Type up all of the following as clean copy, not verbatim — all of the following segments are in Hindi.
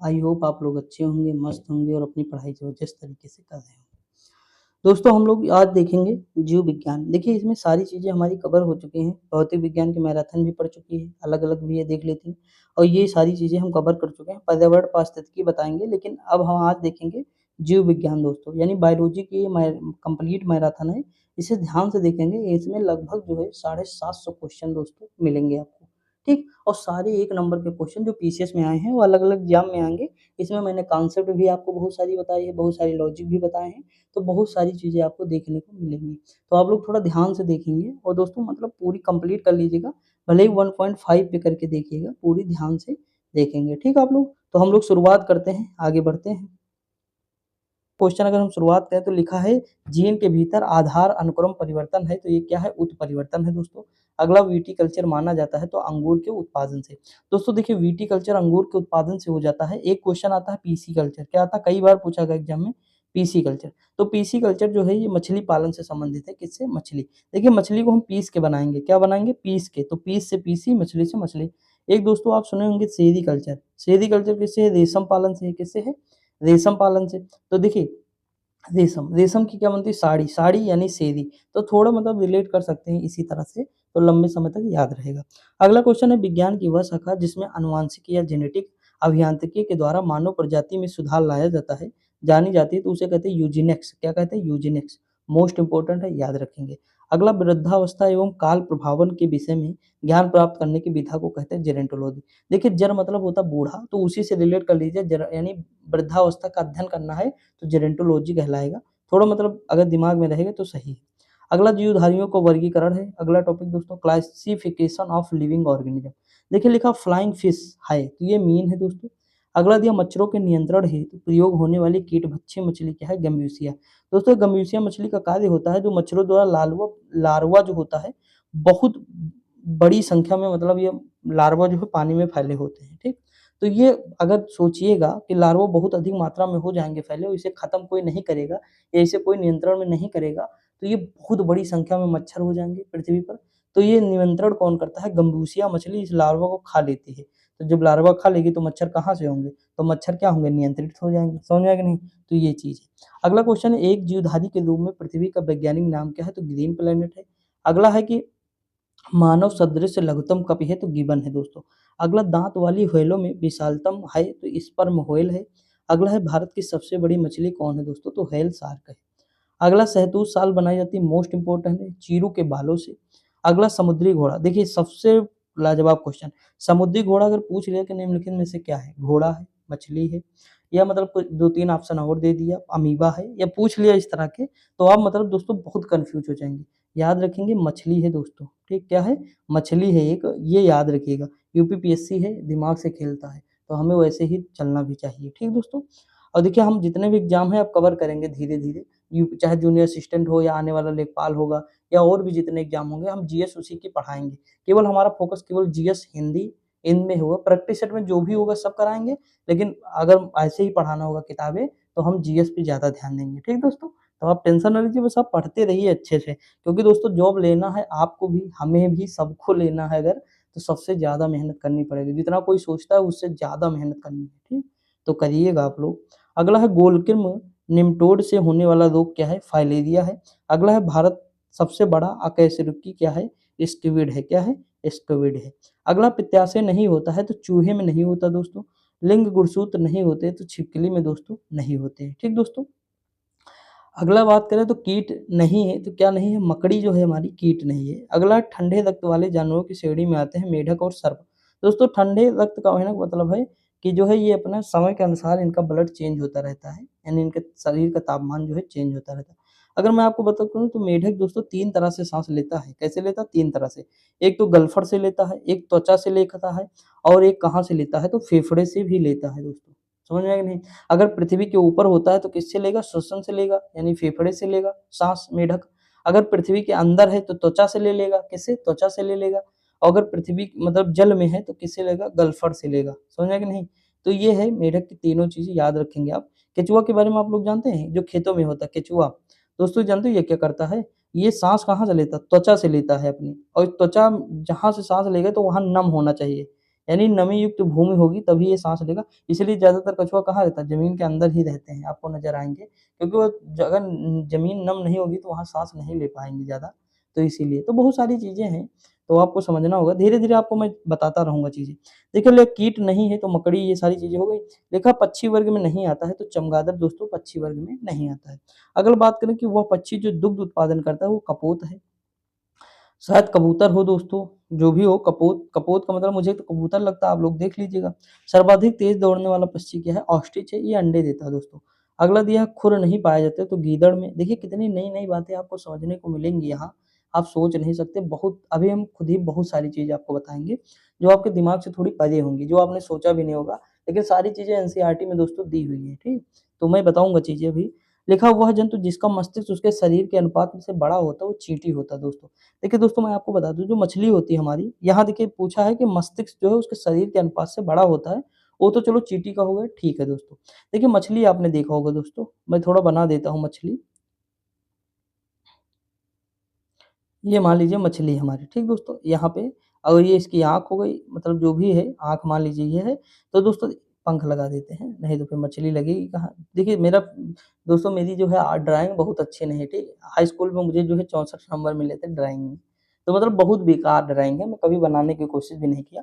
आई होप आप लोग अच्छे होंगे, मस्त होंगे और अपनी पढ़ाई ज़बरदस्त तरीके से कर रहे होंगे। दोस्तों हम लोग आज देखेंगे जीव विज्ञान। देखिए इसमें सारी चीज़ें हमारी कवर हो चुकी हैं। भौतिक विज्ञान की मैराथन भी पढ़ चुकी है, अलग-अलग भी है देख लेती हैं और ये सारी चीज़ें हम कवर कर चुके हैं। पर्यावरण पारिस्थितिकी बताएँगे लेकिन अब हम आज देखेंगे जीव विज्ञान दोस्तों, यानी बायोलॉजी की ये कंप्लीट मैराथन है। इसे ध्यान से देखेंगे, इसमें लगभग जो है 750 क्वेश्चन दोस्तों मिलेंगे आपको, ठीक? और सारे 1 नंबर के क्वेश्चन जो पीसीएस में आए हैं, वो अलग-अलग एग्ज़ाम में आएँगे। इसमें मैंने कॉन्सेप्ट भी आपको बहुत सारी बताई है, बहुत सारी लॉजिक भी बताए हैं, तो बहुत सारी चीज़ें आपको देखने को मिलेंगी। तो आप लोग थोड़ा ध्यान से देखेंगे और दोस्तों मतलब पूरी कंप्लीट कर लीजिएगा, भले ही 1.5 पे करके देखिएगा, पूरी ध्यान से देखेंगे, ठीक है आप लोग? तो हम लोग शुरुआत करते हैं, आगे बढ़ते हैं। क्वेश्चन अगर हम शुरुआत करें तो लिखा है जीन के भीतर आधार अनुक्रम परिवर्तन है, तो ये क्या है? उत्परिवर्तन है दोस्तों। अगला विटिकल्चर माना जाता है तो अंगूर के उत्पादन से। दोस्तों देखिए विटिकल्चर अंगूर के उत्पादन से हो जाता है। एक क्वेश्चन आता है पीसी कल्चर, क्या आता है? कई बार पूछा गया एग्जाम में पीसी कल्चर। तो पीसी कल्चर जो है ये मछली पालन से संबंधित है, किससे? मछली। देखिए मछली को हम पीस के बनाएंगे, क्या बनाएंगे? पीस के, तो पीस से पीसी, मछली से मछली। एक दोस्तों आप सुने होंगे सेरीकल्चर। सेरीकल्चर किससे है? रेशम पालन से है। किससे है? रेशम पालन से। तो देखिए रेशम, रेशम की क्या बनती है? साड़ी, साड़ी यानी सेरी। तो थोड़ा मतलब रिलेट कर सकते हैं इसी तरह से, तो लंबे समय तक याद रहेगा। अगला क्वेश्चन है विज्ञान की वह शाखा जिसमें आनुवांशिकी या जेनेटिक अभियांत्रिकी के द्वारा मानव प्रजाति में सुधार लाया जाता है, जानी जाती है, तो उसे कहते हैं यूजेनिक्स। क्या कहते हैं? यूजेनिक्स। मोस्ट इंपोर्टेंट है, याद रखेंगे। अगला वृद्धावस्था एवं काल प्रभावन के विषय में ज्ञान प्राप्त करने की विधा को कहते हैं जेरोंटोलॉजी। देखिए जर मतलब होता है बूढ़ा, तो उसी से रिलेट कर लीजिए, जर यानी वृद्धावस्था का अध्ययन करना है तो जेरोंटोलॉजी कहलाएगा। थोड़ा मतलब अगर दिमाग में रहेगा तो सही है। अगला जीवधारियों का वर्गीकरण है। अगला टॉपिक दोस्तों क्लासिफिकेशन ऑफ लिविंग ऑर्गेनिज्म। देखिए लिखा फ्लाइंग फिश है, तो ये मीन है दोस्तों। अगला दिया मच्छरों के नियंत्रण हेतु प्रयोग होने वाली कीटभक्षी मछली क्या है? गम्बूसिया। दोस्तों गम्बूसिया मछली का कार्य होता है जो मच्छरों द्वारा लार्वा जो होता है, बहुत बड़ी संख्या में, मतलब ये लार्वा जो है पानी में फैले होते हैं, ठीक? तो ये अगर सोचिएगा कि लार्वा बहुत अधिक मात्रा में हो जाएँगे फैले और इसे खत्म कोई नहीं करेगा या इसे कोई नियंत्रण में नहीं करेगा, तो ये बहुत बड़ी संख्या में मच्छर हो जाएँगे पृथ्वी पर। तो ये नियंत्रण कौन करता है? गम्बूसिया मछली इस लार्वा को खा लेती है। तो जब लार्वा खा लेगी तो मच्छर कहाँ से होंगे? तो मच्छर क्या होंगे? नियंत्रित हो जाएँगे। समझ में आया कि नहीं? तो ये चीज़ है। अगला क्वेश्चन है एक जीवधारी के रूप में पृथ्वी का वैज्ञानिक नाम क्या है? तो ग्रीन प्लैनेट है। अगला है कि मानव सदृश लघुत्तम कपि है? तो गिबन है दोस्तों। अगला दांत वाली व्हेलों में विशालतम है? तो स्पर्म व्हेल है। अगला है भारत की सबसे बड़ी मछली कौन है दोस्तों? तो व्हेल शार्क है। अगला शहतूत शाल बनाई जाती है, मोस्ट इंपोर्टेंट है, चीरू के बालों से। अगला समुद्री घोड़ा। देखिए सबसे लाजवाब क्वेश्चन, समुद्री घोड़ा अगर पूछ लिया कि निम्नलिखित में से क्या है? घोड़ा है, मछली है, या मतलब कुछ 2-3 ऑप्शन और दे दिया, अमीबा है, या पूछ लिया इस तरह के, तो आप मतलब दोस्तों बहुत कन्फ्यूज़ हो जाएँगे। याद रखेंगे मछली है दोस्तों, ठीक? क्या है? मछली है एक, ये याद रखिएगा। यूपीपीएससी है, दिमाग से खेलता है, तो हमें वैसे ही चलना भी चाहिए, ठीक दोस्तों? और देखिए हम जितने भी एग्ज़ाम हैं अब कवर करेंगे धीरे-धीरे, चाहे जूनियर असिस्टेंट हो या आने वाला लेखपाल होगा या और भी जितने एग्ज़ाम होंगे, हम जीएस उसी की पढ़ाएँगे। केवल हमारा फ़ोकस केवल जीएस, हिंदी इनमें होगा, प्रैक्टिस सेट में जो भी होगा सब कराएँगे, लेकिन अगर ऐसे ही पढ़ाना होगा किताबें, तो हम जीएस पे ज़्यादा ध्यान देंगे, ठीक दोस्तों? तो आप टेंशन ना लीजिए, बस आप पढ़ते रहिए अच्छे से, क्योंकि दोस्तों जॉब लेना है आपको भी, हमें भी, सबको लेना है अगर, तो सबसे ज़्यादा मेहनत करनी पड़ेगी। जितना कोई सोचता है उससे ज़्यादा मेहनत करनी है, ठीक? तो करिएगा आप लोग। अगला है गोलकिर्म निम्टोड से होने वाला रोग क्या है? फाइलेरिया है। अगला है भारत सबसे बड़ा अकशेरुकी क्या है? स्क्विड है। क्या है? स्क्विड है। अगला पित्ताशय नहीं होता है तो चूहे में नहीं होता दोस्तों। लिंग गुणसूत्र नहीं होते तो छिपकली में दोस्तों नहीं होते हैं, ठीक दोस्तों? अगला बात करें तो कीट नहीं है, तो क्या नहीं है? मकड़ी जो है हमारी कीट नहीं है। अगला ठंडे रक्त वाले जानवरों की श्रेणी में आते हैं मेढक और सर्प। दोस्तों ठंडे रक्त का कहने का मतलब है कि जो है ये अपना समय के अनुसार इनका ब्लड चेंज होता रहता है, यानी इनके शरीर का तापमान जो है चेंज होता रहता है। अगर मैं आपको बताऊँ तो मेढक दोस्तों 3 तरह से साँस लेता है। कैसे लेता है? 3 तरह से। एक तो गलफड़ से लेता है, एक त्वचा से लेता है और एक कहाँ से लेता है? तो फेफड़े से भी लेता है दोस्तों। समझ में आया कि नहीं? अगर पृथ्वी के ऊपर होता है तो किससे लेगा? श्वसन से लेगा, यानी फेफड़े से लेगा साँस मेढक। अगर पृथ्वी के अंदर है तो त्वचा से ले लेगा, किससे? त्वचा से ले लेगा। और अगर पृथ्वी मतलब जल में है तो किससे लेगा? गलफड़ से लेगा। समझ में आया कि नहीं? तो ये है मेढक की तीनों चीज़ें याद रखेंगे आप। केचुआ के बारे में आप लोग जानते हैं? जो खेतों में होता है केचुआ। दोस्तों जानते हो ये क्या करता है? ये साँस कहाँ से लेता है? त्वचा से लेता है अपनी, और त्वचा जहाँ से साँस लेगा तो वहाँ नम होना चाहिए। यानी नमी युक्त भूमि होगी तभी ये साँस लेगा। इसलिए ज़्यादातर कछुआ कहाँ रहता है? ज़मीन के अंदर ही रहते हैं, आपको नज़र आएँगे। क्योंकि वो अगर ज़मीन नम नहीं होगी तो वहाँ साँस नहीं ले पाएँगे ज़्यादा, तो इसीलिए। तो बहुत सारी चीज़ें हैं, तो आपको समझना होगा। धीरे-धीरे आपको मैं बताता रहूँगा चीज़ें। देखिए ले कीट नहीं है तो मकड़ी, ये सारी चीज़ें हो गई। देखा पक्षी वर्ग में नहीं आता है तो चमगादड़ दोस्तों पक्षी वर्ग में नहीं आता है। अगर बात करें कि वह पक्षी जो दुग्ध उत्पादन करता है वो कपोत है। शायद कबूतर हो दोस्तों, जो भी हो कपोत, कपोत का मतलब मुझे तो कबूतर लगता है, आप लोग देख लीजिएगा। सर्वाधिक तेज़ दौड़ने वाला पक्षी क्या है? ऑस्ट्रिच है, ये अंडे देता है दोस्तों। अगला दिया है खुर नहीं पाए जाते तो गीदड़ में। देखिए कितनी नई-नई बातें आपको समझने को मिलेंगी यहाँ, आप सोच नहीं सकते। बहुत अभी हम खुद ही बहुत सारी चीज़ें आपको बताएँगे, जो आपके दिमाग से थोड़ी परे होंगी, जो आपने सोचा भी नहीं होगा। लेकिन सारी चीज़ें एनसीईआरटी में दोस्तों दी हुई हैं, ठीक? तो मैं बताऊँगा चीज़ें अभी। लिखा वह जंतु जिसका मस्तिष्क उसके शरीर के अनुपात में से बड़ा होता है, वो चींटी होता है दोस्तों। देखिए दोस्तों मैं आपको बता दूँ जो मछली होती है हमारी, यहाँ देखिए पूछा है कि मस्तिष्क जो है उसके शरीर के अनुपात से बड़ा होता है, वो तो चलो चींटी का हो गया, ठीक है दोस्तों। देखिए मछली आपने देखा होगा दोस्तों, मैं थोड़ा बना देता हूँ मछली। ये मान लीजिए मछली हमारी, ठीक दोस्तों? यहाँ पे और ये इसकी आँख हो गई, मतलब जो भी है, आँख मान लीजिए ये है। तो दोस्तों पंख लगा देते हैं, नहीं तो फिर मछली लगेगी कहाँ? देखिए मेरा दोस्तों मेरी जो है ड्राइंग बहुत अच्छी नहीं है, ठीक है? हाई स्कूल में मुझे जो है 64 नंबर मिले थे ड्राइंग में। तो मतलब बहुत बेकार ड्राइंग है, मैं कभी बनाने की कोशिश भी नहीं किया।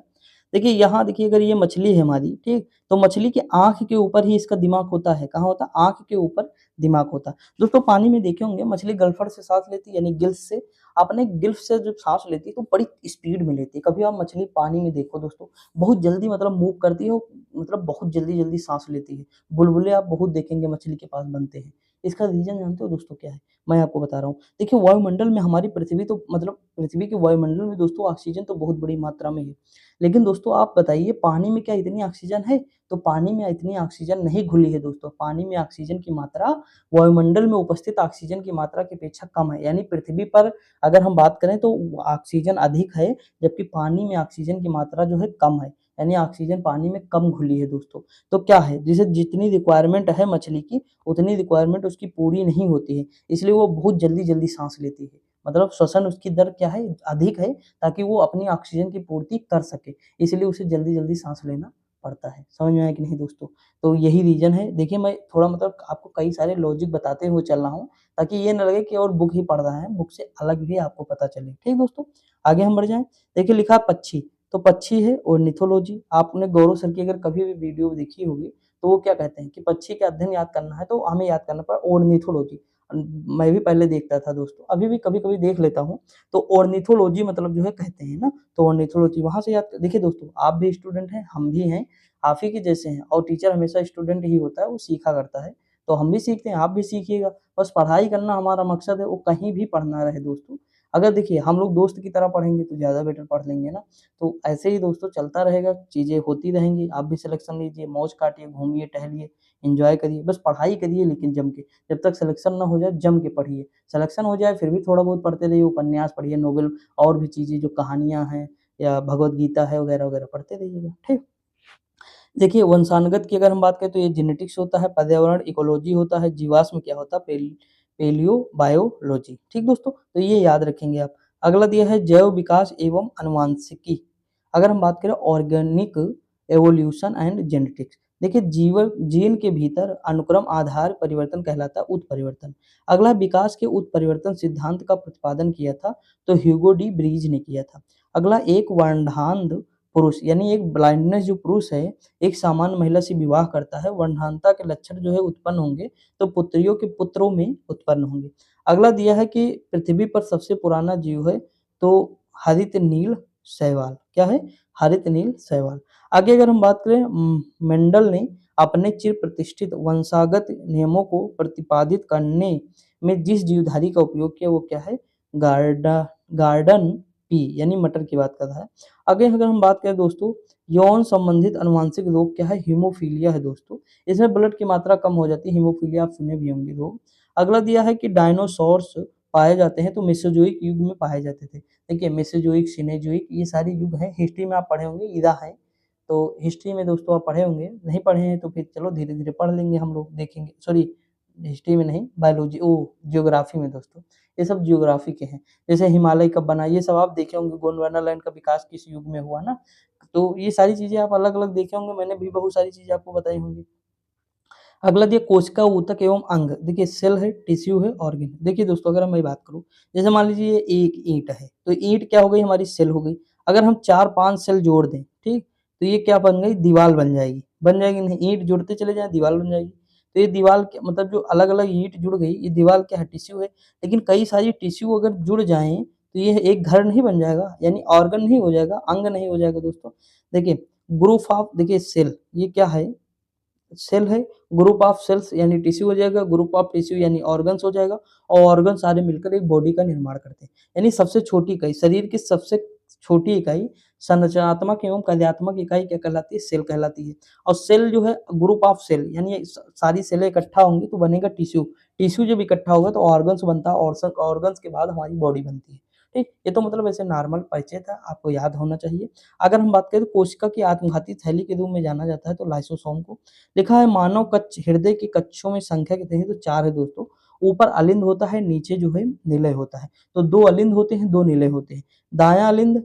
देखिए यहाँ देखिए अगर ये मछली है हमारी, ठीक? तो मछली की आँख के ऊपर ही इसका दिमाग होता है, कहाँ होता है? आँख के ऊपर दिमाग होता है। दोस्तों पानी में देखे होंगे मछली गलफड़ से साँस लेती है यानी गिल्स से। अपने गिल्फ से जब साँस लेती है तो बड़ी स्पीड में लेती है। कभी आप मछली पानी में देखो दोस्तों, बहुत जल्दी मतलब मूव करती है वो, मतलब बहुत जल्दी-जल्दी साँस लेती है। बुलबुले आप बहुत देखेंगे मछली के पास बनते हैं। इसका रीज़न जानते हो दोस्तों क्या है? मैं आपको बता रहा हूँ। देखिए वायुमंडल में हमारी पृथ्वी तो मतलब पृथ्वी के वायुमंडल में दोस्तों ऑक्सीजन तो बहुत बड़ी मात्रा में है। लेकिन दोस्तों आप बताइए पानी में क्या इतनी ऑक्सीजन है? तो पानी में इतनी ऑक्सीजन नहीं घुली है दोस्तों। पानी में ऑक्सीजन की मात्रा वायुमंडल में उपस्थित ऑक्सीजन की मात्रा की अपेक्षा कम है। यानी पृथ्वी पर अगर हम बात करें तो ऑक्सीजन अधिक है, जबकि पानी में ऑक्सीजन की मात्रा जो है कम है, यानी ऑक्सीजन पानी में कम घुली है दोस्तों। तो क्या है, जैसे जितनी रिक्वायरमेंट है मछली की, उतनी रिक्वायरमेंट उसकी पूरी नहीं होती है, इसलिए वो बहुत जल्दी-जल्दी साँस लेती है। मतलब श्वसन उसकी दर क्या है, अधिक है, ताकि वो अपनी ऑक्सीजन की पूर्ति कर सके, इसलिए उसे जल्दी-जल्दी साँस लेना पड़ता है। समझ में आया कि नहीं दोस्तों? तो यही रीज़न है। देखिए मैं थोड़ा मतलब आपको कई सारे लॉजिक बताते हुए चल रहा हूँ, ताकि ये ना लगे कि और बुक ही पढ़ रहा है, बुक से अलग भी आपको पता चले। ठीक दोस्तों? आगे हम बढ़ जाएँ। देखिए लिखा है पक्षी, तो पक्षी है ऑर्निथोलॉजी। आपने गौरव सर की अगर कभी भी वीडियो देखी होगी, तो वो क्या कहते हैं कि पक्षी का अध्ययन याद करना है तो हमें याद करना पड़ा ऑर्निथोलॉजी। मैं भी पहले देखता था दोस्तों, अभी भी कभी-कभी देख लेता हूँ। तो ऑर्निथोलॉजी मतलब जो है कहते हैं ना, तो ऑर्निथोलॉजी वहाँ से याद देखिए दोस्तों, आप भी स्टूडेंट हैं, हम भी हैं, आप ही के जैसे हैं और टीचर हमेशा स्टूडेंट ही होता है, वो सीखा करता है। तो हम भी सीखते हैं, आप भी सीखिएगा। बस पढ़ाई करना हमारा मकसद है, वो कहीं भी पढ़ना रहे दोस्तों। अगर देखिए हम लोग दोस्त की तरह पढ़ेंगे तो ज़्यादा बेटर पढ़ लेंगे ना। तो ऐसे ही दोस्तों चलता रहेगा, चीज़ें होती रहेंगी। आप भी सिलेक्शन लीजिए, मौज काटिए, घूमिए, टहलिए, एन्जॉय करिए, बस पढ़ाई करिए लेकिन जम के। जब तक सिलेक्शन ना हो जाए जम के पढ़िए। सिलेक्शन हो जाए फिर भी थोड़ा बहुत पढ़ते रहिए, उपन्यास पढ़िए, नोवेल और भी चीज़ें जो कहानियाँ हैं या भगवद गीता है वगैरह-वगैरह पढ़ते रहिएगा, ठीक? देखिए वंशानुगत की अगर हम बात करें तो ये जेनेटिक्स होता है, पर्यावरण इकोलॉजी होता है, जीवाश्म क्या होता है पेलियो बायोलॉजी, ठीक दोस्तों? तो ये याद रखेंगे आप। अगला दिया है जैव विकास एवं आनुवांशिकी। अगर हम बात करें ऑर्गेनिक एवोल्यूशन एंड जेनेटिक्स। देखिए जीन के भीतर अनुक्रम आधार परिवर्तन कहलाता है उत्परिवर्तन। अगला विकास के उत्परिवर्तन सिद्धांत का प्रतिपादन किया था तो ह्यूगो डी ब्रीज ने किया था। अगला एक वर्णांध पुरुष यानी एक ब्लाइंडनेस जो पुरुष है, एक सामान्य महिला से विवाह करता है, वर्णांधता के लक्षण जो है उत्पन्न होंगे, तो पुत्रियों के पुत्रों में उत्पन्न होंगे। अगला दिया है कि पृथ्वी पर सबसे पुराना जीव है, तो हरित नील शैवाल, क्या है? हरित नील शैवाल। आगे अगर हम बात करें मेंडल ने अपने चिर प्रतिष्ठित वंशागत नियमों को प्रतिपादित करने में जिस जीवधारी का उपयोग किया वो क्या है? गार्डा गार्डन पी यानी मटर की बात कर रहा है। आगे अगर हम बात करें दोस्तों, यौन संबंधित आनुवांशिक रोग क्या है? हीमोफीलिया है दोस्तों। इसमें ब्लड की मात्रा कम हो जाती है, हीमोफीलिया आप सुने भी होंगे लोग। अगला दिया है कि डायनासोर्स पाए जाते हैं तो मेसोजोइक युग में पाए जाते थे। देखिए मेसोजोइक, सिनेजोइक ये सारे युग हैं, हिस्ट्री में आप पढ़े होंगे, इरा है। तो हिस्ट्री में दोस्तों आप पढ़े होंगे, नहीं पढ़े हैं तो फिर चलो धीरे-धीरे पढ़ लेंगे हम लोग, देखेंगे सॉरी हिस्ट्री में नहीं, बायोलॉजी ज्योग्राफी में दोस्तों, ये सब ज्योग्राफी के हैं। जैसे हिमालय कब बना, ये सब आप देखे होंगे, गोंडवाना लैंड का विकास किस युग में हुआ ना, तो ये सारी चीज़ें आप अलग-अलग देखे होंगे, मैंने भी बहुत सारी चीज़ें आपको बताई होंगी। अगला दिया कोशिका, ऊतक एवं अंग। देखिए सेल है, टिश्यू है, ऑर्गन। देखिए दोस्तों अगर मैं बात करूँ, जैसे मान लीजिए ये एक ईंट है, तो ईंट क्या हो गई, हमारी सेल हो गई। अगर हम 4-5 सेल जोड़ दें, ठीक? तो ये क्या बन गई, दीवार बन जाएगी। बन जाएगी नहीं, ईंट जुड़ते चले जाएँ दीवार बन जाएगी। तो ये दीवार के मतलब जो अलग-अलग ईंट जुड़ गई, ये दीवार क्या है, टिश्यू है। लेकिन कई सारी टिश्यू अगर जुड़ जाएँ, तो ये एक घर नहीं बन जाएगा, यानी ऑर्गन नहीं हो जाएगा, अंग नहीं हो जाएगा दोस्तों। देखिए ग्रुप ऑफ, देखिए सेल ये क्या है, सेल है, ग्रुप ऑफ सेल्स यानी टिश्यू हो जाएगा, ग्रुप ऑफ टिश्यू यानी ऑर्गन्स हो जाएगा, और ऑर्गन सारे मिलकर एक बॉडी का निर्माण करते हैं। यानी सबसे छोटी इकाई, शरीर की सबसे छोटी इकाई, संरचनात्मक एवं कार्यात्मक इकाई क्या कहलाती है, सेल कहलाती है। और सेल जो है ग्रुप ऑफ सेल, यानी ये सारी सेलें इकट्ठा होंगी तो बनेगा टिश्यू। टिश्यू जब इकट्ठा होगा तो ऑर्गन्स बनता है, और ऑर्गन्स के बाद हमारी बॉडी बनती है। ठीक, ये तो मतलब ऐसे नॉर्मल परिचय था, आपको याद होना चाहिए। अगर हम बात करें तो कोशिका की आत्मघाती थैली के रूप में जाना जाता है तो लाइसोसोम को। लिखा है मानव कक्ष, हृदय के कक्षों में संख्या कितनी है, तो 4 है दोस्तों। ऊपर अलिंद होता है, नीचे जो है निलय होता है। तो 2 अलिंद होते हैं, 2 निलय होते हैं। दायां अलिंद,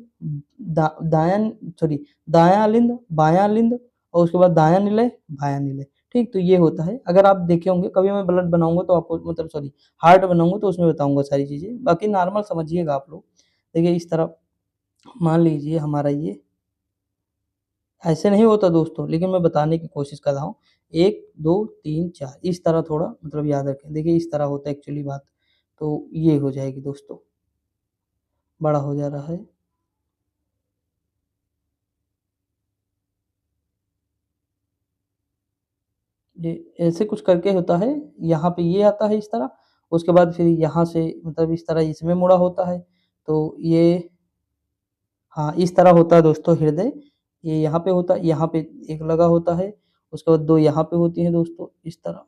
दायां सॉरी, दायां अलिंद, बायां अलिंद, और उसके बाद दायां निलय, बायां निलय। ठीक, तो ये होता है। अगर आप देखे होंगे, कभी मैं ब्लड बनाऊंगा तो आपको मतलब सॉरी हार्ट बनाऊंगा तो उसमें बताऊंगा सारी चीजें, बाकी नॉर्मल समझिएगा आप लोग। देखिए इस तरह मान लीजिए हमारा ये ऐसे नहीं होता दोस्तों, लेकिन मैं बताने की कोशिश कर रहा हूँ। 1, 2, 3, 4 इस तरह थोड़ा मतलब याद रखें। देखिए इस तरह होता है एक्चुअली बात, तो ये हो जाएगी दोस्तों, बड़ा हो जा रहा है। ये ऐसे कुछ करके होता है, यहाँ पे ये आता है इस तरह, उसके बाद फिर यहाँ से मतलब इस तरह इसमें मुड़ा होता है, तो ये हाँ, इस तरह होता है दोस्तों हृदय। ये यहाँ पे होता है, यहाँ पे एक लगा होता है, उसके बाद 2 यहाँ पे होती हैं दोस्तों, इस तरह।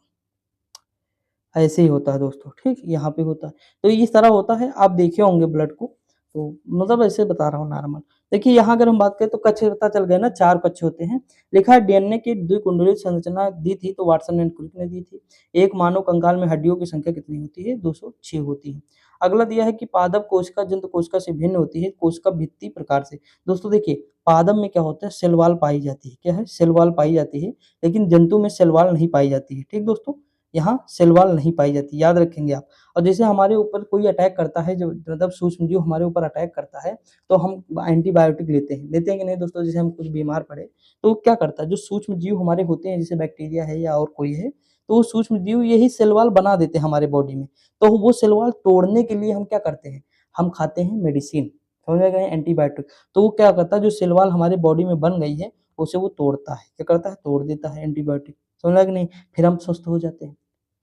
ऐसे ही होता है दोस्तों, ठीक? यहाँ पे होता है। तो इस तरह होता है, आप देखे होंगे ब्लड को, तो मतलब ऐसे बता रहा हूँ नॉर्मल। देखिए यहाँ अगर हम बात करें तो कक्ष पता चल गया ना, 4 कक्ष होते हैं। लिखा है डीएनए की द्विकुंडलित संरचना दी थी तो वाटसन एंड क्रिक ने दी थी। एक मानव कंकाल में हड्डियों की संख्या कितनी होती है? 206 होती है। अगला दिया है कि पादप कोशिका जंतु कोशिका से भिन्न होती है, कोशिका भित्ति प्रकार से। दोस्तों देखिए, पादप में क्या होता है, सेल वॉल पाई जाती है। क्या है? सेल वॉल पाई जाती है, लेकिन जंतु में सेल वॉल नहीं पाई जाती है। ठीक दोस्तों? यहाँ सेल वॉल नहीं पाई जाती, याद रखेंगे आप। और जैसे हमारे ऊपर कोई अटैक करता है, जो मतलब सूक्ष्म जीव हमारे ऊपर अटैक करता है, तो हम एंटीबायोटिक लेते हैं कि नहीं दोस्तों? जैसे हम कुछ बीमार पड़े, तो क्या करता है, जो सूक्ष्म जीव हमारे होते हैं, जैसे बैक्टीरिया है या और कोई है, तो वो सूक्ष्म जीव यही सेल वॉल बना देते हैं हमारे बॉडी में। तो वो सेल वॉल तोड़ने के लिए हम क्या करते हैं, हम खाते हैं मेडिसिन, समझ में गए, एंटीबायोटिक। तो वो क्या करता है, जो सेल वॉल हमारे बॉडी में बन गई है, उसे वो तोड़ता है। क्या करता है? तोड़ देता है, एंटीबायोटिक। समझ में आया कि नहीं? फिर हम स्वस्थ हो जाते हैं।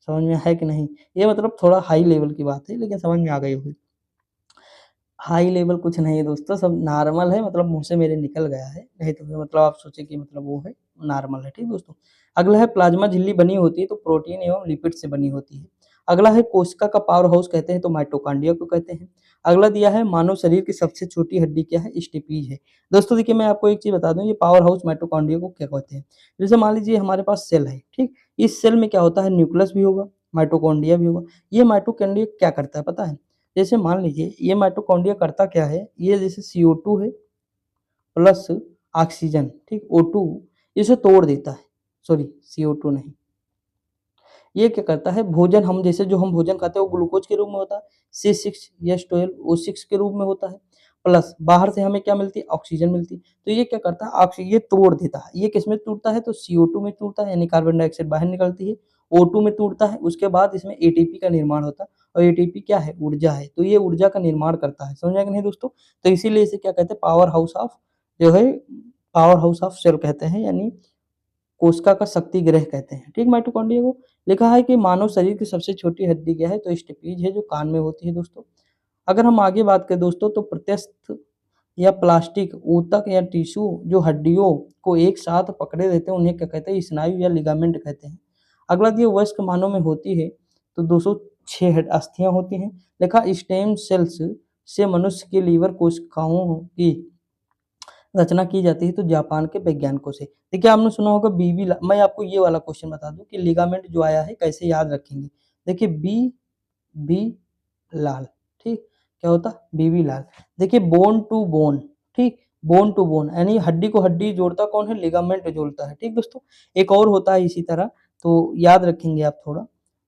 समझ में है कि नहीं? ये मतलब थोड़ा हाई लेवल की बात है, लेकिन समझ में आ गई होगी। हाई लेवल कुछ नहीं है दोस्तों, सब नॉर्मल है, मतलब मुँह से मेरे निकल गया है, नहीं तो फिर मतलब आप सोचे कि मतलब वो है, नॉर्मल है, ठीक दोस्तों। अगला है प्लाज्मा झिल्ली बनी होती है तो प्रोटीन एवं लिपिड से बनी होती है। अगला है कोशिका का पावर हाउस कहते हैं तो माइटोकॉन्ड्रिया को कहते हैं। अगला दिया है मानव शरीर की सबसे छोटी हड्डी क्या है? स्टेपीज है। दोस्तों देखिए मैं आपको एक चीज़ बता दूँ, ये पावर हाउस माइटोकॉन्ड्रिया को क्या कहते हैं? जैसे मान लीजिए हमारे पास सेल है, ठीक? इस सेल में क्या होता है, न्यूक्लियस भी होगा, माइटोकॉन्ड्रिया भी होगा। ये माइटोकॉन्ड्रिया क्या करता है पता है? जैसे मान लीजिए ये माइटोकॉन्ड्रिया करता क्या है, ये जैसे CO2 है प्लस ऑक्सीजन, ठीक, O2 इसे तोड़ देता है, सॉरी CO2 नहीं, ये क्या करता है, भोजन हम जैसे जो हम भोजन खाते हैं वो ग्लूकोज के रूप में होता है, C6H12O6 के रूप में होता है, प्लस बाहर से हमें क्या मिलती है, ऑक्सीजन मिलती है। तो ये क्या करता है, ऑक्सीजन ये तोड़ देता है। ये किस में टूटता है, तो CO2 में टूटता है, यानी कार्बन डाइऑक्साइड बाहर निकलती है। O2 में टूटता है, उसके बाद इसमें ATP का निर्माण होता है, और ATP क्या है, ऊर्जा है। तो ये ऊर्जा का निर्माण करता है, समझ आया कि नहीं दोस्तों? तो इसीलिए इसे क्या कहते हैं, पावर हाउस ऑफ जो है, पावर हाउस ऑफ सेल कहते हैं, यानी कोशिका का शक्ति ग्रह कहते हैं, ठीक, माइटोकॉन्ड्रिया को। लिखा है कि मानव शरीर की सबसे छोटी हड्डी क्या है, तो स्टेपीज है, जो कान में होती है दोस्तों। अगर हम आगे बात करें दोस्तों, तो प्रत्यस्थ या प्लास्टिक ऊतक या टिश्यू जो हड्डियों को एक साथ पकड़े रहते हैं, उन्हें क्या कहते हैं, स्नायु या लिगामेंट कहते हैं। अगला दिया वयस्क मानव में होती है तो 206 अस्थियां होती हैं। लिखा स्टेम सेल्स से मनुष्य के लीवर कोशिकाओं की रचना की जाती है तो जापान के वैज्ञानिकों से। देखिए आपने सुना होगा बीबी ला मैं आपको ये वाला क्वेश्चन बता दूँ कि लिगामेंट जो आया है कैसे याद रखेंगे? देखिए बी लाल, ठीक? क्या होता? बीबी लाल। देखिए बोन टू बोन, ठीक? बोन टू बोन यानी हड्डी को हड्डी जोड़ता कौन है? लिगामेंट जोड़ता है, ठीक दोस्तों? एक और होता है इसी तरह, तो याद रखेंगे आप थोड़ा।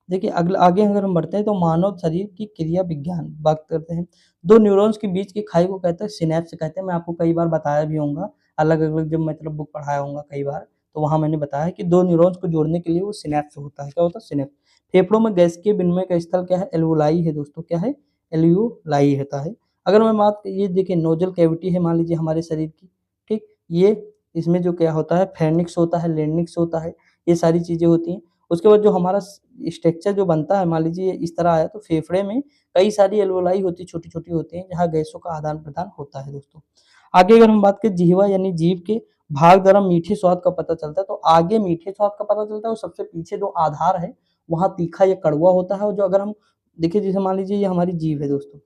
देखिए अगला आगे अगर हम बढ़ते हैं तो मानव शरीर की क्रिया विज्ञान बात करते हैं। 2 न्यूरॉन्स के बीच की खाई को कहते हैं सिनैप्स कहते हैं। मैं आपको कई बार बताया भी होऊँगा, अलग-अलग जब मतलब बुक पढ़ाया होऊँगा कई बार, तो वहाँ मैंने बताया कि 2 न्यूरॉन्स को जोड़ने के लिए वो सिनैप्स होता है। क्या होता है? सिनैप्स। फेफड़ों में गैस के विनिमय का स्थल क्या है? एल्वोलाई है दोस्तों, क्या है? एल्वोलाई होता है। अगर मैं बात ये देखिए नोज़ल कैविटी है मान लीजिए हमारे शरीर की, ठीक? ये इसमें जो क्या होता है फेर्निक्स होता है, लेर्निक्स होता है, ये सारी चीज़ें होती हैं। उसके बाद जो हमारा स्ट्रक्चर जो बनता है मान लीजिए इस तरह आया तो फेफड़े में कई सारी एल्वोलाई होती है, छोटी-छोटी होती हैं, जहाँ गैसों का आदान-प्रदान होता है दोस्तों। आगे अगर हम बात करें जिह्वा यानी जीभ के भाग द्वारा मीठे स्वाद का पता चलता है, तो आगे मीठे स्वाद का पता चलता है और सबसे पीछे जो आधार है, वहाँ तीखा या कड़वा होता है और जो अगर हम देखिए जैसे मान लीजिए ये हमारी जीभ है दोस्तों,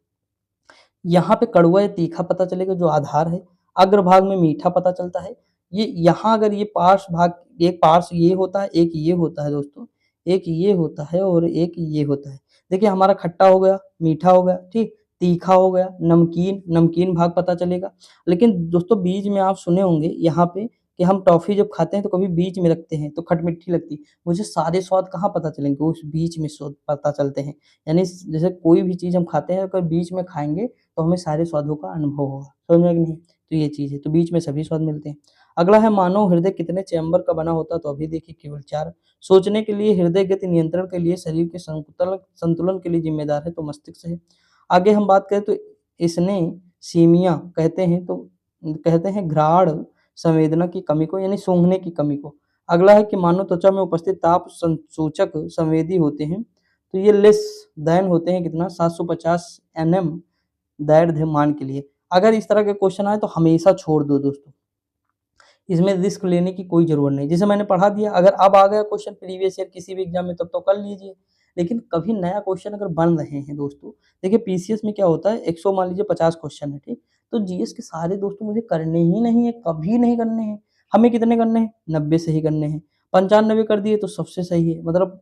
यहाँ पे कड़वा या तीखा पता चलेगा जो आधार है, अग्रभाग में मीठा पता चलता है। ये यहाँ अगर ये पार्श्व भाग एक पार्श्व ये होता है, एक ये होता है दोस्तों, एक ये होता है और एक ये होता है। देखिए हमारा खट्टा हो गया, मीठा हो गया, ठीक? तीखा हो गया, नमकीन, नमकीन भाग पता चलेगा। लेकिन दोस्तों बीच में आप सुने होंगे यहाँ पे कि हम टॉफ़ी जब खाते हैं तो कभी बीच में रखते हैं तो खट-मिठी लगती है। मुझे सारे स्वाद कहाँ पता चलेंगे, उस बीच में स्वाद पता चलते हैं। यानी जैसे कोई भी चीज़ हम खाते हैं अगर बीच में खाएँगे तो हमें सारे स्वादों का अनुभव होगा। समझ में आई कि नहीं? तो ये चीज़ है, तो बीच में सभी स्वाद मिलते हैं। अगला है मानव हृदय कितने चैम्बर का बना होता है? तो अभी देखिए केवल 4। सोचने के लिए, हृदय गति नियंत्रण के लिए, शरीर के संतुलन के लिए ज़िम्मेदार है तो मस्तिष्क है। आगे हम बात करें तो इसने सीमिया कहते हैं घ्राण संवेदना की कमी को यानी सूँघने की कमी को। अगला है कि मानव त्वचा में उपस्थित ताप संसूचक संवेदी होते हैं, तो ये लेस देन होते हैं कितना 750 एनएम दैर्ध्यमान के लिए। अगर इस तरह के क्वेश्चन आए तो हमेशा छोड़ दो दोस्तों। इसमें रिस्क लेने की कोई ज़रूरत नहीं। जैसे मैंने पढ़ा दिया अगर अब आ गया क्वेश्चन प्रीवियस ईयर किसी भी एग्ज़ाम में तब तो कर लीजिए। लेकिन कभी नया क्वेश्चन अगर बन रहे हैं दोस्तों, देखिए पीसीएस में क्या होता है 100 मान लीजिए 50 क्वेश्चन है, ठीक? तो जीएस के सारे दोस्तों मुझे करने ही नहीं है, कभी नहीं करने हैं। हमें कितने करने हैं? 90 सही करने हैं। 95 कर दिए तो सबसे सही है मतलब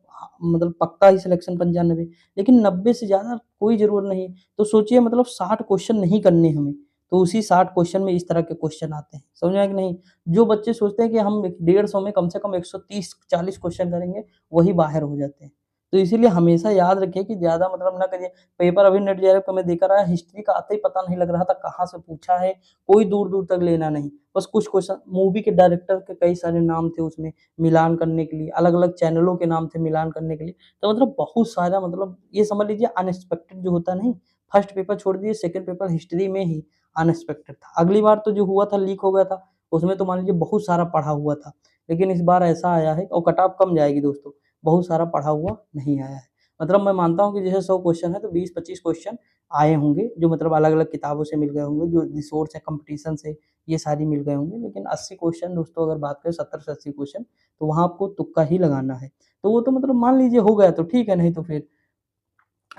पक्का ही सिलेक्शन 95 लेकिन 90 से ज़्यादा कोई ज़रूरत नहीं। तो सोचिए मतलब 60 क्वेश्चन नहीं करने हमें, तो उसी 60 क्वेश्चन में इस तरह के क्वेश्चन आते हैं। समझ में आया कि नहीं? जो बच्चे सोचते हैं कि हम 150 में कम से कम 130-40 क्वेश्चन करेंगे, वही बाहर हो जाते हैं। तो इसीलिए हमेशा याद रखिए कि ज़्यादा मतलब ना करिए। पेपर अभी नेट जेआरएफ का मैं देकर आया, हिस्ट्री का आते ही पता नहीं लग रहा था कहाँ से पूछा है, कोई दूर-दूर तक लेना नहीं। बस कुछ क्वेश्चन मूवी के डायरेक्टर के कई सारे नाम थे उसमें मिलान करने के लिए, अलग-अलग चैनलों के नाम थे मिलान करने के लिए। तो मतलब बहुत सारा मतलब ये समझ लीजिए अनएक्सपेक्टेड जो होता नहीं, फर्स्ट पेपर छोड़ दिए, सेकंड पेपर हिस्ट्री में ही अनएक्सपेक्टेड था। अगली बार तो जो हुआ था लीक हो गया था, उसमें तो मान लीजिए बहुत सारा पढ़ा हुआ था। लेकिन इस बार ऐसा आया है और कट ऑफ कम जाएगी दोस्तों, बहुत सारा पढ़ा हुआ नहीं आया है। मतलब मैं मानता हूँ कि जैसे 100 क्वेश्चन है तो 20-25 क्वेश्चन आए होंगे, जो मतलब अलग-अलग किताबों से मिल गए होंगे, जो रिसोर्स है, कॉम्पिटिशन से, ये सारी मिल गए होंगे। लेकिन 80 क्वेश्चन दोस्तों अगर बात करें 70 से 80 क्वेश्चन, तो वहाँ आपको तुक्का ही लगाना है। तो वो तो मतलब मान लीजिए हो गया तो ठीक है, नहीं तो फिर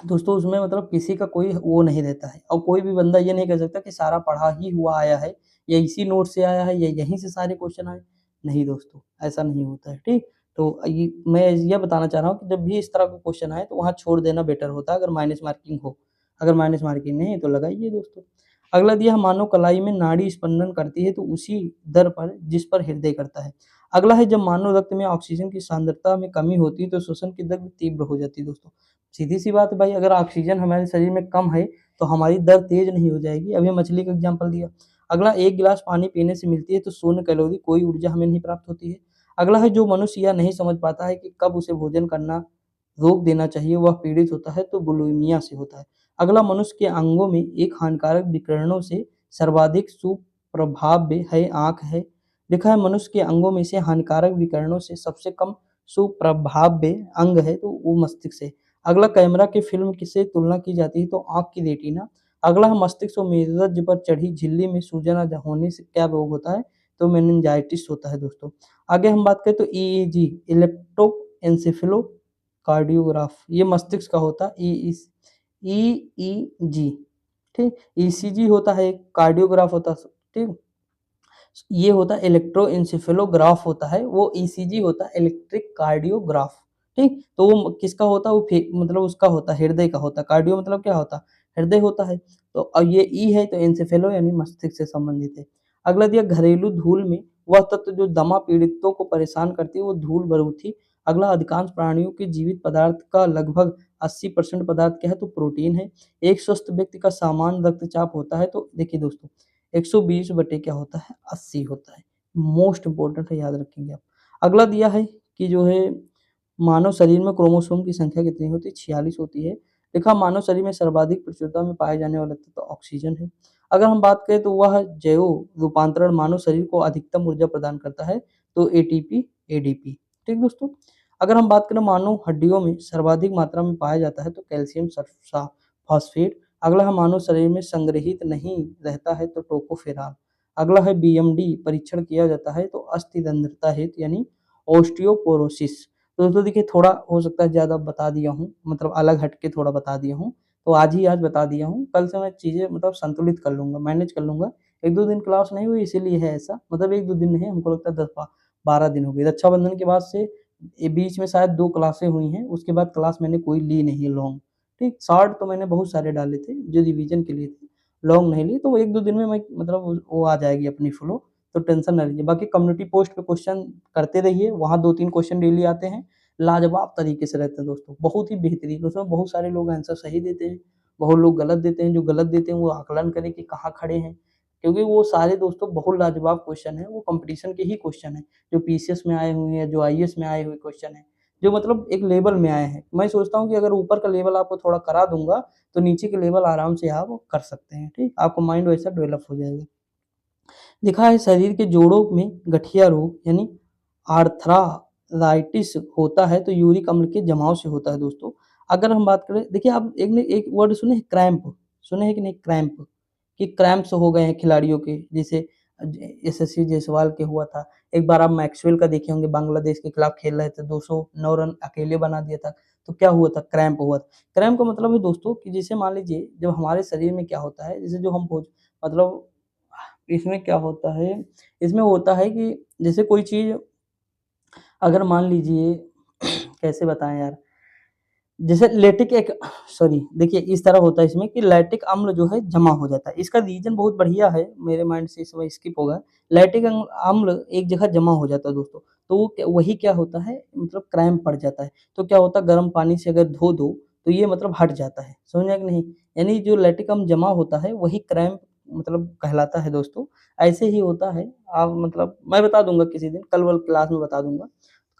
दोस्तों उसमें मतलब किसी का कोई वो नहीं रहता है और कोई भी बंदा ये नहीं कह सकता कि सारा पढ़ा ही हुआ आया है या इसी नोट से आया है या यहीं से सारे क्वेश्चन आए। नहीं दोस्तों, ऐसा नहीं होता है, ठीक? तो ये मैं ये बताना चाह रहा हूँ कि जब भी इस तरह का क्वेश्चन आए तो वहाँ छोड़ देना बेटर होता है अगर माइनस मार्किंग हो। अगर माइनस मार्किंग नहीं है तो लगाइए दोस्तों। अगला दिया मानव कलाई में नाड़ी स्पंदन करती है तो उसी दर पर जिस पर हृदय करता है। अगला है जब मानव रक्त में ऑक्सीजन की सांद्रता में कमी होती है तो श्वसन की दर भी तीव्र हो जाती है दोस्तों। सीधी-सी बात है भाई अगर ऑक्सीजन हमारे शरीर में कम है, तो हमारी दर तेज़ नहीं हो जाएगी। अभी मछली का एग्ज़ाम्पल दिया। अगला 1 गिलास पानी पीने से मिलती है तो 0 कैलोरी कोई ऊर्जा हमें नहीं प्राप्त होती है। अगला है जो मनुष्य यह नहीं समझ पाता है कि कब उसे भोजन करना रोक देना चाहिए, वह पीड़ित होता है तो बुलिमिया से होता है। अगला मनुष्य के अंगों में एक हानिकारक विकिरणों से सर्वाधिक सुप्रभाव्य है आँख है। लिखा है मनुष्य के अंगों में से हानिकारक विकिरणों से सबसे कम सुप्रभाव्य अंग है तो वो मस्तिष्क है। अगला कैमरा की फ़िल्म किससे तुलना की जाती है तो आँख की रेटिना। अगला है मस्तिष्क और मेरुरज्ज पर चढ़ी झिल्ली में सूजन होने से क्या रोग होता है? तो मेनिंजाइटिस होता है दोस्तों। आगे हम बात करें तो ईईजी इलेक्ट्रोएन्सेफेलोकार्डियोग्राफ ये मस्तिष्क का होता है ईईजी ठीक? ईसीजी होता है एक, कार्डियोग्राफ होता है ठीक? ये होता है इलेक्ट्रोएन्सेफेलोग्राफ होता है, वो ईसीजी होता है इलेक्ट्रिक कार्डियोग्राफ, ठीक? तो वो किसका होता है, वो मतलब उसका होता है, हृदय का होता है, कार्डियो मतलब क्या होता है, हृदय होता है। तो अब ये ई है तो एन्सेफेलो यानी मस्तिष्क से संबंधित है। अगला दिया घरेलू धूल में वह तत्व जो दमा पीड़ितों को परेशान करती है वो धूल बरूथी। अगला अधिकांश प्राणियों के जीवित पदार्थ का लगभग 80% पदार्थ क्या है तो प्रोटीन है। एक स्वस्थ व्यक्ति का सामान्य रक्तचाप होता है तो देखिए दोस्तों 120 बटे क्या होता है 80 होता है। मोस्ट इम्पोर्टेंट है, याद रखेंगे आप। अगला दिया है कि जो है मानव शरीर में क्रोमोसोम की संख्या कितनी होती है 46 होती है। लिखा मानव शरीर में सर्वाधिक प्रचुरता में पाए जाने वाला तत्व ऑक्सीजन है। अगर हम बात करें तो वह जैव रूपांतरण मानव शरीर को अधिकतम ऊर्जा प्रदान करता है तो एटीपी एडीपी। ठीक दोस्तों। अगर हम बात करें मानव हड्डियों में सर्वाधिक मात्रा में पाया जाता है तो कैल्शियम फॉस्फेट। अगला है मानव शरीर में संग्रहित नहीं रहता है तो टोकोफेराल। अगला है बीएमडी परीक्षण किया जाता है तो अस्थिरंध्रता हेतु यानी ऑस्टियोपोरोसिस। तो दोस्तों देखिए थोड़ा हो सकता है ज़्यादा बता दिया हूँ, मतलब अलग हट के थोड़ा बता दिया हूँ, तो आज बता दिया हूँ, कल से मैं चीज़ें मतलब संतुलित कर लूँगा, मैनेज कर लूँगा। 1-2 दिन क्लास नहीं हुई इसीलिए है ऐसा, मतलब 1-2 दिन नहीं, हमको लगता है 10-12 दिन हो गए। रक्षाबंधन के बाद से ये बीच में शायद 2 क्लासें हुई हैं, उसके बाद क्लास मैंने कोई ली नहीं लॉन्ग, ठीक? शॉर्ट तो मैंने बहुत सारे डाले थे, जो रिवीजन के लिए थे, लॉन्ग नहीं ली, तो 1-2 दिन में मैं मतलब वो आ जाएगी अपनी फ्लो, तो टेंशन ना लीजिए। बाकी कम्युनिटी पोस्ट पे क्वेश्चन करते रहिए, वहाँ 2-3 क्वेश्चन डेली आते हैं, लाजवाब तरीके से रहते हैं दोस्तों, बहुत ही बेहतरीन। उसमें बहुत सारे लोग आंसर सही देते हैं, बहुत लोग गलत देते हैं, जो गलत देते हैं वो आकलन करें कि कहाँ खड़े हैं, क्योंकि वो सारे दोस्तों बहुत लाजवाब क्वेश्चन है, वो कंपटीशन के ही क्वेश्चन है, जो पीसीएस में आए हुए हैं, जो आईएएस में आए हुए क्वेश्चन है, जो मतलब एक लेवल में आए हैं। मैं सोचता हूँ कि अगर ऊपर का लेवल आपको थोड़ा करा दूंगा तो नीचे के लेवल आराम से आप कर सकते हैं, ठीक? आपको माइंड वैसा डेवलप हो जाएगा। लिखा है शरीर के जोड़ों में गठिया रोग यानी आर्थराइटिस होता है तो यूरिक अम्ल के जमाव से होता है दोस्तों। अगर हम बात करें, देखिए आप एक वर्ड सुने हैं क्रैम्प, सुने हैं कि नहीं क्रैम्प, कि क्रैम्प्स हो गए हैं खिलाड़ियों के, जैसे यशस्वी जायसवाल के हुआ था। एक बार आप मैक्सवेल का देखे होंगे, बांग्लादेश के खिलाफ खेल रहे थे, 209 रन अकेले बना दिया था, तो क्या हुआ था, क्रैम्प हुआ था। क्रैम्प का मतलब है दोस्तों कि जैसे मान लीजिए जब हमारे शरीर में क्या होता है, जैसे जो हम मतलब इसमें क्या होता है, इसमें होता है कि जैसे कोई चीज़ अगर मान लीजिए कैसे बताएँ यार, जैसे लैक्टिक एक सॉरी देखिए इस तरह होता है इसमें कि लैक्टिक अम्ल जो है जमा हो जाता है। इसका रीज़न बहुत बढ़िया है, मेरे माइंड से इस समय स्किप होगा। लैक्टिक अम्ल एक जगह जमा हो जाता है दोस्तों, तो वो वही क्या होता है मतलब क्रैम्प पड़ जाता है। तो क्या होता है गर्म पानी से अगर धो दो तो ये मतलब हट जाता है, समझ में आया कि नहीं? यानी जो लैक्टिक अम्ल जमा होता है वही क्रैम्प मतलब कहलाता है दोस्तों। ऐसे ही होता है, आप मतलब मैं बता दूँगा किसी दिन, कल वाली क्लास में बता दूँगा।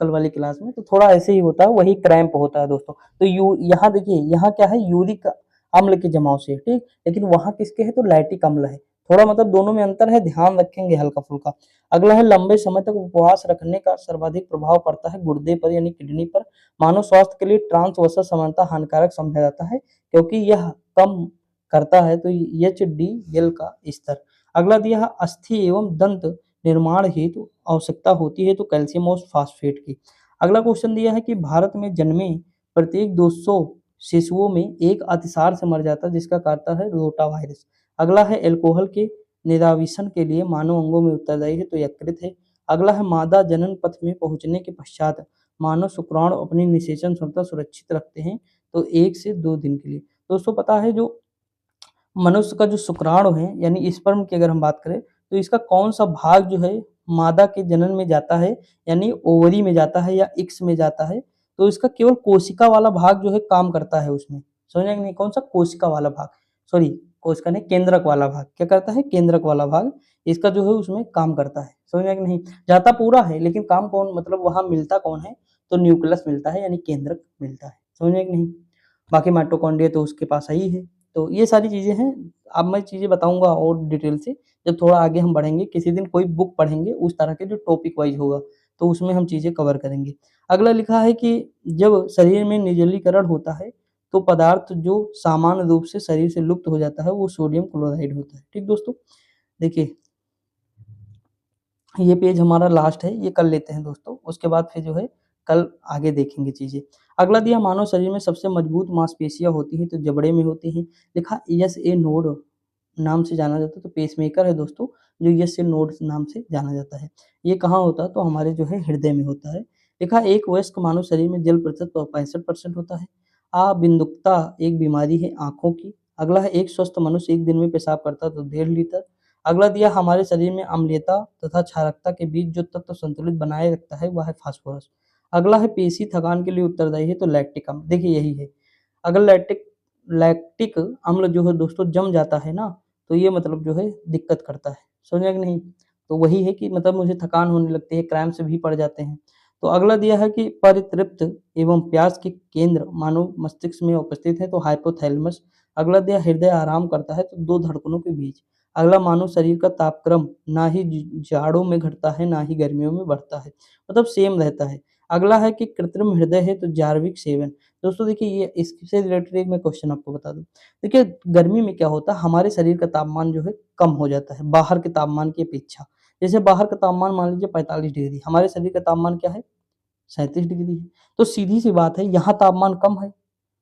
कल वाली क्लास में तो थोड़ा ऐसे ही होता है, वही क्रैम्प होता है दोस्तों। तो यहाँ देखिए यहाँ क्या है यूरिक अम्ल के जमाव से, ठीक? लेकिन वहाँ किसके है तो लैक्टिक अम्ल है। थोड़ा मतलब दोनों में अंतर है, ध्यान रखेंगे हल्का-फुल्का। अगला है लंबे समय तक उपवास रखने का सर्वाधिक प्रभाव पड़ता है गुर्दे पर यानी किडनी पर। मानव स्वास्थ्य के लिए ट्रांस वसा समानता हानिकारक समझा जाता है क्योंकि यह कम करता है तो एचडीएल का स्तर। अगला दिया है अस्थि एवं दंत निर्माण हेतु आवश्यकता होती है तो कैल्शियम और फास्फेट की। अगला क्वेश्चन दिया है कि भारत में जन्मे प्रत्येक 200 शिशुओं में एक अतिसार से मर जाता है जिसका कारण है रोटा वायरस। अगला है एल्कोहल के निराविशन के लिए मानव अंगों में उत्तरदायी है तो यकृत है। अगला है मादा जनन पथ में पहुंचने के पश्चात मानव शुक्राणु अपनी निषेचन क्षमता सुरक्षित रखते हैं तो 1 से 2 दिन के लिए। दोस्तों पता है जो मनुष्य का जो शुक्राणु है यानी स्पर्म की अगर हम बात करें तो इसका कौन सा भाग जो है मादा के जनन में जाता है यानी ओवरी में जाता है या इक्स में जाता है, तो इसका केवल कोशिका वाला भाग जो है काम करता है उसमें, समझ नहीं कौन सा कोशिका वाला भाग, सॉरी कोशिका नहीं केंद्रक वाला भाग क्या करता है, केंद्रक वाला भाग इसका जो है उसमें काम करता है, समझ में नहीं जाता पूरा है लेकिन काम कौन मतलब वहां मिलता कौन है तो न्यूक्लियस मिलता है यानी केंद्रक मिलता है, समझ में नहीं। बाकी माइटोकॉन्ड्रिया तो उसके पास ही है। तो ये सारी चीज़ें हैं, अब मैं चीज़ें बताऊँगा और डिटेल से, जब थोड़ा आगे हम बढ़ेंगे, किसी दिन कोई बुक पढ़ेंगे उस तरह के जो टॉपिक वाइज़ होगा, तो उसमें हम चीज़ें कवर करेंगे। अगला लिखा है कि जब शरीर में निर्जलीकरण होता है, तो पदार्थ जो सामान्य रूप से शरीर से लुप्त हो जाता है, वो सोडियम क्लोराइड होता है। ठीक दोस्तों? देखिए, ये पेज हमारा लास्ट है, ये कर लेते हैं दोस्तों, उसके बाद फिर जो है कल आगे देखेंगे चीज़ें। अगला दिया मानव शरीर में सबसे मजबूत मांसपेशियाँ होती हैं, तो जबड़े में होती हैं। लिखा ईएसए नोड नाम से जाना जाता है, तो पेसमेकर है दोस्तों, जो यस्य नोड नाम से जाना जाता है। ये कहाँ होता है? तो हमारे जो है हृदय में होता है। लिखा है एक वयस्क मानव शरीर में जल प्रतिशत 65% होता है। बिंदुकता एक बीमारी है आँखों की। अगला है एक स्वस्थ मनुष्य एक दिन में पेशाब करता है तो 1.5 लीटर। अगला दिया हमारे शरीर में अम्लीयता तथा क्षारकता के बीच जो तत्व संतुलित बनाए रखता है वह है फास्फोरस। अगला है पेशी थकान के लिए उत्तरदायी है तो लैक्टिक अम्ल। देखिए यही है। अगर लैक्टिक लैक्टिक अम्ल जो है दोस्तों जम जाता है ना, तो ये मतलब जो है दिक्कत करता है। समझे कि नहीं? तो वही है कि मतलब मुझे थकान होने लगती है, क्रैम्प्स भी पड़ जाते हैं। तो अगला दिया है कि परितृप्त एवं प्यास के केंद्र मानव मस्तिष्क में उपस्थित है तो हाइपोथैलेमस। अगला दिया हृदय आराम करता है तो 2 धड़कनों के बीच। अगला मानव शरीर का तापक्रम ना ही जाड़ों में घटता है, ना ही गर्मियों में बढ़ता है, मतलब सेम रहता है। अगला है कि कृत्रिम हृदय है तो जार्विक 7। दोस्तों देखिए ये इससे रिलेटेड एक मैं क्वेश्चन आपको बता दूँ। देखिए गर्मी में क्या होता है हमारे शरीर का तापमान जो है कम हो जाता है बाहर के तापमान की अपेक्षा। जैसे बाहर का तापमान मान लीजिए 45 डिग्री, हमारे शरीर का तापमान क्या है? 37 डिग्री है। तो सीधी-सी बात है यहाँ तापमान कम है,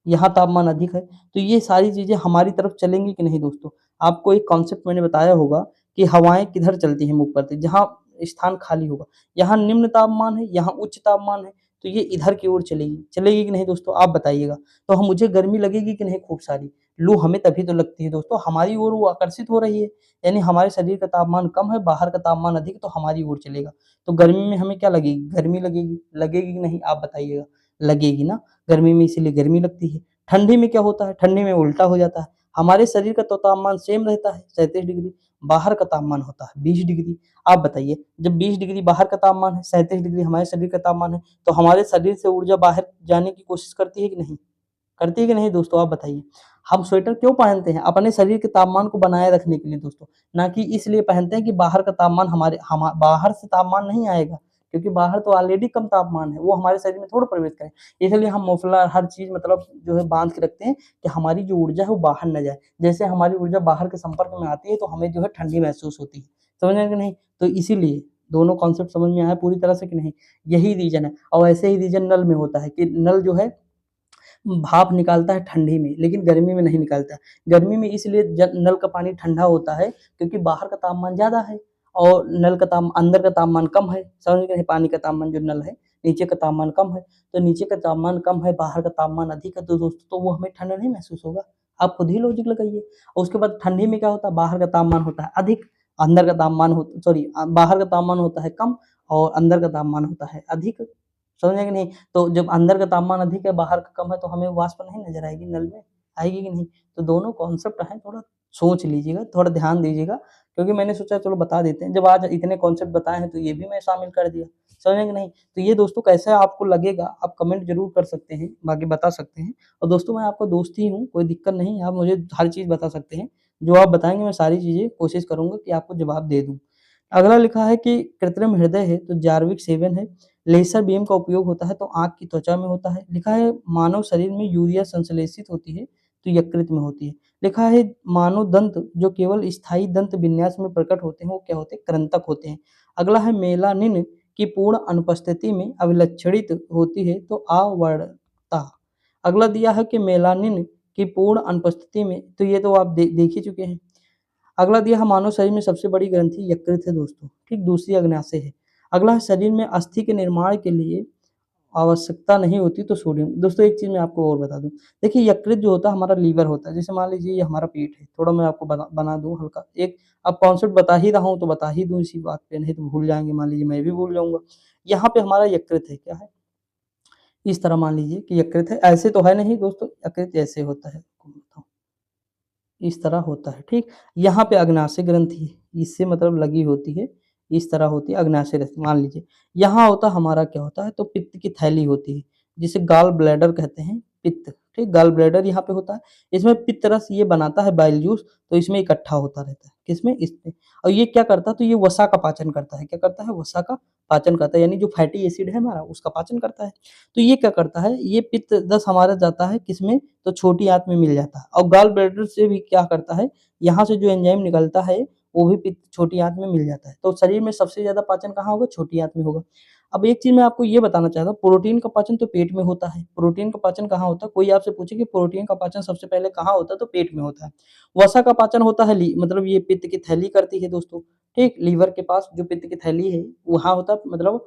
यहाँ तापमान अधिक है, तो ये सारी चीज़ें हमारी तरफ चलेंगी कि नहीं दोस्तों? आपको एक कॉन्सेप्ट मैंने बताया होगा कि हवाएँ किधर चलती हैं मुँह पर, जहाँ स्थान खाली होगा, यहाँ निम्न तापमान है, यहाँ उच्च तापमान है, तो ये इधर की ओर चलेगी, चलेगी कि नहीं दोस्तों? आप बताइएगा। तो हम मुझे गर्मी लगेगी कि नहीं खूब सारी? लू हमें तभी तो लगती है दोस्तों, हमारी ओर वो आकर्षित हो रही है, यानी हमारे शरीर का तापमान कम है, बाहर का तापमान अधिक है, तो हमारी ओर चलेगा। तो गर्मी में हमें क्या लगेगी? गर्मी लगेगी, लगेगी कि नहीं? आप बताइएगा। लगेगी ना, गर्मी में इसीलिए गर्मी लगती है। ठंडी में क्या होता है? ठंडी में उल्टा हो जाता है। हमारे शरीर का तो तापमान सेम रहता है 37 डिग्री, बाहर का तापमान होता है 20 डिग्री। आप बताइए जब 20 डिग्री बाहर का तापमान है, 37 डिग्री हमारे शरीर का तापमान है, तो हमारे शरीर से ऊर्जा बाहर जाने की कोशिश करती है कि नहीं? करती है कि नहीं दोस्तों आप बताइए? हम स्वेटर क्यों पहनते हैं? अपने शरीर के तापमान को बनाए रखने के लिए दोस्तों, ना कि इसलिए पहनते हैं कि बाहर का तापमान बाहर से तापमान नहीं आएगा, क्योंकि बाहर तो ऑलरेडी कम तापमान है, वो हमारे शरीर में थोड़ा प्रवेश करे। इसलिए हम मफलर हर चीज़ मतलब जो है बाँध के रखते हैं कि हमारी जो ऊर्जा है वो बाहर ना जाए। जैसे हमारी ऊर्जा बाहर के संपर्क में आती है तो हमें जो है ठंडी महसूस होती है। समझ रहे हैं कि नहीं? तो इसीलिए दोनों कॉन्सेप्ट समझ में आया पूरी तरह से कि नहीं? यही रीज़न है और ऐसे ही रीज़न नल में होता है कि नल जो है भाप निकालता है ठंडी में, लेकिन गर्मी में नहीं निकालता। गर्मी में इसलिए नल का पानी ठंडा होता है क्योंकि बाहर का तापमान ज़्यादा है और नल का अंदर का तापमान कम है। समझ गए? पानी का तापमान जो नल है, नीचे का तापमान कम है, तो नीचे का तापमान कम है, बाहर का तापमान अधिक है, तो दोस्तों तो वो हमें ठंडा नहीं महसूस होगा। आप खुद ही लॉजिक लगाइए। और उसके बाद ठंडी में क्या होता है? बाहर का तापमान होता है अधिक, अंदर का तापमान हो सॉरी बाहर का तापमान होता है कम और अंदर का तापमान होता है अधिक। समझे कि नहीं? तो जब अंदर का तापमान अधिक है, बाहर का कम है, तो हमें वाष्प नहीं नज़र आएगी नल में, आएगी कि नहीं? तो दोनों कॉन्सेप्ट हैं, थोड़ा सोच लीजिएगा, थोड़ा ध्यान दीजिएगा, क्योंकि मैंने सोचा चलो बता देते हैं। जब आज इतने कॉन्सेप्ट बताए हैं, तो ये भी मैं शामिल कर दिया, समझे कि नहीं? तो ये दोस्तों कैसा आपको लगेगा, आप कमेंट ज़रूर कर सकते हैं, बाकी बता सकते हैं। और दोस्तों मैं आपका दोस्त ही हूँ, कोई दिक्कत नहीं है, आप मुझे हर चीज़ बता सकते हैं। जो आप बताएँगे मैं सारी चीज़ें कोशिश करूँगा कि आपको जवाब दे दूँ। अगला लिखा है कि कृत्रिम हृदय है, तो जार्विक 7 है। लेज़र बीम का उपयोग होता है तो आँख की त्वचा में होता है। लिखा है मानव शरीर में यूरिया संश्लेषित होती है तो यकृत में होती है। लिखा है मानव दंत जो केवल स्थायी दंत विन्यास में प्रकट होते हैं वो क्या होते हैं? कृंतक होते हैं। अगला है मेलानिन की पूर्ण अनुपस्थिति में अभिलक्षणित होती है तो आवर्तता। अगला दिया है कि मेलानिन की पूर्ण अनुपस्थिति में, तो ये तो आप देख ही चुके हैं। अगला दिया है मानव शरीर में सबसे बड़ी ग्रंथि यकृत है दोस्तों, ठीक? दूसरी अग्नाशय है। अगला है शरीर में अस्थि के निर्माण के लिए आवश्यकता नहीं होती तो सोडियम। दोस्तों एक चीज़ मैं आपको और बता दूँ, देखिए यकृत जो होता है हमारा लीवर होता है, जैसे मान लीजिए ये हमारा पेट है, थोड़ा मैं आपको बना दूँ हल्का एक, अब कॉन्सेप्ट बता ही रहा हूँ तो बता ही दूँ इसी बात पे, नहीं तो भूल जाएँगे, मान लीजिए मैं भी भूल जाऊँगा। यहाँ पे हमारा यकृत है, क्या है? इस तरह मान लीजिए कि यकृत है, ऐसे तो है नहीं दोस्तों, यकृत ऐसे होता है, आपको बताऊँ। इस तरह होता है, ठीक? यहाँ पे अग्नाशय ग्रंथि है, इससे मतलब लगी होती है, इस तरह होती है अग्नाशय ग्रंथि मान लीजिए। यहाँ होता हमारा क्या होता है तो पित्त की थैली होती है, जिसे गॉल ब्लैडर कहते हैं, पित्त, ठीक? गॉल ब्लैडर यहाँ पे होता है, इसमें पित्त रस ये बनाता है बाइल जूस, तो इसमें इकट्ठा होता रहता है, किसमें? इसमें। और ये क्या करता है तो ये वसा का पाचन करता है, क्या करता है? वसा का पाचन करता है, यानी जो फैटी एसिड है हमारा उसका पाचन करता है। तो ये क्या करता है, ये पित्त रस हमारा जाता है किसमें? तो छोटी आंत में मिल जाता है और गॉल ब्लैडर से भी क्या करता है, यहाँ से जो एंजाइम निकलता है वो भी पित्त छोटी आंत में मिल जाता है। तो शरीर में सबसे ज़्यादा पाचन कहाँ होगा? छोटी आंत में होगा। अब एक चीज़ मैं आपको ये बताना चाहता हूँ, प्रोटीन का पाचन तो पेट में होता है। प्रोटीन का पाचन कहाँ होता है? कोई आपसे पूछे कि प्रोटीन का पाचन सबसे पहले कहाँ होता है? तो पेट में होता है। वसा का पाचन होता है मतलब ये पित्त की थैली करती है दोस्तों, ठीक? लीवर के पास जो पित्त की थैली है, वहाँ होता है मतलब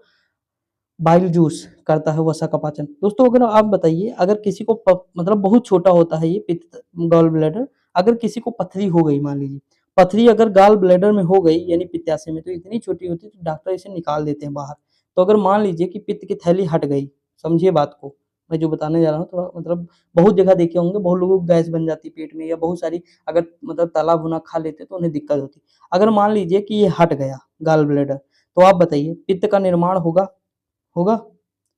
बाइल जूस करता है वसा का पाचन। दोस्तों अगर आप बताइए, अगर किसी को मतलब बहुत छोटा होता है ये पित्त गॉल ब्लैडर, अगर किसी को पथरी हो गई मान लीजिए, पथरी अगर गॉल ब्लैडर में हो गई यानी पित्ताशय में, तो इतनी छोटी होती है तो डॉक्टर इसे निकाल देते हैं बाहर। तो अगर मान लीजिए कि पित्त की थैली हट गई, समझिए बात को, मैं जो बताने जा रहा हूँ थोड़ा मतलब बहुत जगह देखे होंगे, बहुत लोगों को गैस बन जाती है पेट में, या बहुत सारी अगर मतलब तला भुना खा लेते हैं तो उन्हें दिक्कत होती है। अगर मान लीजिए कि ये हट गया गॉल ब्लैडर, तो आप बताइए पित्त का निर्माण होगा? होगा?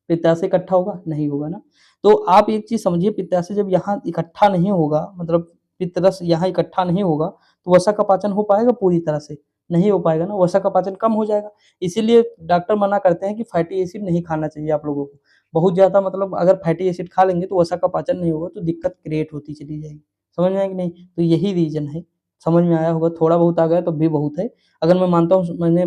पित्ताशय इकट्ठा होगा? नहीं होगा ना। तो आप एक चीज़ समझिए, पित्ताशय जब यहाँ इकट्ठा नहीं होगा, मतलब पित्तरस यहाँ इकट्ठा नहीं होगा, तो वसा का पाचन हो पाएगा पूरी तरह से? नहीं हो पाएगा ना, वसा का पाचन कम हो जाएगा। इसीलिए डॉक्टर मना करते हैं कि फैटी एसिड नहीं खाना चाहिए आप लोगों को। बहुत ज़्यादा मतलब अगर फैटी एसिड खा लेंगे तो वसा का पाचन नहीं होगा, तो दिक्कत क्रिएट होती चली जाएगी। समझ में आया कि नहीं? तो यही रीज़न है। समझ में आया होगा, थोड़ा बहुत आ गया तो भी बहुत है। अगर मैं मानता हूँ मैंने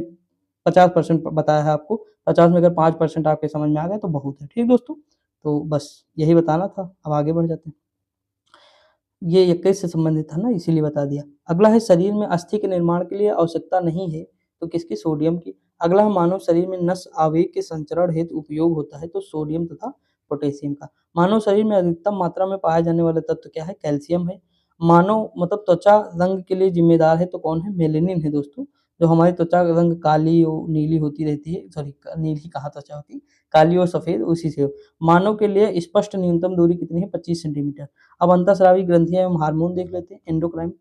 50% बताया है आपको, 50 में अगर 5% आपके समझ में आ गया तो बहुत है। ठीक दोस्तों? तो बस यही बताना था, अब आगे बढ़ जाते हैं। ये यकृत से संबंधित था ना, इसीलिए बता दिया। अगला है, शरीर में अस्थि के निर्माण के लिए आवश्यकता नहीं है, तो किसकी? सोडियम की। अगला है, मानव शरीर में नस आवेग के संचरण हेतु उपयोग होता है, तो सोडियम तथा पोटेशियम का। मानव शरीर में अधिकतम मात्रा में पाया जाने वाला तत्व क्या है? कैल्शियम है। मानव मतलब त्वचा रंग के लिए जिम्मेदार है तो कौन है? मेलेनिन है दोस्तों। जो हमारी त्वचा रंग काली और नीली होती रहती है, सॉरी नीली कहाँ त्वचा होती है, काली और सफेद, उसी से। मानव के लिए स्पष्ट न्यूनतम दूरी कितनी है? 25 सेंटीमीटर। अब अंतःस्रावी ग्रंथियां एवं हार्मोन देख लेते हैं, एंडोक्राइन।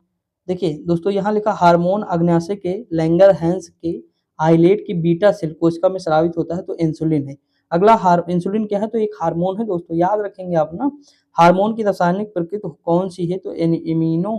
देखिए दोस्तों, यहाँ लिखा हार्मोन अग्न्याशय के लैंगरहैंस के आइलेट की बीटा सेल कोशिका में स्रावित होता है, तो इंसुलिन है। अगला इंसुलिन क्या है? तो एक हार्मोन है दोस्तों, याद रखेंगे आप ना। हार्मोन की रासायनिक प्रकृति कौन सी है? तो इम्यूनो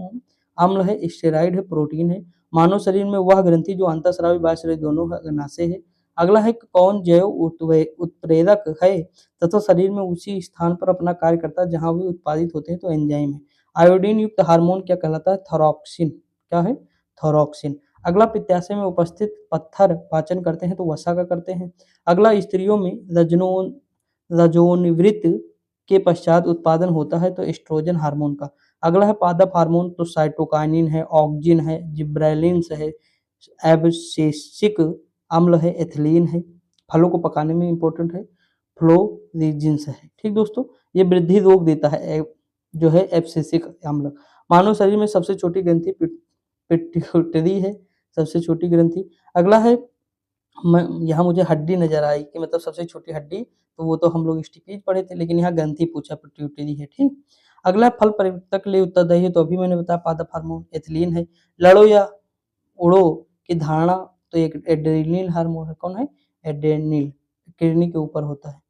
अम्ल है, स्टेरॉइड है, प्रोटीन है। मानव शरीर में वह ग्रंथि जो अंतःस्रावी बाह्यस्रावी दोनों अग्नाशय है। अगला है, कौन जैव उत्प्रेरक है तथा शरीर में उसी स्थान पर अपना कार्य करता है जहां वे उत्पादित होते हैं, तो एंजाइम है। आयोडीन युक्त हार्मोन क्या कहलाता है? थोरॉक्सिन। क्या है? थोरॉक्सिन। अगला, पित्ताशय में उपस्थित पत्थर पाचन करते हैं, तो वसा का करते हैं। अगला, स्त्रियों में रजोनिवृत्त के पश्चात उत्पादन होता है, तो एस्ट्रोजन हार्मोन का। अगला है पादप हार्मोन, तो साइटोकाइनिन है, ऑक्जिन है, जिब्रेलिन्स है, एब्सिसिक अम्ल है, एथिलीन है। फलों को पकाने में इंपॉर्टेंट है, फ्लोरिजिन्स है। ठीक दोस्तों, ये वृद्धि रोक देता है जो है एब्सिसिक अम्ल। मानव शरीर में सबसे छोटी ग्रंथि पिट्यूटरी है, सबसे छोटी ग्रंथि। अगला है, यहाँ मुझे हड्डी नजर आई कि मतलब सबसे छोटी हड्डी, तो वो तो हम लोग स्टिपेज पढ़े थे, लेकिन यहाँ ग्रंथि पूछा, पिट्यूटरी है। ठीक। अगला, फल परिपक्वता के लिए उत्तरदायी है, तो अभी मैंने बताया पादप हार्मोन एथिलीन है। लड़ो या उड़ो की धारणा, तो एक एड्रेनलिन हार्मोन है। कौन है? एड्रेनलिन, किडनी के ऊपर होता है,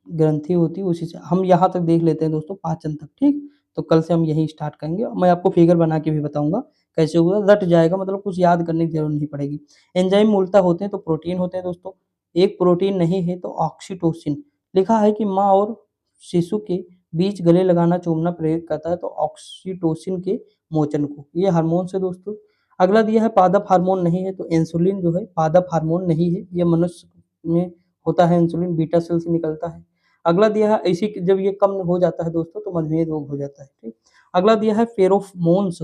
ग्रंथि होती है उसी से। हम यहाँ तक देख लेते हैं दोस्तों, पाचन तक। ठीक। तो कल से हम यही स्टार्ट करेंगे, मैं आपको फिगर बना के भी बताऊंगा कैसे होगा, रट जाएगा, मतलब कुछ याद करने की जरूरत नहीं पड़ेगी। एंजाइम मूलतः होते हैं तो प्रोटीन होते हैं दोस्तों। एक प्रोटीन नहीं है तो ऑक्सीटोसिन। लिखा है कि माँ और शिशु के बीच गले लगाना चूमना प्रेरित करता है, तो ऑक्सीटोसिन के मोचन को। ये हार्मोन से दोस्तों। अगला दिया है पादप हार्मोन नहीं है, तो इंसुलिन जो है पादप हार्मोन नहीं है, ये मनुष्य में होता है, इंसुलिन बीटा सेल से निकलता है। अगला दिया है, इसी जब ये कम हो जाता है दोस्तों तो मधुमेह रोग हो जाता है। ठीक। अगला दिया है फेरोमोन्स।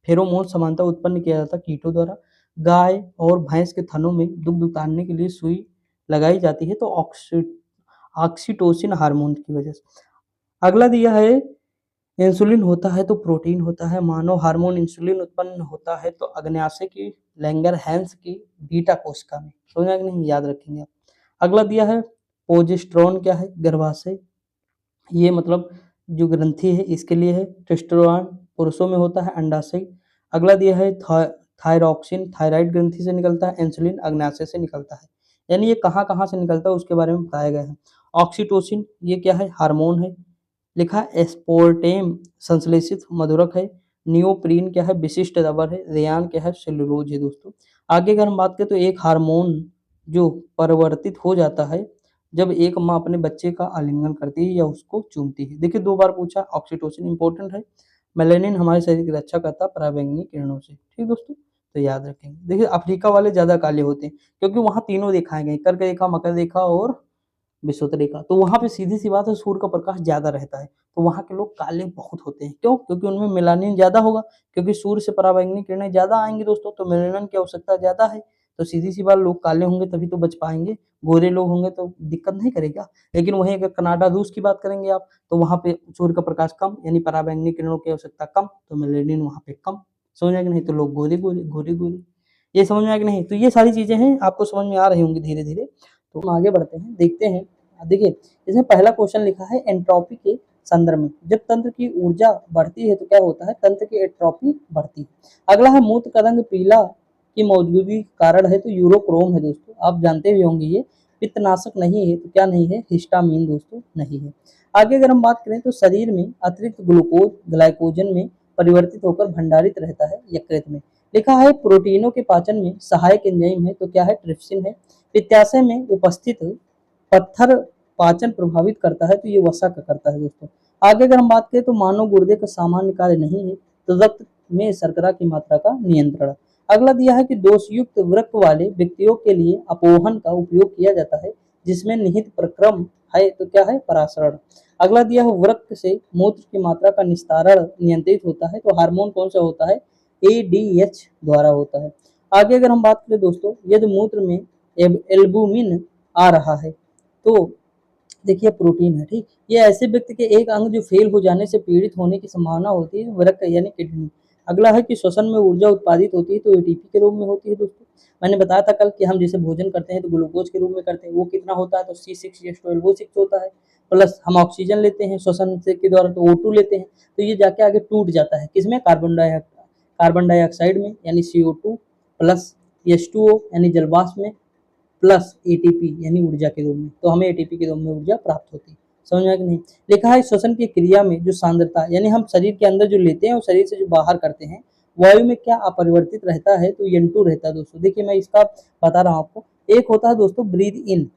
फेरोमोन समानतः उत्पन्न किया जाता है कीटों द्वारा। गाय और भैंस के थनों में दुग्ध उतारने के लिए सुई लगाई जाती है, तो ऑक्सीटोसिन हार्मोन की वजह से। अगला दिया है, इंसुलिन होता है तो प्रोटीन होता है। मानव हार्मोन इंसुलिन उत्पन्न होता है तो अग्न्याशय की लैंगरहैंस की बीटा कोशिका में। समझा कि नहीं? याद रखेंगे आप। अगला दिया है, प्रोजेस्टेरोन क्या है? गर्भाशय, ये मतलब जो ग्रंथि है इसके लिए है। टेस्टोस्टेरोन पुरुषों में होता है, अंडाशय। अगला दिया है थायरॉक्सिन, थायराइड ग्रंथि से निकलता है। इंसुलिन अग्नाशय से निकलता है। यानी ये कहाँ कहाँ से निकलता है उसके बारे में बताया गया है। ऑक्सीटोसिन ये क्या है? हार्मोन है। लिखा है एस्पोर्टेम संश्लेषित मधुरक है। नियोप्रीन क्या है? विशिष्ट रबर है। रेयान क्या है? सेलुलोज है दोस्तों। आगे अगर हम बात करें तो एक हार्मोन जो परिवर्तित हो जाता है जब एक माँ अपने बच्चे का आलिंगन करती है या उसको चूमती है। देखिए 2 बार पूछा, ऑक्सीटोसिन इंपॉर्टेंट है। मेलेनिन हमारे शरीर की रक्षा करता है पराबैंगनी किरणों से। ठीक दोस्तों, तो याद रखेंगे। देखिए अफ्रीका वाले ज़्यादा काले होते हैं क्योंकि वहाँ तीनों दिखाए गए, कर्क रेखा, मकर रेखा और विषुवत रेखा। तो वहाँ पे सीधी-सी बात है सूर्य का प्रकाश ज़्यादा रहता है, तो वहाँ के लोग काले बहुत होते हैं। क्यों? क्योंकि उनमें मेलानिन ज़्यादा होगा, क्योंकि सूर्य से पराबैंगनी किरणें ज़्यादा आएँगी दोस्तों, तो मेलानिन की आवश्यकता ज़्यादा है। तो सीधी-सी बात लोग काले होंगे तभी तो बच पाएँगे, गोरे लोग होंगे तो दिक्कत नहीं करेगा। लेकिन वहीं अगर कनाडा, रूस की बात करेंगे आप, तो वहाँ पे सूर्य का प्रकाश कम यानी पराबैंगनी किरणों की आवश्यकता कम, तो मेलानिन वहाँ पे कम। समझ में आया कि नहीं? तो लोग गोरे-गोरे, गोरे-गोरे। ये समझ में आया कि नहीं? तो ये सारी चीज़ें हैं, आपको समझ में आ रही होंगी धीरे-धीरे। तो हम आगे बढ़ते हैं, देखते हैं। देखिए, इसमें पहला क्वेश्चन लिखा है एंट्रोपी के संदर्भ में। जब तंत्र की ऊर्जा बढ़ती है तो क्या होता है? तंत्र की एंट्रोपी बढ़ती है। अगला है मूत्र का रंग पीला की मौजूदगी कारण है तो यूरोक्रोम है दोस्तों, आप जानते भी होंगे ये। पित्तनाशक नहीं है तो क्या नहीं है? हिस्टामीन दोस्तों नहीं है। आगे अगर हम बात करें तो शरीर में अतिरिक्त ग्लूकोज ग्लाइकोजन में परिवर्तित होकर भंडारित रहता है यकृत में। लिखा है प्रोटीनों के पाचन में सहायक एंजाइम है तो क्या है? ट्रिप्सिन है। पित्ताशय में उपस्थित पत्थर पाचन प्रभावित करता है तो ये वसा का करता है दोस्तों। आगे अगर हम बात करें तो मानव गुर्दे का सामान्य कार्य नहीं है तो रक्त में शर्करा की मात्रा का नियंत्रण। अगला दिया है कि दोषयुक्त वृक्क वाले व्यक्तियों के लिए अपोहन का उपयोग किया जाता है जिसमें निहित प्रक्रम है तो क्या है? परासरण। अगला दिया है वृक्क से मूत्र की मात्रा का निस्तारण नियंत्रित होता है तो हार्मोन कौन सा होता है? ADH द्वारा होता है। आगे अगर हम बात करें दोस्तों यदि मूत्र में एल्बुमिन आ रहा है तो देखिए प्रोटीन है, ठीक। ये ऐसे व्यक्ति के एक अंग जो फेल हो जाने से पीड़ित होने की संभावना होती है वृक्क यानी किडनी। अगला है कि श्वसन में ऊर्जा उत्पादित होती है तो एटीपी के रूप में होती है दोस्तों। मैंने बताया था कल कि हम जैसे भोजन करते हैं तो ग्लूकोज के रूप में करते हैं, वो कितना होता है? तो C6H12O6 होता है। प्लस हम ऑक्सीजन लेते हैं श्वसन से के द्वारा तो O2 लेते हैं, तो ये जाके आगे टूट जाता है किसमें? कार्बन डाइऑक्साइड में यानी CO2 प्लस H2O यानी जलवाष्प में प्लस एटीपी यानी ऊर्जा के रूप में, तो हमें एटीपी के रूप में ऊर्जा प्राप्त होती है। समझ में आया कि नहीं? लिखा है श्वसन की क्रिया में जो सांद्रता यानी हम शरीर के अंदर जो लेते हैं और शरीर से जो बाहर करते हैं वायु में क्या अपरिवर्तित रहता है? तो N2 रहता है दोस्तों। देखिए मैं इसका बता रहा हूँ आपको। एक होता है दोस्तों ब्रीद इन,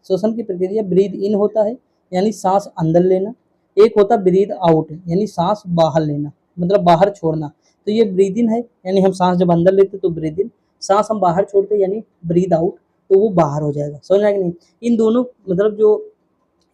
श्वसन की प्रक्रिया ब्रीद इन होता है यानी सांस अंदर लेना। एक होता है ब्रीद आउट यानी सांस बाहर लेना, मतलब बाहर छोड़ना। तो ये ब्रीद इन है यानी हम सांस जब अंदर लेते तो ब्रीद इन, सांस हम बाहर छोड़ते यानी ब्रीद आउट, तो वो बाहर हो जाएगा। समझ में आया कि नहीं? इन दोनों मतलब जो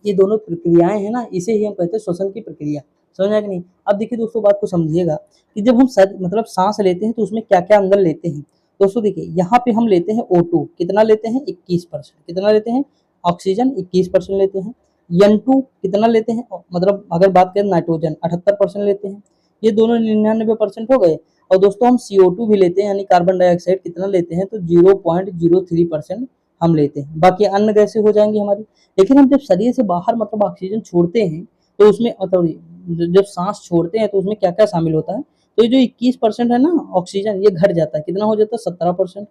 ये दोनों प्रक्रियाएं हैं ना, इसे ही हम कहते हैं श्वसन की प्रक्रिया। समझ में आया कि नहीं? अब देखिए दोस्तों बात को समझिएगा कि जब हम मतलब सांस लेते हैं तो उसमें क्या क्या अंदर लेते हैं। दोस्तों देखिए यहाँ पे हम लेते हैं O2, कितना लेते हैं? 21%। कितना लेते हैं? ऑक्सीजन 21% लेते हैं। N2 कितना लेते हैं? मतलब अगर बात करें नाइट्रोजन 78% लेते हैं। ये दोनों 99% हो गए। और दोस्तों हम CO2 भी लेते हैं यानी कार्बन डाइऑक्साइड कितना लेते हैं? तो 0.03% हम लेते हैं। बाकी अन्य गैसें हो जाएंगी हमारी। लेकिन हम जब शरीर से बाहर मतलब ऑक्सीजन छोड़ते हैं तो उसमें मतलब जब सांस छोड़ते हैं तो उसमें क्या क्या शामिल होता है? तो ये जो 21% है ना ऑक्सीजन, ये घट जाता है, कितना हो जाता है? 17%।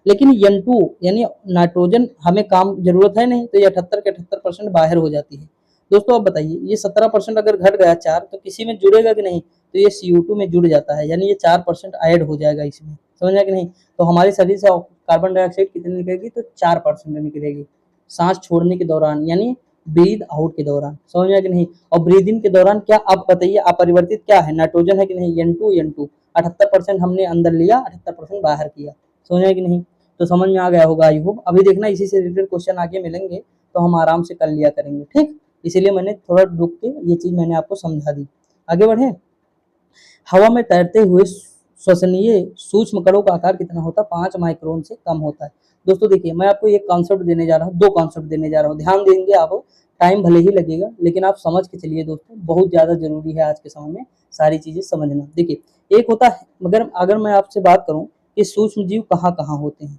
लेकिन N2 यानी नाइट्रोजन हमें काम जरूरत है नहीं, तो ये 78 के 78% बाहर हो जाती है। दोस्तों आप बताइए ये 17% अगर घट गया 4 तो किसी में जुड़ेगा कि नहीं? तो ये CO2 में जुड़ जाता है यानी ये 4% ऐड हो जाएगा इसमें। समझ आया कि नहीं? तो हमारे शरीर से कार्बन डाइऑक्साइड कितनी निकलेगी? तो 4% निकलेगी सांस छोड़ने के दौरान यानी ब्रीद आउट के दौरान। समझ में आया कि नहीं? और ब्रीद इन के दौरान क्या आप बताइए अपरिवर्तित क्या है? नाइट्रोजन है कि नहीं? N2 78% हमने अंदर लिया, 78% बाहर किया। समझ आया कि नहीं? तो समझ में आ गया होगा आई होप। अभी देखना इसी से रिलेटेड क्वेश्चन आगे मिलेंगे तो हम आराम से कर लिया करेंगे, ठीक। इसीलिए मैंने थोड़ा रुक के ये चीज मैंने आपको समझा दी। आगे बढ़े। हवा में तैरते हुए श्वसनीय सूक्ष्म कणों का आकार कितना होता है? 5 माइक्रोन से कम होता है। दोस्तों देखिए मैं आपको एक कॉन्सेप्ट देने जा रहा हूँ, 2 कॉन्सेप्ट देने जा रहा हूँ, ध्यान देंगे आप। टाइम भले ही लगेगा लेकिन आप समझ के चलिए दोस्तों, बहुत ज्यादा जरूरी है आज के समय में सारी चीजें समझना। देखिए एक होता है, मगर अगर मैं आपसे बात करूं कि सूक्ष्म जीव कहाँ कहाँ होते हैं,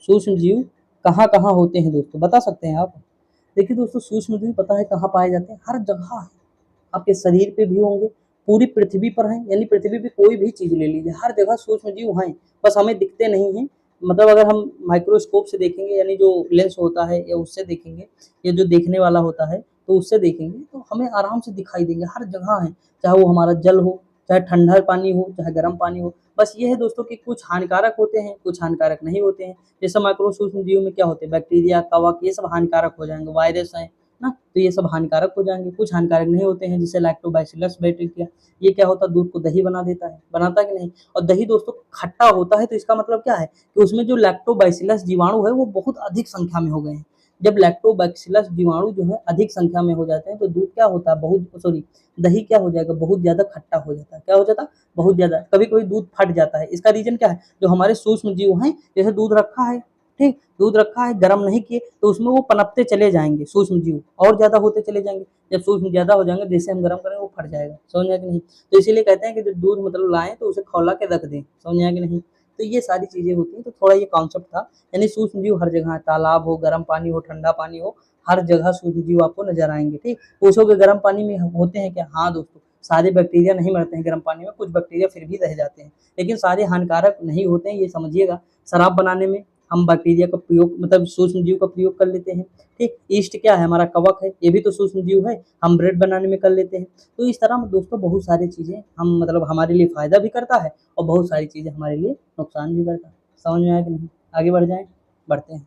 सूक्ष्म जीव कहाँ कहाँ होते हैं दोस्तों, बता सकते हैं आप? देखिए दोस्तों सूक्ष्म जीव पता है कहाँ पाए जाते हैं? हर जगह है। आपके शरीर पे भी होंगे, पूरी पृथ्वी पर हैं, यानी पृथ्वी पे कोई भी चीज ले लीजिए हर जगह सूक्ष्म जीव हैं, बस हमें दिखते नहीं हैं। मतलब अगर हम माइक्रोस्कोप से देखेंगे यानी जो लेंस होता है या उससे देखेंगे या जो देखने वाला होता है तो उससे देखेंगे तो हमें आराम से दिखाई देंगे, हर जगह है। चाहे वो हमारा जल हो, चाहे ठंडा पानी हो, चाहे गर्म पानी हो। बस ये है दोस्तों कि कुछ हानिकारक होते हैं, कुछ हानिकारक नहीं होते हैं। जैसे माइक्रो सूक्ष्म जीव में क्या होते हैं? बैक्टीरिया, कवक, ये सब हानिकारक हो जाएंगे, वायरस हैं, ना, तो ये सब हानिकारक हो जाएंगे। कुछ हानिकारक नहीं होते हैं, जैसे लैक्टोबैसिलस बैक्टीरिया, ये क्या होता है, दूध को दही बना देता है, बनाता है कि नहीं। और दही दोस्तों खट्टा होता है, तो इसका मतलब क्या है कि उसमें जो लैक्टोबैसिलस जीवाणु है वो बहुत अधिक संख्या में हो गए हैं। जब लैक्टोबैसिलस जीवाणु जो है अधिक संख्या में हो जाते हैं, तो दूध क्या होता है, बहुत सॉरी दही क्या हो जाएगा, बहुत ज्यादा खट्टा हो जाता है। क्या हो जाता है, बहुत ज्यादा। कभी कभी दूध फट जाता है। इसका रीजन क्या है, जो हमारे सूक्ष्म जीव हैं, जैसे दूध रखा है, ठीक, दूध रखा है, गर्म नहीं किए, तो उसमें वो पनपते चले जाएंगे सूक्ष्म जीव, और ज्यादा होते चले जाएंगे। जब सूक्ष्म ज्यादा हो जाएंगे, जैसे हम गर्म करेंगे वो फट जाएगा। समझ में कि नहीं। तो इसीलिए कहते हैं कि जब दूध मतलब लाएं तो उसे खौला के रख दें। समझ में कि नहीं। तो ये सारी चीजें होती हैं। तो थोड़ा ये कॉन्सेप्ट था, यानी सूक्ष्म जीव हर जगह है, तालाब हो, गर्म पानी हो, ठंडा पानी हो, हर जगह सूक्ष्म जीव आपको नजर आएंगे। ठीक, पूछोगे गर्म पानी में होते हैं क्या, हाँ दोस्तों, सारे बैक्टीरिया नहीं मरते हैं गर्म पानी में, कुछ बैक्टीरिया फिर भी रह जाते हैं, लेकिन सारे हानिकारक नहीं होते हैं, ये समझिएगा। शराब बनाने में हम बैक्टीरिया का प्रयोग, मतलब सूक्ष्म जीव का प्रयोग कर लेते हैं। ठीक, ईस्ट क्या है, हमारा कवक है, ये भी तो सूक्ष्म जीव है, हम ब्रेड बनाने में कर लेते हैं। तो इस तरह दोस्तों बहुत सारी चीजें हम, मतलब हमारे लिए फायदा भी करता है और बहुत सारी चीजें हमारे लिए नुकसान भी करता है। समझ में आया कि नहीं। आगे बढ़ जाए, बढ़ते हैं।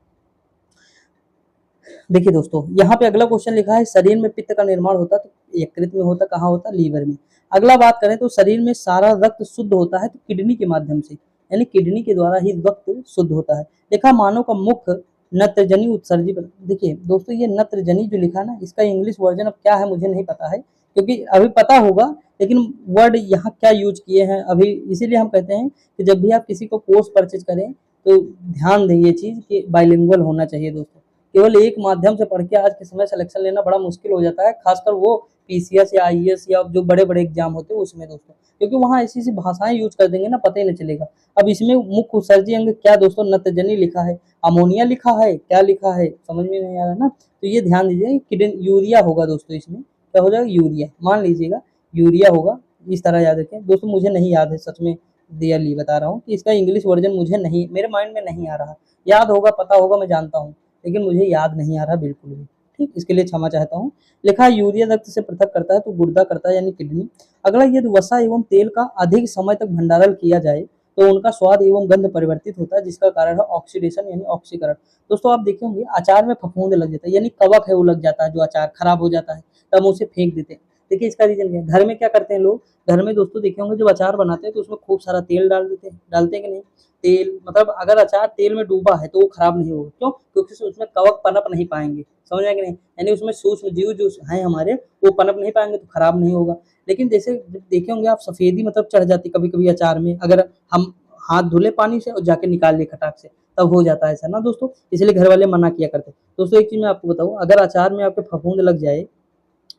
देखिए दोस्तों, यहाँ पे अगला क्वेश्चन लिखा है, शरीर में पित्त का निर्माण होता तो यकृत में होता, कहाँ होता, लीवर में। अगला बात करें तो शरीर में सारा रक्त शुद्ध होता है तो किडनी के माध्यम से, यानी किडनी के द्वारा ही रक्त शुद्ध होता है। देखा, मानव का मुख्य नत्रजनी उत्सर्जी। देखिए दोस्तों, ये नत्रजनी जो लिखा ना, इसका इंग्लिश वर्जन अब क्या है मुझे नहीं पता है, क्योंकि अभी पता होगा, लेकिन वर्ड यहाँ क्या यूज किए हैं अभी, इसीलिए हम कहते हैं कि जब भी आप किसी को कोर्स परचेज करें तो ध्यान दें ये चीज कि बाइलिंगुअल होना चाहिए दोस्तों। केवल एक माध्यम से पढ़ के आज के समय सिलेक्शन लेना बड़ा मुश्किल हो जाता है, खासकर वो पीसीएस या आईएएस या जो बड़े बड़े एग्जाम होते हैं उसमें दोस्तों, क्योंकि वहाँ ऐसी ऐसी भाषाएं यूज कर देंगे ना, पता ही नहीं चलेगा। अब इसमें मुख्य उत्सर्जी अंग क्या दोस्तों, नत्रजनी लिखा है, अमोनिया लिखा है, क्या लिखा है समझ में नहीं आ रहा ना, तो ये ध्यान दीजिए। यूरिया होगा दोस्तों, इसमें क्या हो जाएगा, यूरिया मान लीजिएगा, यूरिया होगा। इस तरह याद रखें दोस्तों, मुझे नहीं याद है सच में, रियली बता रहा हूँ कि इसका इंग्लिश वर्जन मुझे नहीं, मेरे माइंड में नहीं आ रहा। याद होगा, पता होगा, मैं जानता हूँ, लेकिन मुझे याद नहीं आ रहा बिल्कुल भी। ठीक, इसके लिए क्षमा चाहता हूँ। लिखा है, यूरिया रक्त से पृथक करता है तो गुर्दा करता है, यानी किडनी। अगला, यदि वसा एवं तेल का अधिक समय तक भंडारण किया जाए तो उनका स्वाद एवं गंध परिवर्तित होता है, जिसका कारण है ऑक्सीडेशन यानी ऑक्सीकरण। दोस्तों आप देखे होंगे, अचार में फफूंद लग जाता है, यानी कवक है वो लग जाता है, जो अचार खराब हो जाता है, तब उसे फेंक देते हैं। देखिए इसका रीजन क्या है। घर में क्या करते हैं लोग, घर में दोस्तों देखे होंगे, जब अचार बनाते हैं तो उसमें खूब सारा तेल डाल देते हैं, डालते हैं कि नहीं। तेल मतलब अगर अचार तेल में डूबा है तो वो खराब नहीं होगा, क्यों, क्योंकि उसमें कवक पनप नहीं पाएंगे। समझ आया कि नहीं, यानी उसमें सूक्ष्म जीव जो हैं हमारे, वो पनप नहीं पाएंगे तो खराब नहीं होगा। लेकिन जैसे देखे होंगे आप, सफेदी मतलब चढ़ जाती कभी कभी अचार में, अगर हम हाथ धुले पानी से और जाके निकाल लिए खटाक से, तब हो जाता है ऐसा ना दोस्तों, इसलिए घर वाले मना किया करते। दोस्तों एक चीज मैं आपको बताऊं, अगर अचार में आपके फफूंद लग जाए,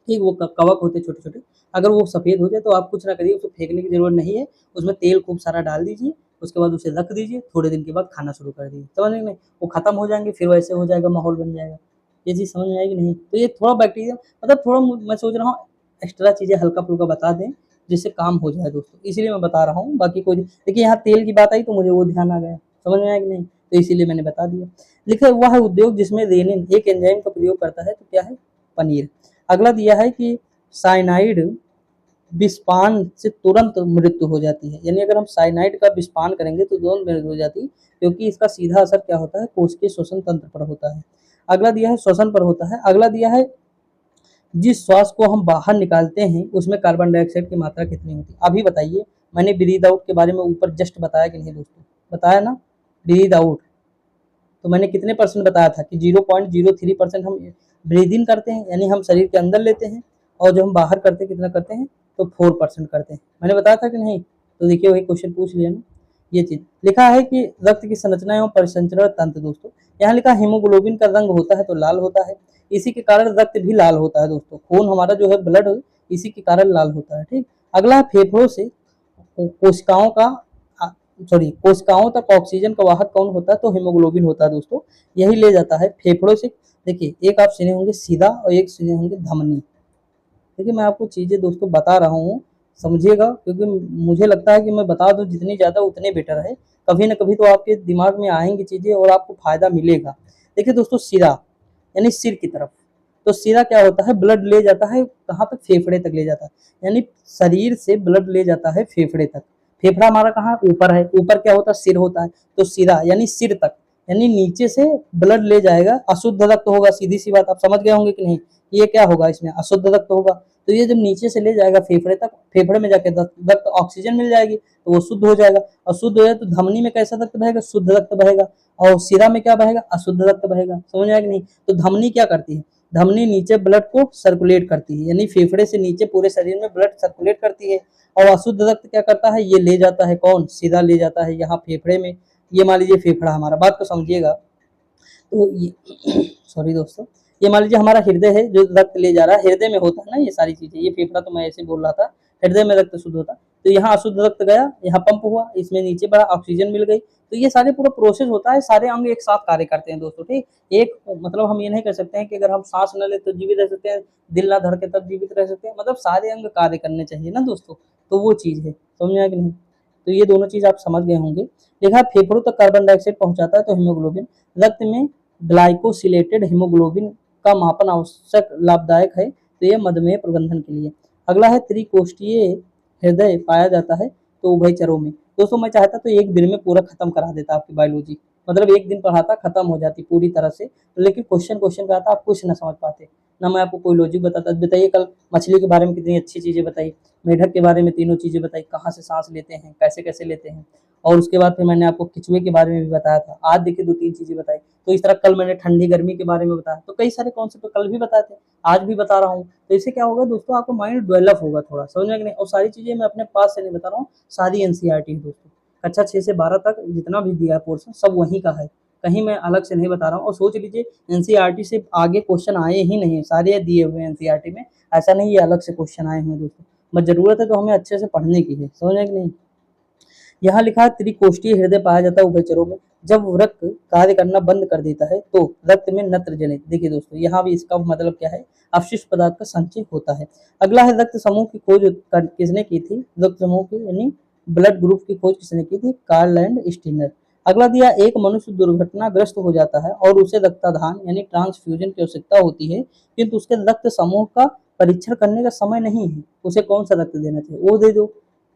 ठीक, वो कवक होते छोटे छोटे, अगर वो सफेद हो जाए तो आप कुछ ना करिए, उसे फेंकने की जरूरत नहीं है, उसमें तेल खूब सारा डाल दीजिए, उसके बाद उसे रख दीजिए, थोड़े दिन के बाद खाना शुरू कर दीजिए। समझ नहीं, वो खत्म हो जाएंगे, फिर वैसे हो जाएगा, माहौल बन जाएगा। ये चीज समझ में आएगी नहीं। तो ये थोड़ा बैक्टीरिया, मतलब थोड़ा मैं सोच रहा हूँ एक्स्ट्रा चीजें हल्का फुल्का बता दें जिससे काम हो जाए दोस्तों, इसीलिए मैं बता रहा हूँ, बाकी कोई। देखिए यहाँ तेल की बात आई तो मुझे वो ध्यान आ गया, समझ में आया कि नहीं, तो इसीलिए मैंने बता दिया। लिखा हुआ है, उद्योग जिसमें रेनिन एक एंजाइम का प्रयोग करता है, तो क्या है, पनीर। अगला दिया है कि साइनाइड विषपान से तुरंत मृत्यु हो जाती है, यानी अगर हम साइनाइड का विषपान करेंगे तो तुरंत मृत्यु हो जाती है, क्योंकि इसका सीधा असर क्या होता है, कोशिकीय श्वसन तंत्र पर होता है। अगला दिया है श्वसन पर होता है। अगला दिया है, जिस श्वास को हम बाहर निकालते हैं उसमें कार्बन डाइऑक्साइड की मात्रा कितनी होती है। अभी बताइए, मैंने ब्रीद आउट के बारे में ऊपर जस्ट बताया कि नहीं दोस्तों, बताया ना, ब्रीद आउट तो मैंने कितने परसेंट बताया था कि 0.03% हम ब्रीद इन करते हैं, यानी हम शरीर के अंदर लेते हैं, और जो हम बाहर करते हैं कितना करते हैं, तो 4% करते हैं। मैंने बताया था कि नहीं, तो देखिए वही क्वेश्चन पूछ लिया ना। ये चीज लिखा है कि रक्त की संरचना एवं परिसंचरण तंत्र। दोस्तों यहाँ लिखा, हीमोग्लोबिन का रंग होता है तो लाल होता है, इसी के कारण रक्त भी लाल होता है दोस्तों, खून हमारा जो है ब्लड, इसी के कारण लाल होता है। ठीक, अगला है, फेफड़ों से कोशिकाओं का सॉरी कोशिकाओं तक ऑक्सीजन का वाहक कौन होता है, तो हीमोग्लोबिन होता है दोस्तों, यही ले जाता है फेफड़ों से। देखिए एक आप सुने होंगे सीधा और एक सुने होंगे धमनी। देखिए मैं आपको चीजें दोस्तों बता रहा हूँ, समझिएगा, क्योंकि मुझे लगता है कि मैं बता दूं जितनी ज्यादा उतने बेटर है, कभी ना कभी तो आपके दिमाग में आएंगी चीजें और आपको फायदा मिलेगा। देखिए दोस्तों, सिरा यानी सिर की तरफ, तो सिरा क्या होता है, ब्लड ले जाता है कहाँ तक, फेफड़े तक ले जाता है, यानी शरीर से ब्लड ले जाता है फेफड़े तक। फेफड़ा हमारा कहाँ ऊपर है, ऊपर क्या होता है, सिर होता है, तो सिरा यानी सिर तक, यानी नीचे से ब्लड ले जाएगा, अशुद्ध रक्त होगा, सीधी सी बात, आप समझ गए होंगे कि नहीं, ये क्या होगा, इसमें अशुद्ध रक्त होगा। तो ये जब नीचे से ले जाएगा फेफड़े तक, फेफड़े में जाके रक्त ऑक्सीजन मिल जाएगी तो वो शुद्ध हो जाएगा। और शुद्ध हो जाए तो धमनी में कैसा रक्त बहेगा, शुद्ध रक्त बहेगा। और सिरा में क्या बहेगा, अशुद्ध रक्त बहेगा। समझ आया कि नहीं। तो धमनी क्या करती है, धमनी नीचे ब्लड को सर्कुलेट करती है, यानी फेफड़े से नीचे पूरे शरीर में ब्लड सर्कुलेट करती है। और अशुद्ध रक्त क्या करता है, ये ले जाता है कौन, सीधा ले जाता है यहाँ फेफड़े में। ये मान लीजिए फेफड़ा हमारा, बात को समझिएगा। तो ये सॉरी दोस्तों, ये मान लीजिए हमारा हृदय है जो रक्त ले जा रहा है, हृदय में होता है ना ये सारी चीजें। ये फेफड़ा तो मैं ऐसे बोल रहा था, हृदय में रक्त शुद्ध होता। तो यहाँ अशुद्ध रक्त गया, यहाँ पंप हुआ, इसमें नीचे बड़ा ऑक्सीजन मिल गई। तो ये सारे पूरा प्रोसेस होता है, सारे अंग एक साथ कार्य करते हैं दोस्तों। ठीक, एक मतलब हम ये नहीं कर सकते हैं कि अगर हम सांस न ले तो जीवित रह सकते हैं, दिल ना धड़के तब जीवित रह सकते हैं। मतलब सारे अंग कार्य करने चाहिए ना दोस्तों, तो वो चीज है। समझ में आया कि नहीं। तो ये दोनों चीज आप समझ गए होंगे। देखा, फेफड़ों तक कार्बन डाइऑक्साइड पहुंचाता है तो हीमोग्लोबिन, रक्त में ग्लाइकोसिलेटेड हीमोग्लोबिन का मापन आवश्यक लाभदायक है, तो यह मधुमेह प्रबंधन के लिए। अगला है त्रिकोष्ठीय हृदय पाया जाता है तो उभयचरों में। दोस्तों मैं चाहता तो एक दिन में पूरा खत्म करा देता आपकी बायोलॉजी, मतलब एक दिन पढ़ाता खत्म हो जाती पूरी तरह से, लेकिन क्वेश्चन क्वेश्चन का आता आप कुछ ना समझ पाते, ना मैं आपको कोई लॉजिक बताता। बताइए कल मछली के बारे में कितनी अच्छी चीजें बताई, मेढक के बारे में तीनों चीजें बताई, कहाँ से सांस लेते हैं, कैसे कैसे लेते हैं। और उसके बाद फिर मैंने आपको केचुए के बारे में भी बताया था। आज देखिए 2-3 चीजें बताई। तो इस तरह कल मैंने ठंडी गर्मी के बारे में बताया, तो कई सारे कॉन्सेप्ट कल भी बताए थे, आज भी बता रहा हूँ। तो इससे क्या होगा दोस्तों, आपको माइंड डेवलप होगा थोड़ा, समझ में कि नहीं। और सारी चीजें मैं अपने पास से नहीं बता रहा हूँ, सारी एनसीईआरटी है दोस्तों। कक्षा 6 से 12 तक जितना भी दिया है पोर्शन सब वहीं का है, कहीं मैं अलग से नहीं बता रहा हूँ। और सोच लीजिए एनसीईआरटी से आगे क्वेश्चन आए ही नहीं, सारे दिए हुए हैं एनसीईआरटी में, ऐसा नहीं ये अलग से क्वेश्चन आए हुए हैं दोस्तों। बस जरूरत है तो हमें अच्छे से पढ़ने की है, समझ में कि नहीं। यहाँ लिखा है त्रिकोष्ठीय हृदय पाया जाता है उभयचरों में। जब रक्त कार्य करना बंद कर देता है तो रक्त में नत्रजनित, देखिए दोस्तों यहाँ भी इसका मतलब क्या है, अपशिष्ट पदार्थ का संचय होता है। अगला है रक्त समूह की खोज किसने की थी, रक्त समूह की यानी ब्लड ग्रुप की खोज किसने की थी, कार्ल एंड स्टीनर। अगला दिया, एक मनुष्य दुर्घटनाग्रस्त हो जाता है और उसे रक्तदान यानी ट्रांसफ्यूजन की आवश्यकता होती है, किंतु उसके रक्त समूह का परीक्षण करने का समय नहीं है, उसे कौन सा रक्त देना चाहिए, वो दे दो।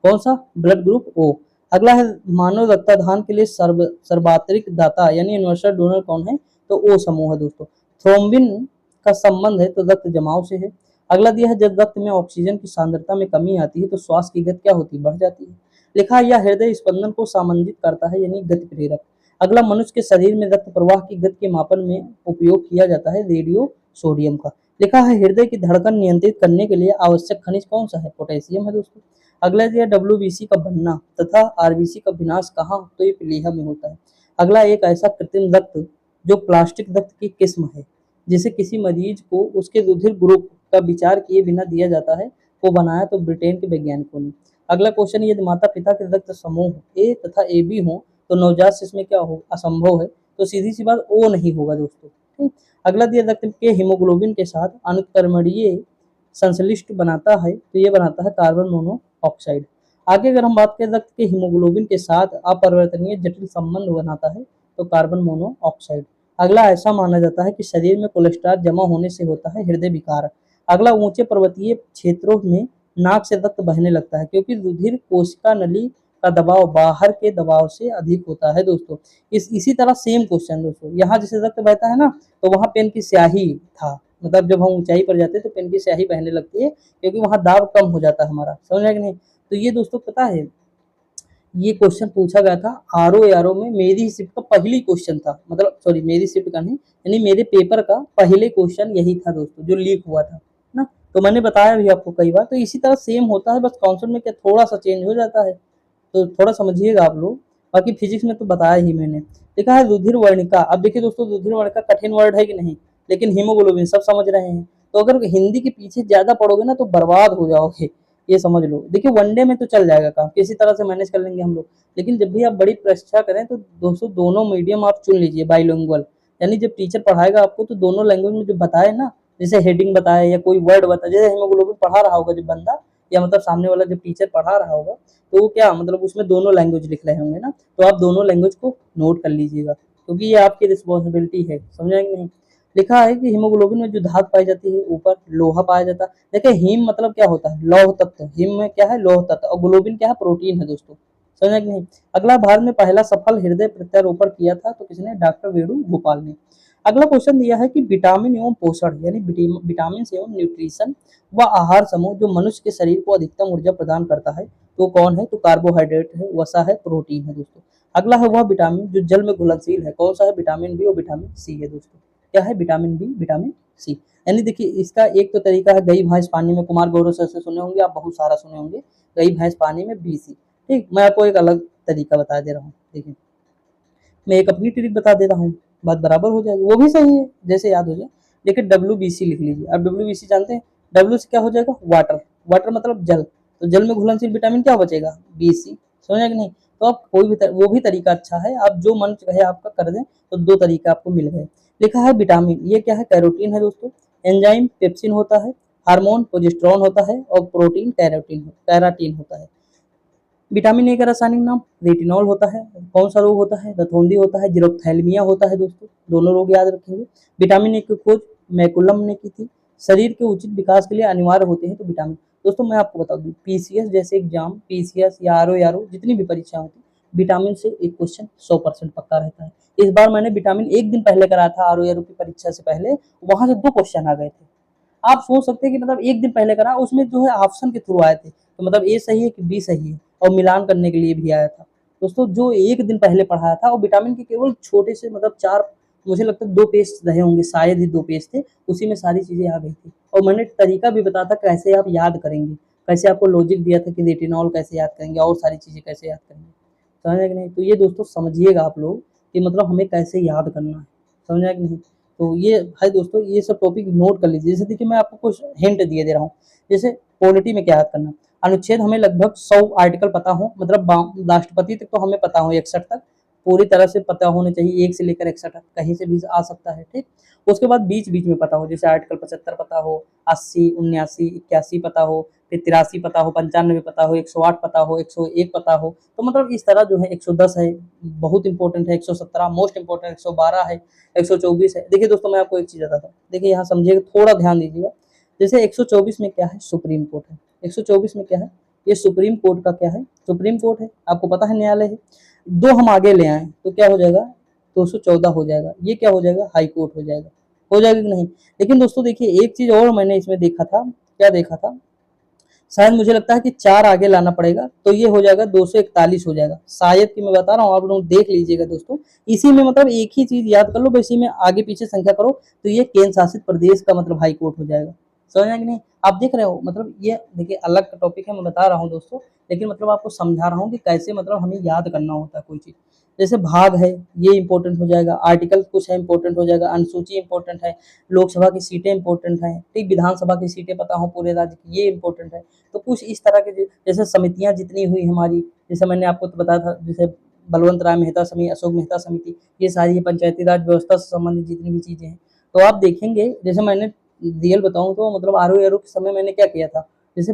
कौन सा, ब्लड ग्रुप ओ। अगला है मानव रक्तदान के लिए सर्वाधिक दाता यानी यूनिवर्सल डोनर कौन है, तो ओ समूह है दोस्तों। थ्रोम्बिन का संबंध है तो रक्त जमाव से है। अगला दिया है, जब रक्त में ऑक्सीजन की सांद्रता में कमी आती है तो श्वास की गति क्या होती है, बढ़ जाती है। लिखा है, यह हृदय स्पंदन को सामंजित करता है यानी गति प्रेरक। अगला, मनुष्य के शरीर में रक्त प्रवाह की गति के मापन में उपयोग किया जाता है रेडियो सोडियम का। लिखा है, हृदय की धड़कन नियंत्रित करने के लिए आवश्यक खनिज कौन सा है, पोटेशियम है दोस्तों। अगला दिया, डब्ल्यूबीसी का बनना तथा आरबीसी का विनाश कहाँ, तो ये प्लीहा में होता है। अगला, एक ऐसा कृत्रिम रक्त जो प्लास्टिक रक्त की किस्म है जिसे किसी मरीज को उसके रुधिर ग्रुप का विचार किए बिना दिया जाता है, को बनाया तो ब्रिटेन के वैज्ञानिकों ने। अगला क्वेश्चन, यदि माता पिता के रक्त समूह ए तथा ए बी हो तो नवजात शिशु में क्या हो, असंभव है, तो सीधी सी बात ओ नहीं होगा दोस्तों। ठीक। अगला दिया, रक्त के हीमोग्लोबिन के साथ अनुकर्मणीय संश्लिष्ट बनाता है तो ये बनाता है कार्बन मोनोऑक्साइड। आगे अगर हम बात करें, रक्त के हीमोग्लोबिन के साथ अपरिवर्तनीय जटिल संबंध बनाता है तो कार्बन मोनोऑक्साइड। अगला, ऐसा माना जाता है कि शरीर में कोलेस्ट्रॉल जमा होने से होता है हृदय विकार। अगला, ऊंचे पर्वतीय क्षेत्रों में नाक से रक्त बहने लगता है क्योंकि रुधिर कोशिका नली का दबाव बाहर के दबाव से अधिक होता है दोस्तों। इसी तरह सेम क्वेश्चन दोस्तों, यहाँ जैसे रक्त बहता है ना तो वहाँ पेन की स्याही था, मतलब जब हम ऊंचाई पर जाते हैं तो पेन की स्याही बहने लगती है क्योंकि वहाँ दाब कम हो जाता है हमारा, समझ में कि नहीं। तो ये दोस्तों पता है, ये क्वेश्चन पूछा गया था आरओ एआरओ में, मेरी शिफ्ट का पहली क्वेश्चन था, मतलब सॉरी मेरी शिफ्ट का नहीं, यानी मेरे पेपर का पहले क्वेश्चन यही था दोस्तों जो लीक हुआ था ना। तो मैंने बताया भी आपको कई बार, तो इसी तरह सेम होता है, बस कॉन्सेप्ट में क्या थोड़ा सा चेंज हो जाता है, तो थोड़ा समझिएगा आप लोग। बाकी फिजिक्स में तो बताया ही मैंने। देखा है रुधिर वर्णिका, अब देखिए दोस्तों रुधिर वर्णिका कठिन वर्ड है कि नहीं, लेकिन हीमोग्लोबिन सब समझ रहे हैं। तो अगर हिंदी के पीछे ज्यादा पढ़ोगे ना तो बर्बाद हो जाओगे, ये समझ लो। देखिए वनडे में तो चल जाएगा काम, किसी तरह से मैनेज कर लेंगे हम लोग, लेकिन जब भी आप बड़ी परीक्षा करें तो दोस्तों दोनों मीडियम आप चुन लीजिए बाइलिंगुअल, यानी जब टीचर पढ़ाएगा आपको तो दोनों लैंग्वेज में जो बताए ना, जैसे हेडिंग बताए या कोई वर्ड बताए, जैसे हीमोग्लोबिन पढ़ा रहा होगा जब बंदा, या मतलब सामने वाला जब टीचर पढ़ा रहा होगा तो वो क्या मतलब उसमें दोनों लैंग्वेज लिख रहे होंगे ना, तो आप दोनों लैंग्वेज को नोट कर लीजिएगा क्योंकि ये आपकी रिस्पॉन्सिबिलिटी है, समझाएंगे नहीं। लिखा है कि हीमोग्लोबिन में जो धातु पाई जाती है ऊपर लोहा पाया जाता है। देखिए हीम मतलब क्या होता है, लौह तत्व, हीम में क्या है, लौह तत्व, और ग्लोबिन क्या है, प्रोटीन है दोस्तों, समझा कि नहीं। अगला, भारत में पहला सफल हृदय प्रत्यारोपण किया था तो किसने, डॉक्टर वेणु गोपाल ने। अगला क्वेश्चन दिया है कि विटामिन एवं पोषण यानी विटामिन एवं न्यूट्रिशन व आहार समूह जो मनुष्य के शरीर को अधिकतम ऊर्जा प्रदान करता है तो कौन है? तो कार्बोहाइड्रेट है, वसा है, प्रोटीन है दोस्तों। अगला है वह विटामिन जो जल में घुलनशील है, कौन सा है? विटामिन बी और विटामिन सी है दोस्तों। क्या है? Vitamin B, vitamin C. यानी देखिए इसका एक तो तरीका है गई भैंस पानी में, कुमार गौरव सर से सुने होंगे आप, बहुत सारा सुने होंगे, गई भैंस पानी में BC। ठीक, मैं आपको एक अलग तरीका बता दे रहा हूँ। देखिए मैं एक अपनी ट्रिक बता दे रहा हूँ, बात बराबर हो जाएगी, वो भी सही है जैसे याद हो जाए। लेकिन WBC लिख लीजिए। अब WBC जानते हैं, W से क्या हो जाएगा? वाटर, वाटर मतलब जल, तो जल में घुलनशील विटामिन क्या बचेगा? BC। समझा कि नहीं? तो आप कोई भी वो भी तरीका अच्छा है, आप जो मन कहे आपका कर दें, तो दो तरीका आपको मिल गए। लिखा है विटामिन, ये क्या है? कैरोटीन है दोस्तों, एंजाइम पेप्सिन होता है, हार्मोन प्रोजेस्टेरोन होता है और प्रोटीन कैराटीन होता है। विटामिन ए का रासायनिक नाम रेटिनॉल होता है। कौन सा रोग होता है? रतौंधी होता है, जीरोप्थैल्मिया होता है दोस्तों, दोनों रोग याद रखेंगे। विटामिन ए की खोज मैकुलम ने की थी। शरीर के उचित विकास के लिए अनिवार्य होते हैं तो विटामिन। दोस्तों मैं आपको बता दूं, PCS जैसे एग्जाम, PCS या RO जितनी भी परीक्षा होती है, विटामिन से एक क्वेश्चन 100% पक्का रहता है। इस बार मैंने विटामिन एक दिन पहले करा था, RO की परीक्षा से पहले, वहां से 2 क्वेश्चन आ गए थे। आप सोच सकते हैं कि मतलब एक दिन पहले करा, उसमें जो है ऑप्शन के थ्रू आए थे, तो मतलब ए सही है कि बी सही है, और मिलान करने के लिए भी आया था। दोस्तों जो एक दिन पहले पढ़ाया था, और विटामिन के केवल छोटे से मतलब 4, मुझे लगता है 2 पेज रहे होंगे, शायद ही 2 पेज थे, उसी में सारी चीजें आ गई थी। और मैंने तरीका भी बताया था कैसे आप याद करेंगे, कैसे आपको लॉजिक दिया था कि रेटिनॉल कैसे याद करेंगे और सारी चीजें कैसे याद करेंगे। समझा कि नहीं? तो ये दोस्तों समझिएगा आप लोग कि मतलब हमें कैसे याद करना है। समझा कि नहीं? तो ये है दोस्तों, ये सब टॉपिक नोट कर लीजिए। जैसे देखिए मैं आपको कुछ हिंट दिए दे रहा हूँ। जैसे पॉलिटी में क्या याद करना, अनुच्छेद हमें लगभग 100 आर्टिकल पता हो, मतलब राष्ट्रपति तक तो हमें पता हो, 61 तक पूरी तरह से पता होने चाहिए, 1 से लेकर 61 तक, कहीं से भी आ सकता है। ठीक, उसके बाद बीच बीच में पता हो, जैसे आर्टिकल 75 पता हो, 80, 79, 81 पता हो, फिर 83 पता हो, 95 पता हो, 108 पता हो, 101 पता हो। तो मतलब इस तरह जो है 110 है, बहुत इंपॉर्टेंट है, 117 मोस्ट इंपॉर्टेंट, 112 है, 124 है। देखिए दोस्तों मैं आपको एक चीज बताता हूँ, देखिए यहाँ समझिएगा, थोड़ा ध्यान दीजिएगा। जैसे 124 में क्या है? सुप्रीम कोर्ट है। 124 में क्या है? ये सुप्रीम कोर्ट का क्या है? सुप्रीम कोर्ट है, आपको पता है न्यायालय है। 2 हम आगे ले आए तो क्या हो जाएगा? 214 हो जाएगा। ये क्या हो जाएगा? हाई कोर्ट हो जाएगा। हो जाएगा कि नहीं? लेकिन दोस्तों देखिए एक चीज और मैंने इसमें देखा था, क्या देखा था, शायद मुझे लगता है कि 4 आगे लाना पड़ेगा, तो ये हो जाएगा 241 हो जाएगा, शायद कि मैं बता रहा हूँ, आप लोग देख लीजिएगा दोस्तों। इसी में मतलब एक ही चीज याद कर लो, इसी में आगे पीछे संख्या करो, तो ये केंद्र शासित प्रदेश का मतलब हाई कोर्ट हो जाएगा। समझ में कि नहीं? आप देख रहे हो, मतलब ये देखिए अलग टॉपिक है, मैं बता रहा हूँ दोस्तों, लेकिन मतलब आपको समझा रहा हूँ कि कैसे मतलब हमें याद करना होता है कोई चीज। जैसे भाग है, ये इंपॉर्टेंट हो जाएगा, आर्टिकल कुछ है इंपॉर्टेंट हो जाएगा, अनुसूची इंपॉर्टेंट है, लोकसभा की सीटें इंपॉर्टेंट हैं, ठीक, विधानसभा की सीटें पता हो पूरे राज्य की, ये इंपॉर्टेंट है। तो कुछ इस तरह के जैसे समितियां जितनी हुई हमारी, जैसे मैंने आपको तो बताया था, जैसे बलवंत राय मेहता समिति, अशोक मेहता समिति, ये सारी पंचायती राज व्यवस्था से संबंधित जितनी भी चीजें हैं, तो आप देखेंगे, जैसे मैंने रियल बताऊं तो मतलब RO के समय मैंने क्या किया था, जैसे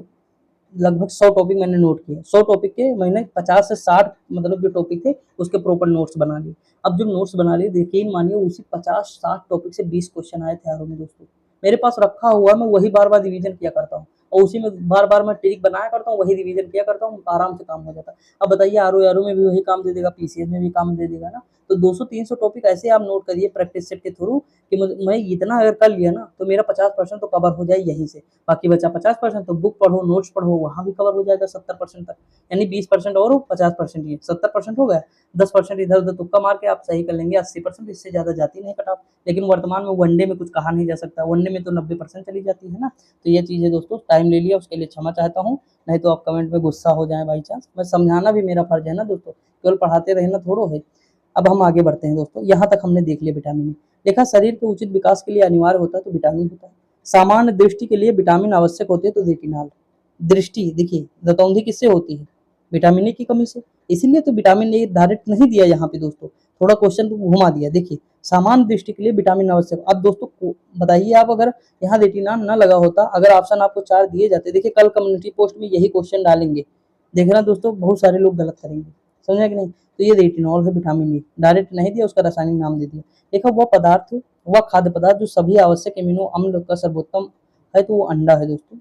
लगभग 100 टॉपिक मैंने नोट किए, 100 टॉपिक के मैंने 50 से 60 मतलब जो टॉपिक थे उसके प्रॉपर नोट्स बना लिए। अब जब नोट्स बना लिए, यकीन मानिए उसी 50-60 टॉपिक से 20 क्वेश्चन आए थे में दोस्तों, मेरे पास रखा हुआ, मैं वही बार बार रिवीजन किया करता हूँ, और उसी में बार बार मैं ट्रिक बनाया करता हूँ, वही रिवीजन किया करता हूँ, आराम से काम हो जाता है। अब बताइए RO में भी वही काम दे देगा, PCS में भी काम दे देगा ना। तो 200-300 टॉपिक ऐसे आप नोट करिए प्रैक्टिस सेट के थ्रू, कि मैं इतना अगर कर लिया ना तो मेरा 50% तो कवर हो जाए यहीं से, बाकी बचा 50% तो बुक पढ़ो, नोट्स पढ़ो, वहां भी कवर हो जाएगा 70% तक। यानी 20% और 50%, ये 70% हो गया, 10% इधर उधर तुक्का मार के आप सही कर लेंगे, 80%, इससे ज्यादा जाती नहीं कट ऑफ। लेकिन वर्तमान में वनडे में कुछ कहा नहीं जा सकता, वनडे में तो 90% चली जाती है ना। तो ये चीज है दोस्तों, टाइम ले लिया उसके लिए क्षमा चाहता हूँ, नहीं तो आप कमेंट में गुस्सा हो जाए बाई चांस, मैं समझाना भी मेरा फर्ज है ना दोस्तों, केवल पढ़ाते रहना थोड़ो है। अब हम आगे बढ़ते हैं दोस्तों, यहाँ तक हमने देख लिया विटामिन। देखा शरीर के उचित विकास के लिए अनिवार्य होता है तो विटामिन होता है। सामान्य दृष्टि के लिए विटामिन आवश्यक होते हैं तो रेटिनॉल। दृष्टि देखिए रतौंधी किससे होती है? विटामिन ए की कमी से। इसीलिए तो विटामिन ए डायरेक्ट नहीं दिया यहाँ पे दोस्तों, थोड़ा क्वेश्चन तो घुमा दिया। देखिए सामान्य दृष्टि के लिए विटामिन आवश्यक। अब दोस्तों बताइए आप, अगर यहाँ रेटिना न लगा होता, अगर ऑप्शन आपको 4 दिए जाते, देखिए कल कम्युनिटी पोस्ट में यही क्वेश्चन डालेंगे, देखना दोस्तों बहुत सारे लोग गलत करेंगे। समझा कि नहीं? तो ये रेटिनॉल है, विटामिन ए डायरेक्ट नहीं दिया, उसका रासायनिक नाम दे दिया। देखा वह पदार्थ, वह खाद्य पदार्थ जो सभी आवश्यक एमिनो अम्ल का सर्वोत्तम है, तो वो अंडा है दोस्तों।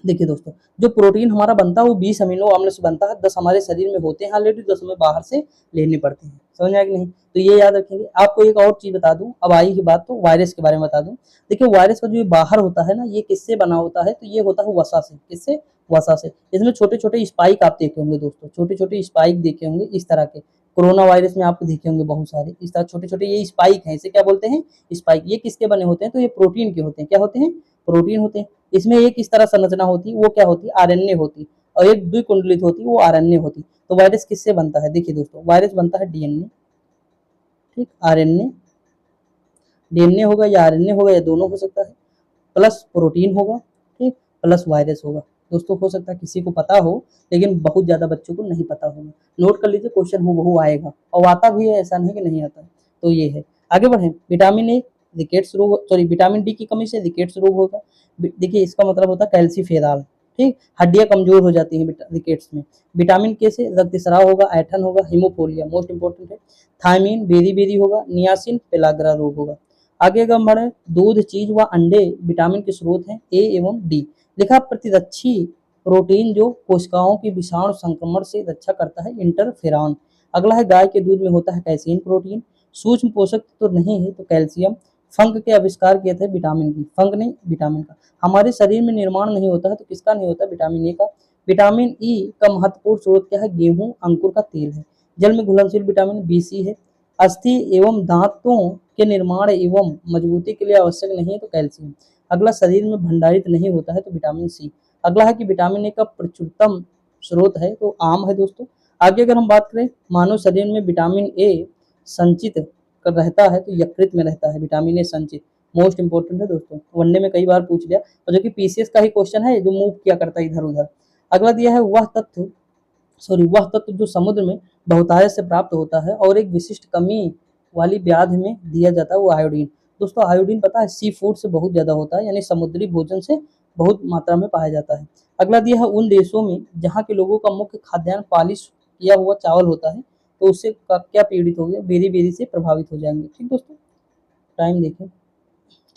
देखिए दोस्तों, जो प्रोटीन हमारा बनता है वो 20 अमीनो अम्ल से बनता है, 10 हमारे शरीर में होते हैं ऑलरेडी, 10 हमें बाहर से लेने पड़ते हैं। समझ में आया कि नहीं? तो ये याद रखेंगे। आपको एक और चीज बता दूं, अब आई ही बात तो वायरस के बारे में बता दूं। देखिए वायरस का जो ये बाहर होता है ना, ये किससे बना होता है? तो ये होता है वसा से। किससे? वसा से। इसमें छोटे छोटे स्पाइक आप देखे होंगे दोस्तों, छोटे छोटे स्पाइक देखे होंगे इस तरह के। कोरोना वायरस में आपको देखे होंगे बहुत सारे इस तरह छोटे छोटे ये स्पाइक हैं, इसे क्या बोलते हैं? स्पाइक। ये किसके बने होते हैं? तो ये प्रोटीन के होते हैं। क्या होते हैं? प्रोटीन होते हैं। इसमें एक इस तरह संरचना होती है, वो क्या होती है? आरएनए होती, और एक द्विकुंडलित होती है, वो आरएनए होती। तो वायरस किससे बनता है? देखिए दोस्तों, वायरस बनता है डीएनए, ठीक, आरएनए, डीएनए होगा या आरएनए होगा या दोनों हो सकता है, प्लस प्रोटीन होगा, ठीक, प्लस वायरस होगा। दोस्तों हो सकता है किसी को पता हो, लेकिन बहुत ज्यादा बच्चों को नहीं पता होगा। नोट कर लीजिए, क्वेश्चन हूबहू आएगा और आता भी है, ऐसा नहीं कि नहीं आता है। तो ये है। आगे बढ़े। विटामिन ए रिकेट्स रोग, सॉरी विटामिन डी की कमी से रिकेट्स रोग होगा। देखिए इसका मतलब होता है कैल्सीफेरॉल, ठीक, हड्डियां कमजोर हो जाती हैं रिकेट्स में। विटामिन के से रक्तस्राव होगा, ऐठन होगा, हीमोफोलिया मोस्ट इंपॉर्टेंट है, थायमीन बेरी बेरी होगा, नियासिन पेलाग्रा रोग होगा। आगे अगर हम बढ़े, दूध, चीज व अंडे विटामिन के स्रोत हैं ए एवं डी। लिखा प्रतिरक्षी प्रोटीन जो कोशिकाओं की विषाणु संक्रमण से रक्षा करता है, इंटरफेरॉन। अगला है गाय के दूध में होता है कैसीन प्रोटीन। सूक्ष्म पोषक तो नहीं है तो कैल्शियम। फंग के आविष्कार किए थे विटामिन की, फंग नहीं विटामिन का। हमारे शरीर में निर्माण नहीं होता है तो किसका नहीं होता? विटामिन ए का। विटामिन ई का महत्वपूर्ण स्रोत क्या है? गेहूं अंकुर का तेल है। जल में घुलनशील विटामिन बी सी है। अस्थि एवं दांतों के निर्माण एवं मजबूती के लिए आवश्यक नहीं है तो कैल्शियम। अगला शरीर में भंडारित नहीं होता है तो विटामिन सी। अगला है कि विटामिन ए का प्रचुरतम स्रोत है तो आम है दोस्तों। आगे अगर हम बात करें, मानव शरीर में विटामिन ए संचित कर रहता है तो यकृत में रहता है, विटामिन ए संचित। मोस्ट इंपॉर्टेंट है दोस्तों, वनडे में कई बार पूछ लिया, और जो कि पीसीएस का ही क्वेश्चन है जो मूव किया करता है इधर उधर। अगला दिया है वह तत्व जो समुद्र में बहुतायत से प्राप्त होता है और एक विशिष्ट कमी वाली व्याधि में दिया जाता है, वो आयोडीन। दोस्तों आयोडीन पता है सी फूड से बहुत ज्यादा होता है, यानी समुद्री भोजन से बहुत मात्रा में पाया जाता है। अगला दिया है उन देशों में जहाँ के लोगों का मुख्य खाद्यान्न पॉलिश किया हुआ चावल होता है तो उससे क्या पीड़ित हो गए? बेरी बेरी से प्रभावित हो जाएंगे। ठीक दोस्तों, टाइम देखें,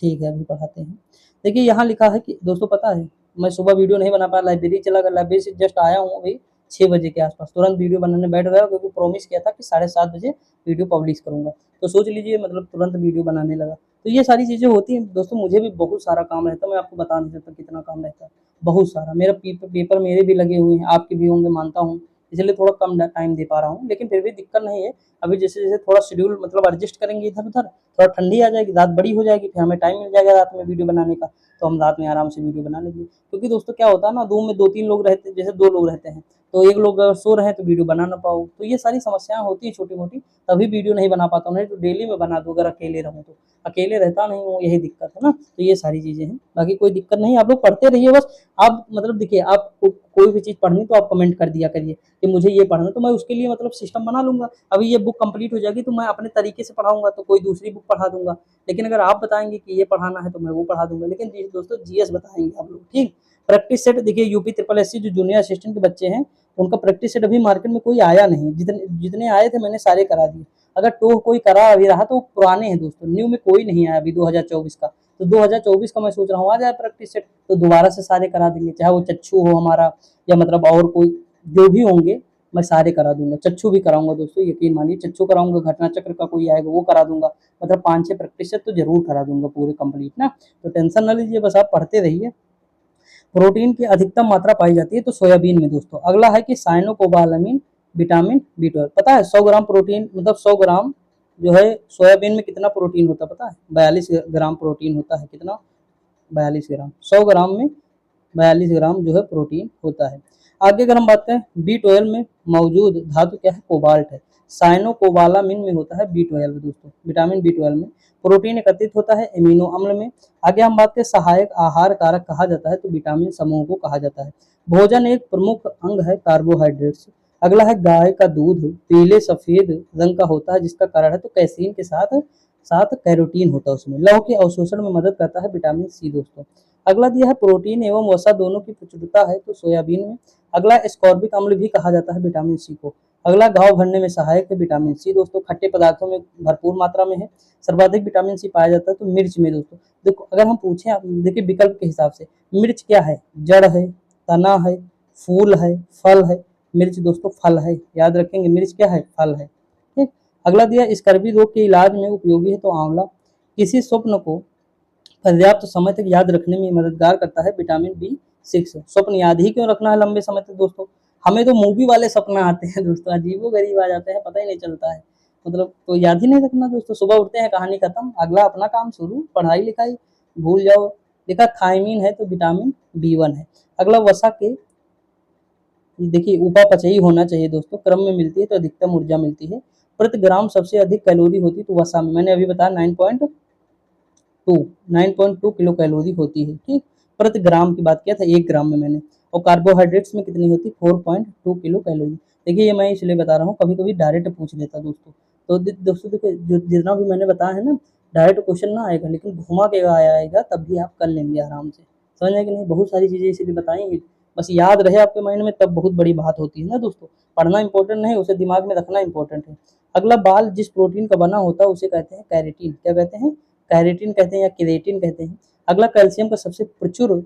ठीक है अभी पढ़ाते हैं। देखिए यहाँ लिखा है कि दोस्तों पता है मैं सुबह वीडियो नहीं बना पाया, लाइब्रेरी चला गया, लाइब्रेरी से जस्ट आया हूँ अभी 6 बजे के आसपास, तुरंत वीडियो बनाने बैठ गया क्योंकि प्रॉमिस किया था कि 7:30 बजे वीडियो पब्लिश करूंगा। तो सोच लीजिए मतलब तुरंत वीडियो बनाने लगा। तो ये सारी चीज़ें होती हैं दोस्तों, मुझे भी बहुत सारा काम रहता है, मैं आपको बता नहीं सकता कितना काम रहता है, बहुत सारा। मेरा पेपर मेरे भी लगे हुए हैं, आपके भी होंगे मानता हूँ, इसलिए थोड़ा कम टाइम दे पा रहा हूँ, लेकिन फिर भी दिक्कत नहीं है। अभी जैसे जैसे थोड़ा शेड्यूल मतलब एडजस्ट करेंगे इधर उधर, थोड़ा ठंडी आ जाएगी, रात बड़ी हो जाएगी, फिर हमें टाइम मिल जाएगा रात में वीडियो बनाने का, तो हम रात में आराम से वीडियो बना लेंगे। क्योंकि दोस्तों क्या होता है ना, रूम में 2-3 लोग रहते हैं, जैसे 2 लोग रहते हैं तो एक लोग अगर सो रहे हैं तो वीडियो बना ना पाओ, तो ये सारी समस्याएं होती है छोटी मोटी, तभी वीडियो नहीं बना पाता हूँ। नहीं तो डेली में बना दूँ अगर अकेले रहूँ तो, अकेले रहता नहीं हूँ, यही दिक्कत है ना। तो ये सारी चीजें हैं, बाकी कोई दिक्कत नहीं, आप लोग पढ़ते रहिए बस। आप मतलब देखिए, आप कोई भी चीज पढ़नी तो आप कमेंट कर दिया करिए कि मुझे ये पढ़ना, तो मैं उसके लिए मतलब सिस्टम बना लूंगा। अभी ये बुक कंप्लीट हो जाएगी तो मैं अपने तरीके से पढ़ाऊंगा, तो कोई दूसरी बुक पढ़ा दूंगा। लेकिन अगर आप बताएंगे कि ये पढ़ाना है तो मैं वो पढ़ा दूंगा। लेकिन दोस्तों जीएस बताएंगे आप लोग, ठीक। प्रैक्टिस सेट देखिए, यूपी ट्रिपल एससी जो जूनियर असिस्टेंट के बच्चे हैं उनका प्रैक्टिस सेट अभी मार्केट में कोई आया नहीं, जितने जितने आए थे मैंने सारे करा दिए। अगर टोह कोई करा अभी रहा तो पुराने हैं दोस्तों, न्यू में कोई नहीं आया अभी 2024 का। तो 2024 का मैं सोच रहा हूँ आ जाए प्रैक्टिस सेट, तो दोबारा से सारे करा देंगे, चाहे वो चच्छू हो हमारा या मतलब और कोई जो भी होंगे, मैं सारे करा दूंगा। चच्छू भी कराऊंगा दोस्तों, यकीन मानिए, चच्छू कराऊंगा, घटना चक्र का कोई आएगा वो करा दूंगा, मतलब 5-6 प्रैक्टिस सेट तो जरूर करा दूंगा पूरे कंप्लीट ना। तो टेंशन ना लीजिए, बस आप पढ़ते रहिए। प्रोटीन की अधिकतम मात्रा पाई जाती है तो सोयाबीन में दोस्तों। अगला है कि साइनोकोबालामिन विटामिन B12। पता है 100 ग्राम प्रोटीन मतलब 100 ग्राम जो है सोयाबीन में कितना प्रोटीन होता है? पता है 42 ग्राम प्रोटीन होता है। कितना? 42 ग्राम। 100 ग्राम में 42 ग्राम जो है प्रोटीन होता है। आगे अगर हम बात करें, B12 में मौजूद धातु क्या है? कोबाल्ट है। साइनोकोबालामिन में होता है B12 दोस्तों, विटामिन B12 में। प्रोटीन एकत्रित होता है एमिनो अम्ल में। आगे हम बात करें सहायक आहार कारक कहा जाता है तो विटामिन समूह को कहा जाता है। भोजन एक प्रमुख अंग है कार्बोहाइड्रेट्स। अगला है गाय का दूध पीले सफेद रंग का होता है, जिसका कारण है तो कैसीन के साथ साथ कैरोटीन होता है उसमें। लौह के अवशोषण में मदद करता है विटामिन सी दोस्तों। अगला दिया है प्रोटीन एवं वसा दोनों की प्रचुरता है तो सोयाबीन में। अगला स्कॉर्बिक अम्ल भी कहा जाता है विटामिन सी को। अगला घाव भरने में सहायक है विटामिन सी दोस्तों, खट्टे पदार्थों में भरपूर मात्रा में है। सर्वाधिक विटामिन सी पाया जाता है तो मिर्च में दोस्तों। देखो अगर हम पूछें आप देखिए विकल्प के हिसाब से, मिर्च क्या है? जड़ है, तना है, फूल है, फल है। मिर्च दोस्तों फल है, याद रखेंगे मिर्च क्या है? फल है। ठीक। अगला दिया स्कर्वी रोग के इलाज में उपयोगी है तो आंवला। किसी स्वप्न को पर्याप्त समय तक याद रखने में मददगार करता है विटामिन बी 6। स्वप्न याद ही क्यों रखना है लंबे समय तक दोस्तों? हमें तो मूवी वाले सपना आते हैं दोस्तों, अजीबो गरीब आ जाते हैं, पता ही नहीं चलता है। मतलब तो याद ही नहीं रखना दोस्तों, सुबह उठते हैं कहानी खत्म, अगला अपना काम शुरू, पढ़ाई लिखाई भूल जाओ। देखा थायमीन है तो विटामिन बी 1 है। अगला वसा के देखिए उपापचयी होना चाहिए दोस्तों, क्रम में मिलती है तो अधिकतम ऊर्जा मिलती है। प्रति ग्राम सबसे अधिक कैलोरी होती है तो वसा में, मैंने अभी बताया 9.2 किलो कैलोरी होती है। ठीक। प्रति ग्राम की बात किया था, 1 ग्राम में मैंने। और कार्बोहाइड्रेट्स में कितनी होती है? 4.2 किलो कैलोरी। देखिए ये मैं इसलिए बता रहा हूँ, कभी कभी डायरेक्ट पूछ लेता दोस्तों। तो दोस्तों देखिए जो जितना भी मैंने बताया है ना, डायरेक्ट क्वेश्चन ना आएगा लेकिन घुमा के आएगा, तब भी आप कर लेंगे आराम से। समझ आए कि नहीं? बहुत सारी चीजें इसीलिए बताएंगे, बस याद रहे आपके माइंड में, तब बहुत बड़ी बात होती है ना दोस्तों। पढ़ना इंपॉर्टेंट नहीं, उसे दिमाग में रखना इंपॉर्टेंट है। अगला बाल जिस प्रोटीन का बना होता है उसे कहते हैं कैरेटीन। क्या कहते हैं? कैरेटीन कहते हैं या केरेटिन कहते हैं। अगला कैल्शियम का सबसे प्रचुर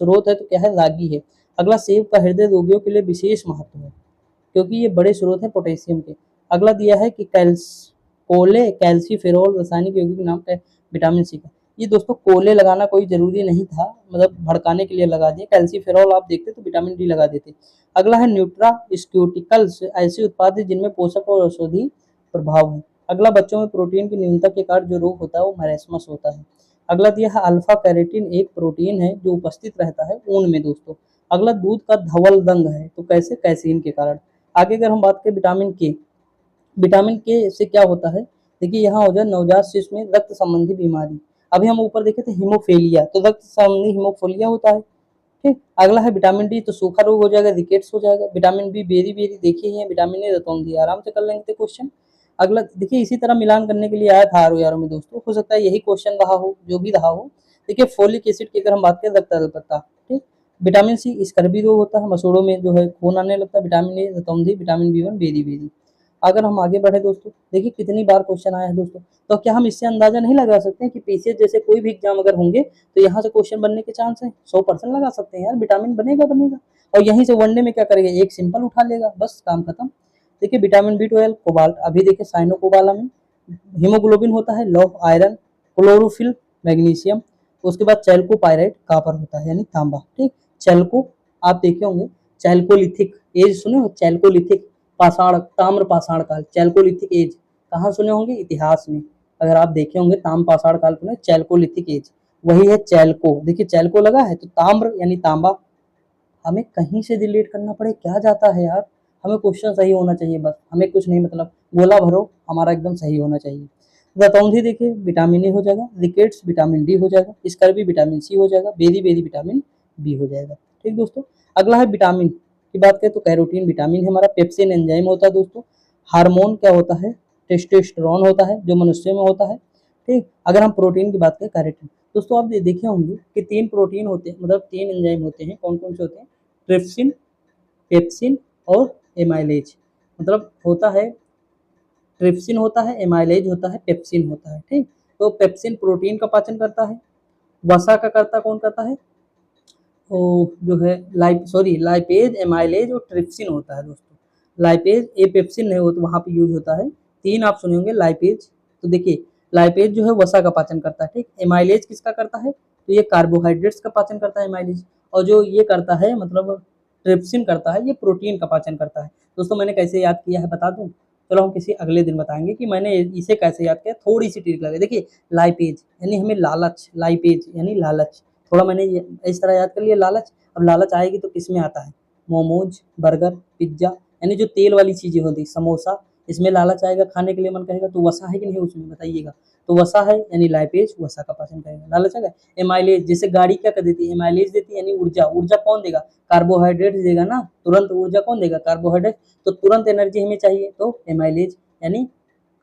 स्रोत है तो क्या है? रागी है। अगला सेब का हृदय रोगियों के लिए विशेष महत्व है क्योंकि ये बड़े स्रोत हैं पोटेशियम के। अगला दिया है कि कोले कैल्सीफेरॉल रासायनिक यौगिक नाम का विटामिन सी का। ये दोस्तों कोले लगाना कोई जरूरी नहीं था, मतलब भड़काने के लिए लगा दिया। कैल्सीफेरॉल आप देखते तो विटामिन डी लगा देते। अगला है न्यूट्रास्यूटिकल्स, ऐसे उत्पाद हैं जिनमें पोषक और औषधि प्रभाव है। अगला बच्चों में प्रोटीन की न्यूनता के कारण जो रोग होता है वो मैरेस्मस होता है। अगला दिया है अल्फा कैरेटिन, एक प्रोटीन है जो उपस्थित रहता है ऊन में दोस्तों। अगला दूध का धवल रंग है तो कैसे? कैसीन के कारण। आगे अगर हम बात करें विटामिन के, विटामिन के से क्या होता है? देखिए यहाँ हो जाए नवजात शिशु में रक्त संबंधी बीमारी। अभी हम ऊपर देखे थे हीमोफेलिया, तो रक्त संबंधी हीमोफेलिया होता है। ठीक। अगला है विटामिन डी तो सूखा रोग हो जाएगा, रिकेट्स हो जाएगा। विटामिन बी बेरी बेरी देखिए ही है, विटामिन ए रतौंधी, आराम से कर लेंगे क्वेश्चन। अगला देखिए इसी तरह मिलान करने के लिए आया था आरो यारो में दोस्तों, हो सकता है यही क्वेश्चन रहा हो, जो भी रहा हो। देखिए फोलिक एसिड की अगर हम बात करें रक्त अल्पता। ठीक। विटामिन सी स्कर्वी रोग होता है, मसूड़ों में जो है खून आने लगता है। विटामिन ए रतौंधी, विटामिन बी 1 बेरी बेरी। अगर हम आगे बढ़े दोस्तों, देखिए कितनी बार क्वेश्चन आया है दोस्तों, तो क्या हम इससे अंदाजा नहीं लगा सकते हैं कि पीसीएस जैसे कोई भी एग्जाम अगर होंगे तो यहाँ से क्वेश्चन बनने के चांस है? 100% लगा सकते हैं यार, विटामिन बनेगा बनेगा। और यहीं से वनडे में क्या करेगा? एक सिंपल उठा लेगा, बस काम खत्म। देखिए विटामिन बी 12 कोबाल्ट, अभी देखिए साइनोकोबाला में। हीमोग्लोबिन होता है, लौह आयरन, क्लोरोफिल मैग्नीशियम। उसके बाद चैल्कोपायराइट कापर होता है यानी तांबा। ठीक। चैल्को आप देखे होंगे, चैल्कोलिथिक एज सुने हो? चैल्कोलिथिक पाषाण, ताम्र पाषाण काल, चैल्कोलिथिक एज कहाँ सुने होंगे? इतिहास में अगर आप देखे होंगे ताम्र पाषाण काल को, चैल्कोलिथिक एज वही है चैल्को। देखिए चैल्को लगा है तो ताम्र यानी तांबा। हमें कहीं से रिलेट करना पड़े क्या जाता है यार, हमें क्वेश्चन सही होना चाहिए बस, हमें कुछ नहीं, मतलब गोला भरो हमारा एकदम सही होना चाहिए। रतौंधी देखिए विटामिन ए हो जाएगा, रिकेट्स विटामिन डी हो जाएगा, स्कर्वी विटामिन सी हो जाएगा, बेरी बेरी विटामिन बी हो जाएगा। ठीक दोस्तों। अगला है विटामिन की बात करें तो कैरोटीन विटामिन है हमारा। पेप्सिन एंजाइम होता है दोस्तों। हार्मोन क्या होता है? टेस्टोस्टेरोन होता है जो मनुष्य में होता है। ठीक। अगर हम प्रोटीन की बात करें कैरेटिन, दोस्तों आप देखे होंगे कि 3 प्रोटीन होते हैं, मतलब 3 एंजाइम होते हैं। कौन कौन से होते हैं? ट्रिप्सिन, पेप्सिन और एमाइलेज। मतलब होता है ट्रिप्सिन होता है, एमाइलेज होता है, पेप्सिन होता है। ठीक। तो पेप्सिन प्रोटीन का पाचन करता है। वसा का करता कौन करता है? वो जो है लाइपेज, एमाइलेज और ट्रिप्सिन होता है दोस्तों। लाइपेज ए पेप्सिन नहीं हो तो वहां पे यूज होता है। 3 आप सुने होंगे लाइपेज। तो देखिए लाइपेज जो है वसा का पाचन करता है। ठीक। एमाइलेज किसका करता है? तो ये कार्बोहाइड्रेट्स का पाचन करता है एमाइलेज। और जो ये करता है मतलब ट्रिप्सिन करता है, ये प्रोटीन का पाचन करता है। दोस्तों मैंने कैसे याद किया है बता दूं? चलो हम किसी अगले दिन बताएंगे कि मैंने इसे कैसे याद किया, थोड़ी सी ट्रिक लगे। देखिए लाइपेज यानी हमें लालच, लाइपेज यानी लालच, थोड़ा मैंने ये इस तरह याद कर लिया लालच। अब लालच आएगी तो किस में आता है? मोमोज, बर्गर, पिज्जा, यानी जो तेल वाली चीजें होती, समोसा, इसमें लालच आएगा, खाने के लिए मन कहेगा। तो वसा है कि नहीं उसमें, बताइएगा? तो वसा है यानी लाइपेज वसा का पाचन करेगा, लालच आएगा। एमाइलेज जैसे गाड़ी क्या कर देती है? एमाइलेज देती है यानी ऊर्जा। ऊर्जा कौन देगा? कार्बोहाइड्रेट देगा ना, तुरंत ऊर्जा कौन देगा? कार्बोहाइड्रेट। तो तुरंत एनर्जी हमें चाहिए तो एमाइलेज यानी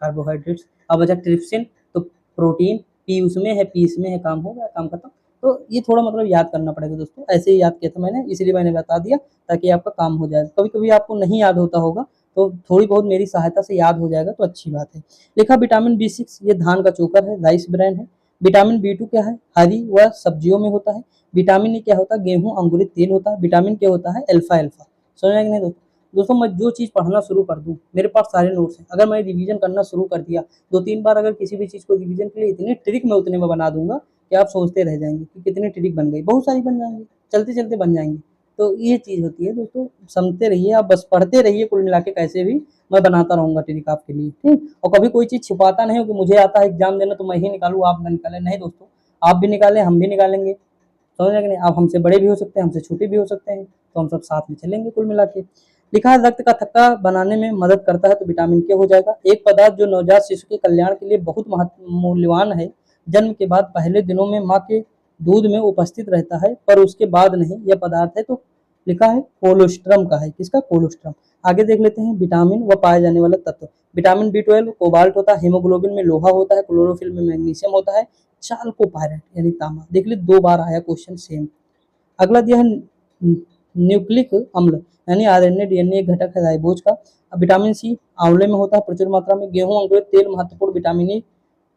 कार्बोहाइड्रेट्स। अब बचा ट्रिप्सिन तो प्रोटीन, पी उसमें है, पी इसमें है, काम हो गया, काम खत्म। तो ये थोड़ा मतलब याद करना पड़ेगा दोस्तों, ऐसे ही याद किया था मैंने, इसलिए मैंने बता दिया ताकि आपका काम हो जाए। कभी-कभी आपको नहीं याद होता होगा, तो थोड़ी बहुत मेरी सहायता से याद हो जाएगा तो अच्छी बात है। लिखा विटामिन बी6 ये धान का चोकर है, राइस ब्रेन है। विटामिन बी2 क्या है, हरी व सब्जियों में होता है। विटामिन ई क्या होता है, गेहूं अंकुरित तेल होता है। विटामिन के होता है अल्फा अल्फा। समझ में आया कि नहीं दोस्तों? दोस्तों मैं जो चीज़ पढ़ना शुरू कर दूँ, मेरे पास सारे नोट्स हैं, अगर मैं रिवीजन करना शुरू कर दिया 2-3 बार, अगर किसी भी चीज़ को रिवीजन के लिए इतनी ट्रिक मैं उतने में बना दूंगा कि आप सोचते रह जाएंगे कि कितनी ट्रिक बन गई, बहुत सारी बन जाएंगी, चलते चलते बन जाएंगी। तो ये चीज़ होती है दोस्तों, समझते रहिए आप, बस पढ़ते रहिए, कुल मिला के कैसे भी मैं बनाता रहूंगा ट्रिक आपके लिए, ठीक। और कभी कोई चीज़ छुपाता नहीं हो कि मुझे आता है एग्जाम देना तो मैं ही निकालूँ आप ना निकालें, नहीं दोस्तों, आप भी निकालें हम भी निकालेंगे। समझ रहे कि नहीं? आप हमसे बड़े भी हो सकते हैं, हमसे छोटे भी हो सकते हैं, तो हम सब साथ में चलेंगे कुल मिला के। लिखा है रक्त का थक्का बनाने में मदद करता है, तो विटामिन के हो जाएगा। एक पदार्थ जो नवजात शिशु के कल्याण के लिए बहुत मूल्यवान है, जन्म के बाद पहले दिनों में माँ के दूध में उपस्थित रहता है पर उसके बाद नहीं, यह पदार्थ है, तो लिखा है कोलोस्ट्रम का है, किसका, कोलोस्ट्रम। आगे देख लेते हैं विटामिन व पाए जाने वाले तत्व। विटामिन बी12 कोबाल्ट होता है, हीमोग्लोबिन में लोहा होता है, क्लोरोफिल में मैग्नीशियम होता है, चाल्कोपायरेट यानी तांबा। देख ली 2 बार आया क्वेश्चन सेम। अगला दिया है न्यूक्लिक अम्ल यानी आरएनए डीएनए एक घटक है राइबोज का। अब विटामिन सी आंवले में होता है प्रचुर मात्रा में। गेहूं अंकुरित तेल महत्वपूर्ण विटामिन ए।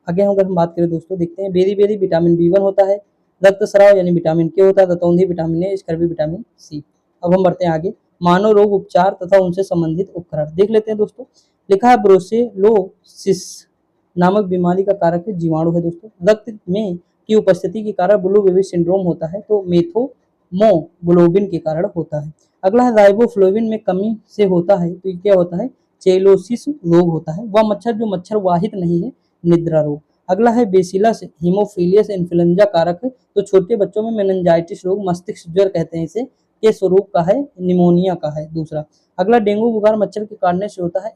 आगे अगर हम बात करें दोस्तों, देखते हैं बेरी बेरी विटामिन बी1 होता है। रक्तस्राव यानी विटामिन के होता है। रतौंधी vitamin A, scurvy vitamin C. अब हम बढ़ते हैं आगे, मानव रोग उपचार तथा उनसे संबंधित उपकरण देख लेते हैं दोस्तों। लिखा है ब्रोसेलोसिस नामक बीमारी का कारक है जीवाणु है दोस्तों। रक्त में की उपस्थिति के कारण ब्लू बेबी सिंड्रोम होता है, तो मेथोमोग्लोबिन के कारण होता है। अगला है राइबोफ्लोविन में कमी से होता है, तो ये क्या होता है, चेलोसिस रोग होता है। वह मच्छर जो मच्छर वाहित नहीं है, निद्रा रोग। अगला है बेसिलस हीमोफिलियस इन्फ्लुएंजा कारक है, तो छोटे बच्चों में मेनिंजाइटिस रोग, मस्तिष्क ज्वर कहते हैं इसे, के स्वरूप का है, निमोनिया का है दूसरा। अगला डेंगू बुखार मच्छर के काटने से होता है,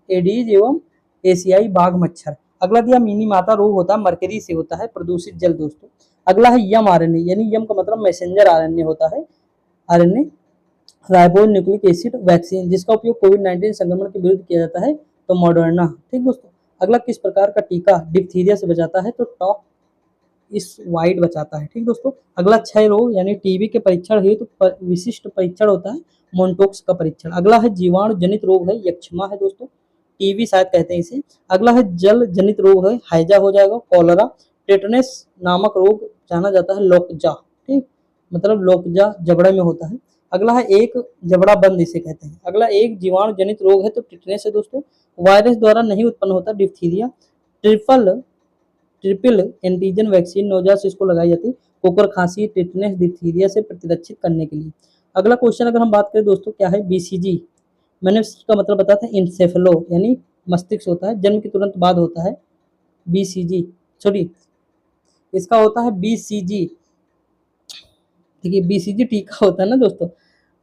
एडीज एवं एशियाई बाघ मच्छर। अगला दिया मिनी माता रोग होता है, मरकरी से होता है, प्रदूषित जल दोस्तों। अगला है यम आरएनए यानी यम का मतलब मैसेंजर आरएनए होता है, RNA ribo nucleic acid vaccine, जिसका उपयोग कोविड-19 संक्रमण के विरुद्ध किया जाता है, तो मॉडर्ना, ठीक दोस्तों। अगला किस प्रकार का टीका डिप्थीरिया से बचाता है, तो टॉप इस वाइड बचाता है, ठीक दोस्तों। अगला क्षय रोग यानी टीबी के परीक्षण हेतु विशिष्ट परीक्षण होता है, मोन्टोक्स का परीक्षण। अगला है जीवाणु जनित रोग है, यक्षमा है दोस्तों, टीबी शायद कहते हैं इसे। अगला है जल जनित रोग है, हैजा हो जाएगा, कॉलरा। टेटनस नामक रोग जाना जाता है लोकजा, ठीक, मतलब लोकजा जबड़े में होता है। अगला है एक जबड़ा बंद इसे कहते हैं। अगला एक जीवाणु जनित रोग है, तो टिटनेस है दोस्तों। वायरस द्वारा नहीं उत्पन्न होता, डिप्थीरिया। ट्रिपल एंटीजन वैक्सीन नवजात शिशु को लगाई जाती है, कोकर खांसी, टिटनेस, डिप्थीरिया से प्रतिरक्षित करने के लिए। अगला क्वेश्चन अगर हम बात करें दोस्तों, क्या है बीसीजी, मैंने इसका मतलब बताया था, इंसेफेलो यानी मस्तिष्क होता है, जन्म के तुरंत बाद होता है। बीसीजी सॉरी, इसका होता है बीसीजी। देखिए बीसीजी टीका होता है ना दोस्तों,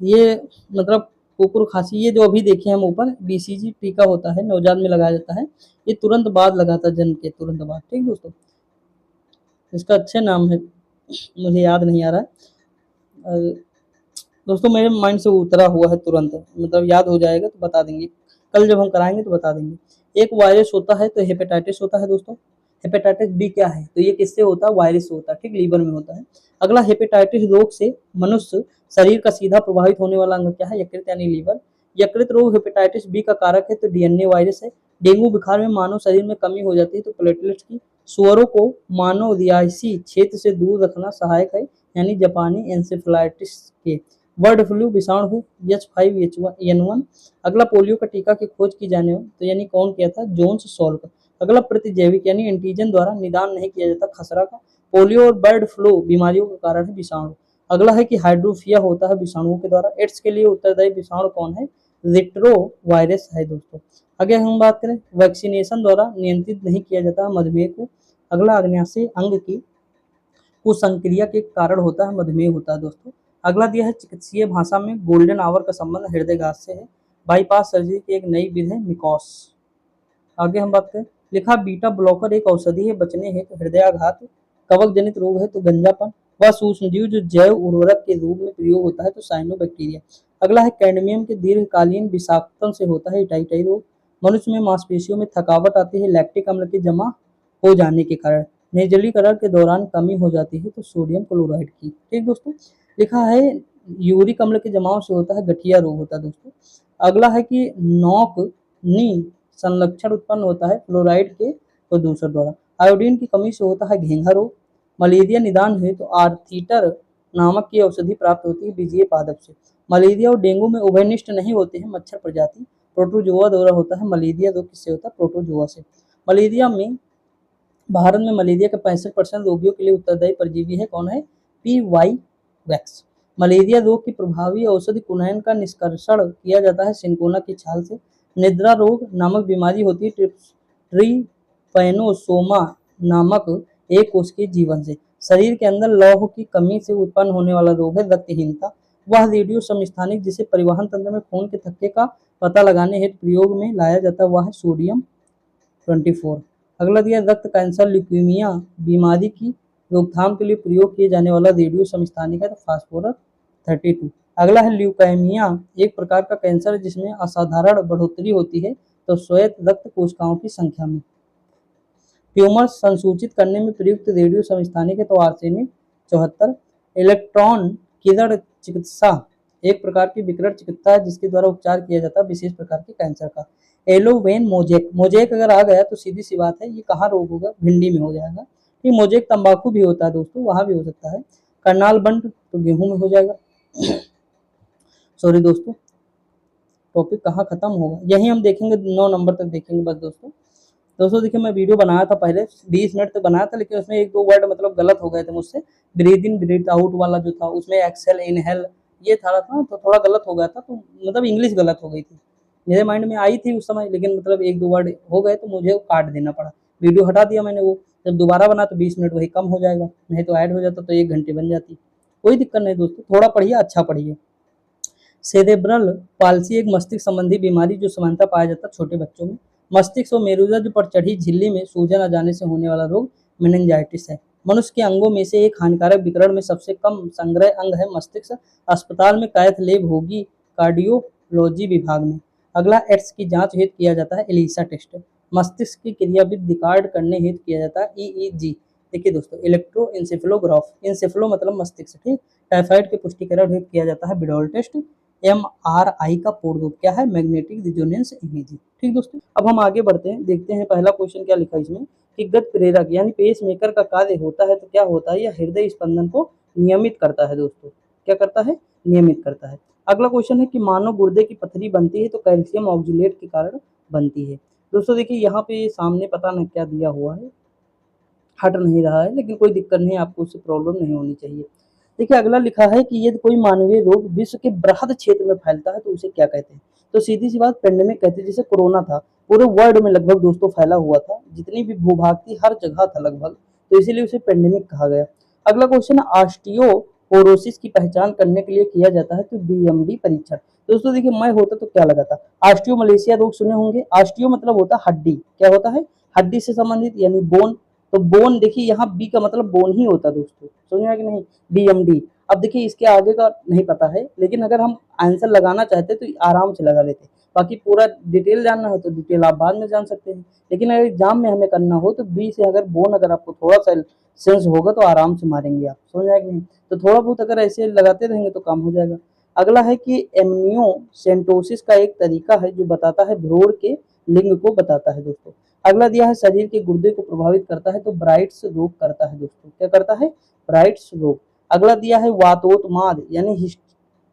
ये मतलब कुकुर खांसी, ये जो अभी देखे हम ऊपर, बीसीजी टीका होता है, नवजात में लगाया जाता है, ये तुरंत बाद लगाता है, जन्म के तुरंत बाद, ठीक दोस्तों। इसका अच्छे नाम है, मुझे याद नहीं आ रहा है दोस्तों, मेरे माइंड से उतरा हुआ है तुरंत, मतलब याद हो जाएगा तो बता देंगे, कल जब हम कराएंगे तो बता देंगे। एक वायरस होता है, तो हेपेटाइटिस होता है दोस्तों। हेपेटाइटिस बी क्या है, तो ये किससे होता है, वायरस से होता है, ठीक, लीवर में होता है। अगला हेपेटाइटिस रोग से मनुष्य शरीर का सीधा प्रभावित होने वाला अंग क्या है, यकृत यानी लीवर। यकृत रोग हेपेटाइटिस बी का कारक है, तो डीएनए वायरस है। डेंगू बुखार में मानव शरीर में कमी हो जाती है, तो प्लेटलेट्स की। सुअरों को मानव रिहायशी क्षेत्र से दूर रखना सहायक है, यानी जापानी एंसेफेलाइटिस के। बर्ड फ्लू विषाणु है, H5N1। अगला पोलियो का टीका की खोज की जाने हो, तो यानी कौन किया था, जोन्स सॉल्क। अगला प्रतिजैविक यानी एंटीजन द्वारा निदान नहीं किया जाता खसरा का। पोलियो और बर्ड फ्लू बीमारियों का कारण है विषाणु। अगला है कि हाइड्रोफिया होता है विषाणुओं के द्वारा। एड्स के लिए उत्तरदायी विषाणु कौन है, रिट्रो वायरस है दोस्तों। आगे हम बात करें, वैक्सीनेशन द्वारा नियंत्रित नहीं किया जाता मधुमेह को। अगला अग्न्याशय अंग की कुसंक्रिया के कारण होता है, मधुमेह होता है दोस्तों। अगला दिया है चिकित्सीय भाषा में गोल्डन आवर का संबंध हृदयघात से है। बाईपास सर्जरी की एक नई विधि है मिकॉस। आगे हम बात करें, लिखा बीटा ब्लॉकर एक औषधि है बचने हेतु हृदयाघात। कवक जनित रोग है, तो गंजापन। वह सूक्ष्मजीव जो जैव उर्वरक के रूप में प्रयोग होता है, तो साइनोबैक्टीरिया। अगला है कैडमियम के दीर्घकालीन विषाक्तन से होता है टाइटाई रोग। मनुष्य में मांसपेशियों में थकावट आती है, लैक्टिक अम्ल के जमा हो जाने के कारण। निर्जलीकरण के दौरान कमी हो जाती है तो सोडियम क्लोराइड की। ठीक दोस्तों, लिखा है यूरिक अम्ल के जमाव से होता है गठिया रोग होता है दोस्तों। अगला है कि नोक नी संलक्षण उत्पन्न होता है फ्लोराइड के प्रदूषण द्वारा। आयोडीन की कमी से होता है घेंघा रोग। मलेरिया निदान है तो आर्थीटर नामक की औषधि प्राप्त होती है बीजीय पादप से। मलेरिया और डेंगू में उभयनिष्ठ नहीं होते हैं मच्छर प्रजाति, प्रोटोजोआ द्वारा होता है। मलेरिया दो किससे होता है? प्रोटोजोआ से। मलेरिया में भारत में मलेरिया के 65% रोगियों के लिए उत्तरदायी परजीवी है कौन है? P Y wax. मलेरिया रोग की प्रभावी औषधि कुनैन का निष्कर्षण किया जाता है सिंकोना की छाल से। निद्रा रोग नामक बीमारी होती है ट्रिपैनोसोमा नामक एक कोशिकीय जीवन से। शरीर के अंदर लौह की कमी से उत्पन्न होने वाला रोग है रक्तहीनता। वह रेडियो समस्थानिक जिसे परिवहन तंत्र में खून के थक्के का पता लगाने हेतु प्रयोग में लाया जाता है वह है सोडियम 24। अगला दिया रक्त कैंसर ल्यूकीमिया बीमारी की रोकथाम के लिए प्रयोग किए जाने वाला रेडियो समस्थानिक है तो फास्फोरस 32। अगला है ल्यूकेमिया, एक प्रकार का कैंसर है जिसमें असाधारण बढ़ोतरी होती है तो श्वेत रक्त कोशिकाओं की संख्या में। ट्यूमर संसूचित करने में प्रयुक्त रेडियो समस्थानिक है तो आर्सेनिक 74। इलेक्ट्रॉन किरण चिकित्सा एक प्रकार की विकिरण चिकित्सा है जिसके द्वारा उपचार किया जाता है विशेष प्रकार के कैंसर का। एलोवेन मोजेक, मोजेक अगर आ गया तो सीधी सी बात है ये कहाँ रोग होगा? भिंडी में हो जाएगा। ये मोजेक तंबाकू भी होता है दोस्तों, वहां भी हो सकता है। करनाल बंट तो गेहूं में हो जाएगा। सॉरी दोस्तों, टॉपिक कहाँ खत्म होगा, यही हम देखेंगे 9 नंबर तक देखेंगे बस दोस्तों। दोस्तों देखिए मैं वीडियो बनाया था पहले 20 मिनट तक बनाया था, लेकिन उसमें एक दो वर्ड मतलब गलत हो गए थे मुझसे। ब्रीथ इन ब्रीथ आउट वाला जो था उसमें एक्सेल इनहेल ये था तो थोड़ा गलत हो गया था, तो मतलब इंग्लिश गलत हो गई थी। मेरे माइंड में आई थी उस समय, लेकिन मतलब एक दो वर्ड हो गए तो मुझे काट देना पड़ा। वीडियो हटा दिया मैंने वो, जब दोबारा बना तो 20 मिनट वही कम हो जाएगा, नहीं तो ऐड हो जाता तो 1 घंटे बन जाती। कोई दिक्कत नहीं दोस्तों, थोड़ा पढ़िए, अच्छा पढ़िए। सेरेब्रल पाल्सी एक मस्तिष्क संबंधी बीमारी जो सामान्यतः पाया जाता है छोटे बच्चों में। मस्तिष्क और मेरुरज्ज पर चढ़ी झिल्ली में सूजन आ जाने से होने वाला रोग मेनिंजाइटिस है। मनुष्य के अंगों में से एक हानिकारक विकिरण में सबसे कम संग्रह अंग है मस्तिष्क। अस्पताल में कैथ लैब होगी कार्डियोलॉजी विभाग में। अगला एड्स की जांच हेतु किया जाता है एलिसा टेस्ट। मस्तिष्क की क्रियाविधि रिकॉर्ड करने हेतु किया जाता है ईईजी। देखिए दोस्तों इलेक्ट्रो इंसेफेलोग्राफ, इंसेफेलो मतलब मस्तिष्क, ठीक। टाइफाइड के पुष्टिकरण हेतु किया जाता है बिडोल टेस्ट। एमआरआई का पूर्ण रूप क्या है? Magnetic resonance imaging. ठीक दोस्तों, अब हम आगे बढ़ते हैं, देखते हैं पहला क्वेश्चन क्या लिखा है इसमें कि गति प्रेरक यानी पेस मेकर का कार्य होता है तो क्या होता है? यह हृदय स्पंदन को नियमित करता है दोस्तों। क्या करता है? नियमित करता है। अगला क्वेश्चन है कि मानव गुर्दे की पथरी बनती है तो कैल्शियम ऑक्जिलेट के कारण बनती है। दोस्तों देखिए यहाँ पे सामने पता नहीं क्या दिया हुआ है, हट नहीं रहा है, लेकिन कोई दिक्कत नहीं, आपको उससे प्रॉब्लम नहीं होनी चाहिए। देखिए अगला लिखा है कि यदि कोई मानवीय रोग विश्व के बृहद क्षेत्र में फैलता है तो उसे क्या कहते हैं? तो सीधी सी बात पेंडेमिक कहते हैं। जैसे कोरोना था, पूरे वर्ल्ड में लगभग दोस्तों फैला हुआ था, जितनी भी भूभाग थी हर जगह था लगभग, तो इसीलिए उसे पेंडेमिक कहा गया। अगला क्वेश्चन ऑस्टियोपोरोसिस की पहचान करने के लिए किया जाता है तो बीएमडी परीक्षण। दोस्तों देखिए मैं होता तो क्या लगा था, ऑस्टियोमलेशिया रोग सुने होंगे। ऑस्टियो मतलब होता है हड्डी, क्या होता है? हड्डी से संबंधित यानी बोन। तो बोन देखिए यहाँ बी का मतलब बोन ही होता है दोस्तों, समझ में आया कि नहीं? बीएमडी। अब देखिए इसके आगे का नहीं पता है, लेकिन अगर हम आंसर लगाना चाहते तो आराम से लगा लेते। बाकी पूरा डिटेल जानना हो तो डिटेल आप बाद में जान सकते हैं, लेकिन अगर एग्जाम में हमें करना हो तो बी से अगर बोन अगर आपको थोड़ा सा सेंस होगा तो आराम से मारेंगे आप, समझ में आया कि नहीं? तो थोड़ा बहुत अगर ऐसे लगाते रहेंगे तो काम हो जाएगा। अगला है कि एमनियोसेंटोसिस का एक तरीका है जो बताता है भ्रूण के लिंग को बताता है दोस्तों। अगला दिया है शरीर के गुर्दे को प्रभावित करता है तो ब्राइट्स रोग करता है दोस्तों। क्या करता है? ब्राइट्स रोग। अगला दिया है वातोत्माद यानी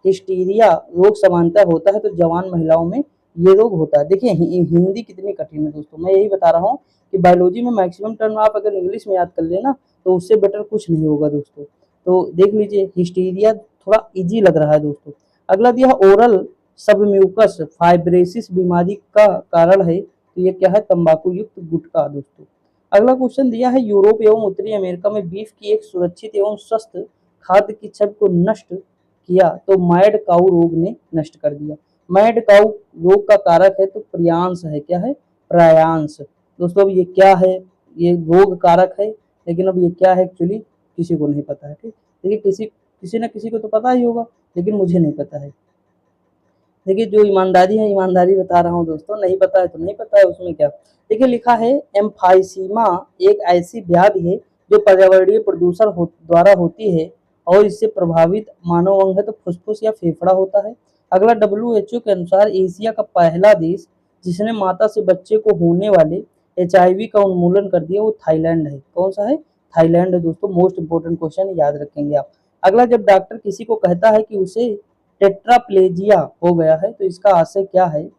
हिस्टीरिया रोग सामान्यतः होता है तो जवान महिलाओं में ये रोग होता है। देखिए हिंदी कितनी कठिन है दोस्तों, मैं यही बता रहा हूँ कि बायोलॉजी में मैक्सिमम टर्म आप अगर इंग्लिश में याद कर लेना तो उससे बेटर कुछ नहीं होगा दोस्तों। तो देख लीजिए हिस्टीरिया थोड़ा इजी लग रहा है दोस्तों। अगला दिया ओरल सबम्यूकस फाइब्रेसिस बीमारी का कारण है तो ये क्या है? तंबाकू युक्त गुटखा दोस्तों। अगला क्वेश्चन दिया है यूरोप एवं उत्तरी अमेरिका में बीफ की एक सुरक्षित एवं स्वस्थ खाद्य की छवि को नष्ट किया तो मैड काउ रोग ने नष्ट कर दिया। मैड काउ रोग का कारक है तो प्रियांश है, क्या है? प्रायांश। दोस्तों अब ये क्या है? ये रोग कारक है, लेकिन अब ये क्या है एक्चुअली किसी को नहीं पता है, ठीक। देखिए किसी न किसी को तो पता ही होगा, लेकिन मुझे नहीं पता है। देखिए जो ईमानदारी है, ईमानदारी बता रहा हूँ दोस्तों, नहीं पता है तो नहीं पता है, उसमें क्या। देखिए लिखा है एम्फाइसीमा एक ऐसी व्याधि है जो पर्यावरणीय प्रदूषण द्वारा होती है और इससे प्रभावित मानव अंग है तो फुसफुस या फेफड़ा होता है। अगला WHO के अनुसार एशिया का पहला देश जिसने माता से बच्चे को होने वाले HIV का उन्मूलन कर दिया वो थाईलैंड है। कौन सा है? थाईलैंड है दोस्तों। मोस्ट इंपोर्टेंट क्वेश्चन याद रखेंगे आप। अगला, जब डॉक्टर किसी को कहता है कि उसे टेट्राप्लेजिया हो गया है तो इसका आशय क्या है?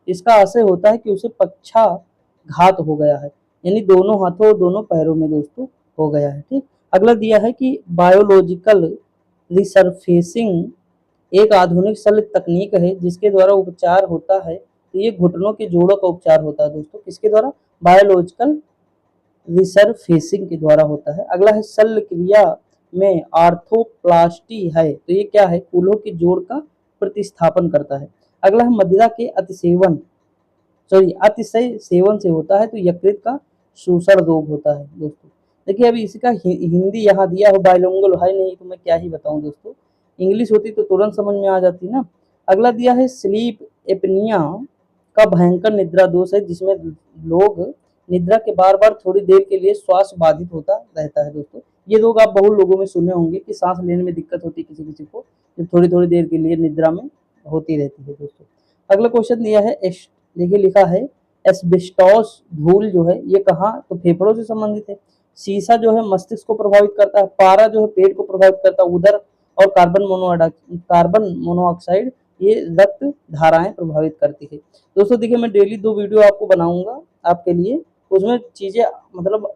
इसका आशय होता है कि उसे पक्षाघात हो गया है, यानी दोनों हाथों और दोनों पैरों में दोस्तों हो गया है। ठीक। अगला दिया है कि बायोलॉजिकल रिसरफेसिंग एक आधुनिक शल्य तकनीक है जिसके द्वारा उपचार होता है। तो ये घुटनों के जोड़ों का उपचार होता है दोस्तों, किसके द्वारा? बायोलॉजिकल रिसरफेसिंग के द्वारा होता है। अगला है शल्य क्रिया में आर्थोप्लास्टी है, तो ये क्या है? कूल्हों के जोड़ का प्रतिस्थापन करता है। अगला है मदिरा के अतिशय सेवन से होता है तो यकृत का शोषण रोग होता है दोस्तों। देखिए अभी इसका हिंदी यहाँ दिया हो, बायलिंगुअल है नहीं तो मैं क्या ही बताऊं दोस्तों, इंग्लिश होती तो तुरंत समझ में आ जाती ना। अगला दिया है स्लीप एपनिया का भयंकर निद्रा दोष है जिसमें लोग निद्रा के बार बार थोड़ी देर के लिए श्वास बाधित होता रहता है दोस्तों। ये रोग आप बहुत लोगों में सुने होंगे कि सांस लेने में दिक्कत होती है किसी किसी को, जब थोड़ी थोड़ी देर के लिए निद्रा में होती रहती है दोस्तों। अगला क्वेश्चन दिया है, देखिए लिखा है एस्बेस्टॉस धूल जो है ये कहाँ? तो फेफड़ों से संबंधित है। शीशा जो है मस्तिष्क को प्रभावित करता है, पारा जो है पेट को प्रभावित करता है, उधर और कार्बन मोनोऑक्साइड ये रक्त धाराएं प्रभावित करती है दोस्तों। देखिए मैं डेली 2 वीडियो आपको बनाऊंगा आपके लिए, उसमें चीजें मतलब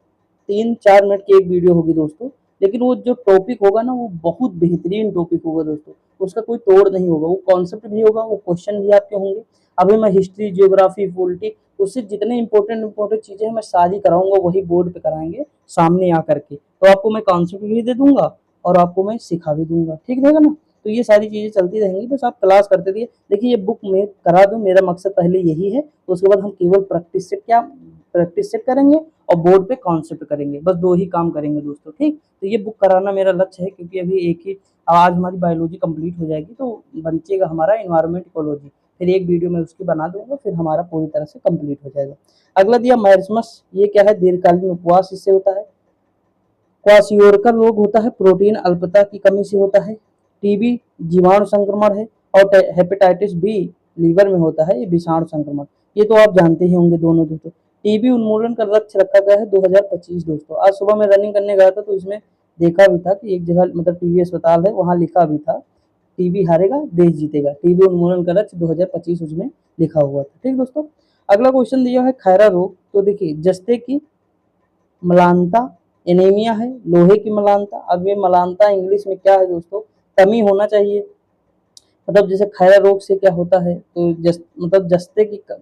3-4 मिनट की एक वीडियो होगी दोस्तों, लेकिन वो जो टॉपिक होगा ना वो बहुत बेहतरीन टॉपिक होगा दोस्तों, उसका कोई तोड़ नहीं होगा, वो कॉन्सेप्ट भी होगा, वो क्वेश्चन भी आपके होंगे। अभी मैं हिस्ट्री, जियोग्राफी, पॉलिटी, उससे जितने इंपॉर्टेंट चीजें हैं मैं सारी कराऊंगा, वही बोर्ड पे कराएंगे सामने आकर के, तो आपको मैं कॉन्सेप्ट भी दे दूंगा और आपको मैं सिखा भी दूंगा। ठीक रहेगा ना? तो ये सारी चीजें चलती रहेंगी, बस आप क्लास करते रहिए। देखिए ये बुक मैं करा दूं, मेरा मकसद पहले यही है, तो उसके बाद हम केवल प्रैक्टिस सेट करेंगे और बोर्ड पे कॉन्सेप्ट करेंगे, बस 2 ही काम करेंगे दोस्तों। ठीक। तो ये बुक कराना मेरा लक्ष्य है, क्योंकि अभी एक ही आज हमारी बायोलॉजी कंप्लीट हो जाएगी तो बचेगा हमारा इन्वायरमेंट इकोलॉजी, फिर एक वीडियो में उसकी बना दूंगा, फिर हमारा पूरी तरह से कंप्लीट हो जाएगा। अगला दिया मैरिस्मस, ये क्या है? दीर्घकालीन उपवास इससे होता है। क्वाशियोरकर रोग होता है, प्रोटीन अल्पता की कमी से होता है। टीबी जीवाणु संक्रमण है और हेपेटाइटिस बी लीवर में होता है, ये विषाणु संक्रमण, ये तो आप जानते ही होंगे दोनों दोस्तों। टीबी उन्मूलन का लक्ष्य रखा गया है 2025 दोस्तों। आज सुबह मैं रनिंग करने गया था तो इसमें देखा भी था कि एक जगह मतलब टीबी अस्पताल है, वहां लिखा भी था टीबी हारेगा देश जीतेगा, टीबी उन्मूलन का लक्ष्य 2025 उसमें लिखा हुआ था। ठीक दोस्तों। अगला क्वेश्चन दिया है खैरा रोग, तो देखिए जस्ते की मलानता एनीमिया है, लोहे की मलानता। अब ये मलानता इंग्लिश में क्या है दोस्तों? कमी होना चाहिए। मतलब जैसे खैरा रोग से क्या होता है तो मतलब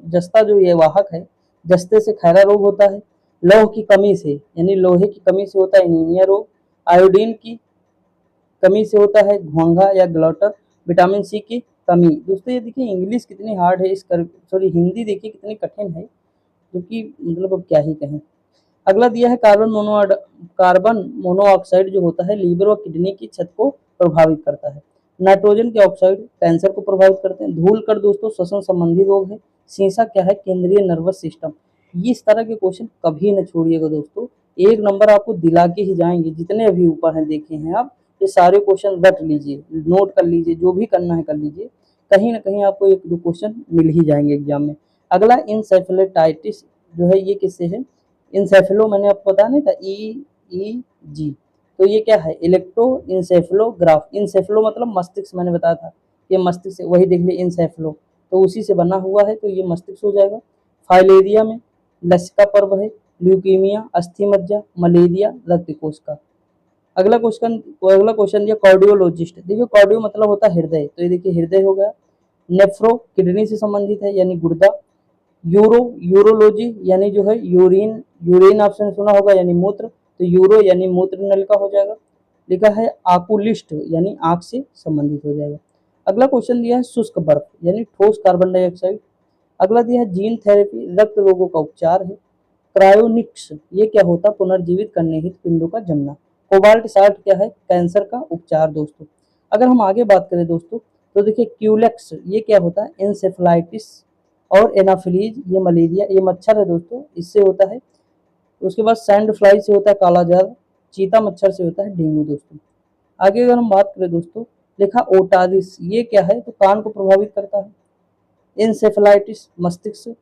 जस्ता जो ये वाहक है, जस्ते से खैरा रोग होता है। लौह की कमी से यानी लोहे की कमी से होता है एनीमिया रोग। आयोडीन की कमी से होता है घोंघा या ग्लॉटर। विटामिन सी की कमी। दोस्तों ये देखिए इंग्लिश कितनी हार्ड है, हिंदी देखिए कितनी कठिन है, जो कि मतलब अब क्या ही कहें। अगला दिया है कार्बन मोनोऑक्साइड जो होता है लीवर और किडनी की छत को प्रभावित करता है। नाइट्रोजन के ऑक्साइड कैंसर को प्रभावित करते हैं। धूल कर दोस्तों श्वसन संबंधी रोग है। शीशा क्या है? केंद्रीय नर्वस सिस्टम। इस तरह के क्वेश्चन कभी न छोड़िएगा दोस्तों, 1 नंबर आपको दिला के ही जाएंगे। जितने अभी ऊपर हैं देखे हैं आप, ये सारे क्वेश्चन रट लीजिए, नोट कर लीजिए, जो भी करना है कर लीजिए, कहीं ना कहीं आपको 1-2 क्वेश्चन मिल ही जाएंगे एग्जाम में। अगला इंसेफेलाइटिस जो है ये किससे है? इंसेफेलो मैंने आपको बताया नहीं था, EEG, तो ये क्या है? इलेक्ट्रो इंसेफेलोग्राफ। इंसेफेलो मतलब मस्तिष्क, मैंने बताया था ये मस्तिष्क से, वही देख लिए इंसेफेलो, तो उसी से बना हुआ है, तो ये मस्तिष्क हो जाएगा। फाइलेरिया में लसिका पर्व है। ल्यूकीमिया, अस्थि मज्जा, मलेरिया, रक्त कोश का। अगला क्वेश्चन दिया कार्डियोलॉजिस्ट। देखिए कार्डियो मतलब होता है हृदय, तो ये देखिए हृदय हो गया। नेफ्रो किडनी से संबंधित है यानी गुर्दा। यूरोलॉजी यानी जो है यूरिन ऑप्शन सुना होगा यानी मूत्र, तो यूरो यानी मूत्र नल का हो जाएगा। लिखा है आकुलिस्ट यानी आंख से संबंधित हो जाएगा। अगला क्वेश्चन दिया है शुष्क बर्फ यानी ठोस कार्बन डाइऑक्साइड। अगला दिया है जीन थेरेपी रक्त रोगों का उपचार है। क्रायोनिक्स ये क्या होता? पुनर्जीवित करने हेतु पिंडों का जमना। कोबाल्ट 60 क्या है? कैंसर का उपचार दोस्तों। अगर हम आगे बात करें दोस्तों, तो देखिए क्यूलेक्स ये क्या होता है, इंसेफ्लाइटिस और एनाफिलीज ये मलेरिया, ये मच्छर है दोस्तों, इससे होता है। उसके बाद सैंड फ्लाई से होता है कालाजार, चीता मच्छर से होता है डेंगू दोस्तों। आगे अगर हम बात करें दोस्तों, लिखा ओटारिस ये क्या है, तो कान को प्रभावित करता है। इंसेफेलाइटिस मस्तिष्क,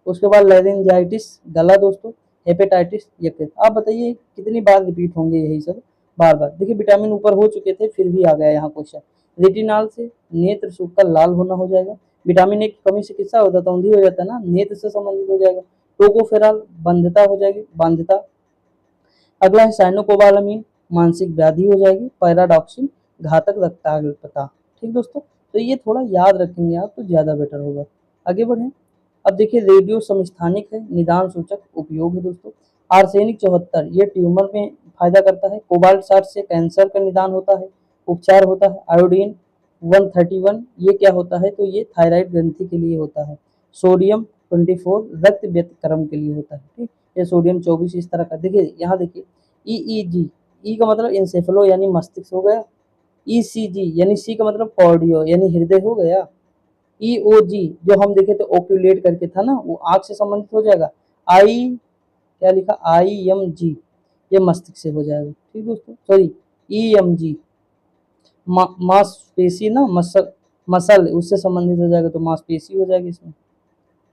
उसके बाद लेरिंजाइटिस गला दोस्तों, हेपेटाइटिस यकृत। आप बताइए कितनी बार रिपीट होंगे यही सब, बार बार। देखिए विटामिन ऊपर हो चुके थे, फिर भी आ गया यहाँ क्वेश्चन। रेटिनॉल से नेत्र सूखकर लाल होना हो जाएगा। विटामिन ए की कमी से किस्सा होता है, औंधी हो जाता है ना, नेत्र से संबंधित हो जाएगा। टोकोफेरॉल बंधता हो जाएगी, बांधता। अगला है साइनोकोबालामीन, मानसिक व्याधि हो जाएगी। पैराडॉक्सिन घातक रक्ताल्पता। ठीक दोस्तों, तो ये थोड़ा याद रखेंगे आप तो ज़्यादा बेटर होगा। आगे बढ़ें। अब देखिए रेडियो समस्थानिक है, निदान सूचक उपयोग है दोस्तों। आर्सेनिक 74 ये ट्यूमर में फायदा करता है। कोबाल्ट 60 से कैंसर का निदान होता है, उपचार होता है। आयोडीन 131 ये क्या होता है, तो ये थायराइड ग्रंथि के लिए होता है। सोडियम 24 रक्त व्यतक्रम के लिए होता है। ठीक, ये सोडियम 24 इस तरह का। देखिए यहाँ देखिए ईईजी, ई का मतलब इंसेफेलो यानी मस्तिष्क हो गया। ईसीजी यानी सी का मतलब कार्डियो यानी हृदय हो गया। ईओजी जो हम देखे थे ओक्यूलेट करके था ना, वो आंख से संबंधित हो जाएगा। आई क्या लिखा, आईएमजी ये मस्तिष्क से हो जाएगा। ठीक दोस्तों, सॉरी ईएमजी मांसपेशी ना, मसल मसल उससे संबंधित हो जाएगा, तो मांसपेशी हो जाएगी इसमें।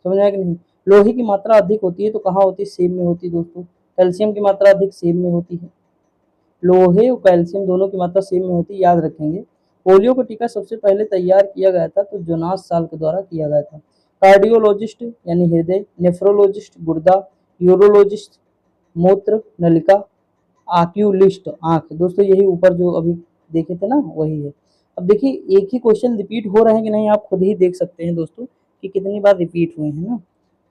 समझ आया कि नहीं। लोहे की मात्रा अधिक होती है तो कहाँ होती है, सेब में होती है दोस्तों। कैल्शियम की मात्रा अधिक सेब में होती है। लोहे और कैल्शियम दोनों की मात्रा सेब में होती है, याद रखेंगे। पोलियो का टीका सबसे पहले तैयार किया गया था तो जोनास साल के द्वारा किया गया था। कार्डियोलॉजिस्ट यानी हृदय, नेफ्रोलॉजिस्ट गुर्दा, यूरोलॉजिस्ट मूत्र नलिका, आक्यूलिस्ट आंख। दोस्तों यही ऊपर जो अभी देखे थे ना वही है। अब देखिए एक ही क्वेश्चन रिपीट हो रहे हैं कि नहीं, आप खुद ही देख सकते हैं दोस्तों कि कितनी बार रिपीट हुए हैं ना।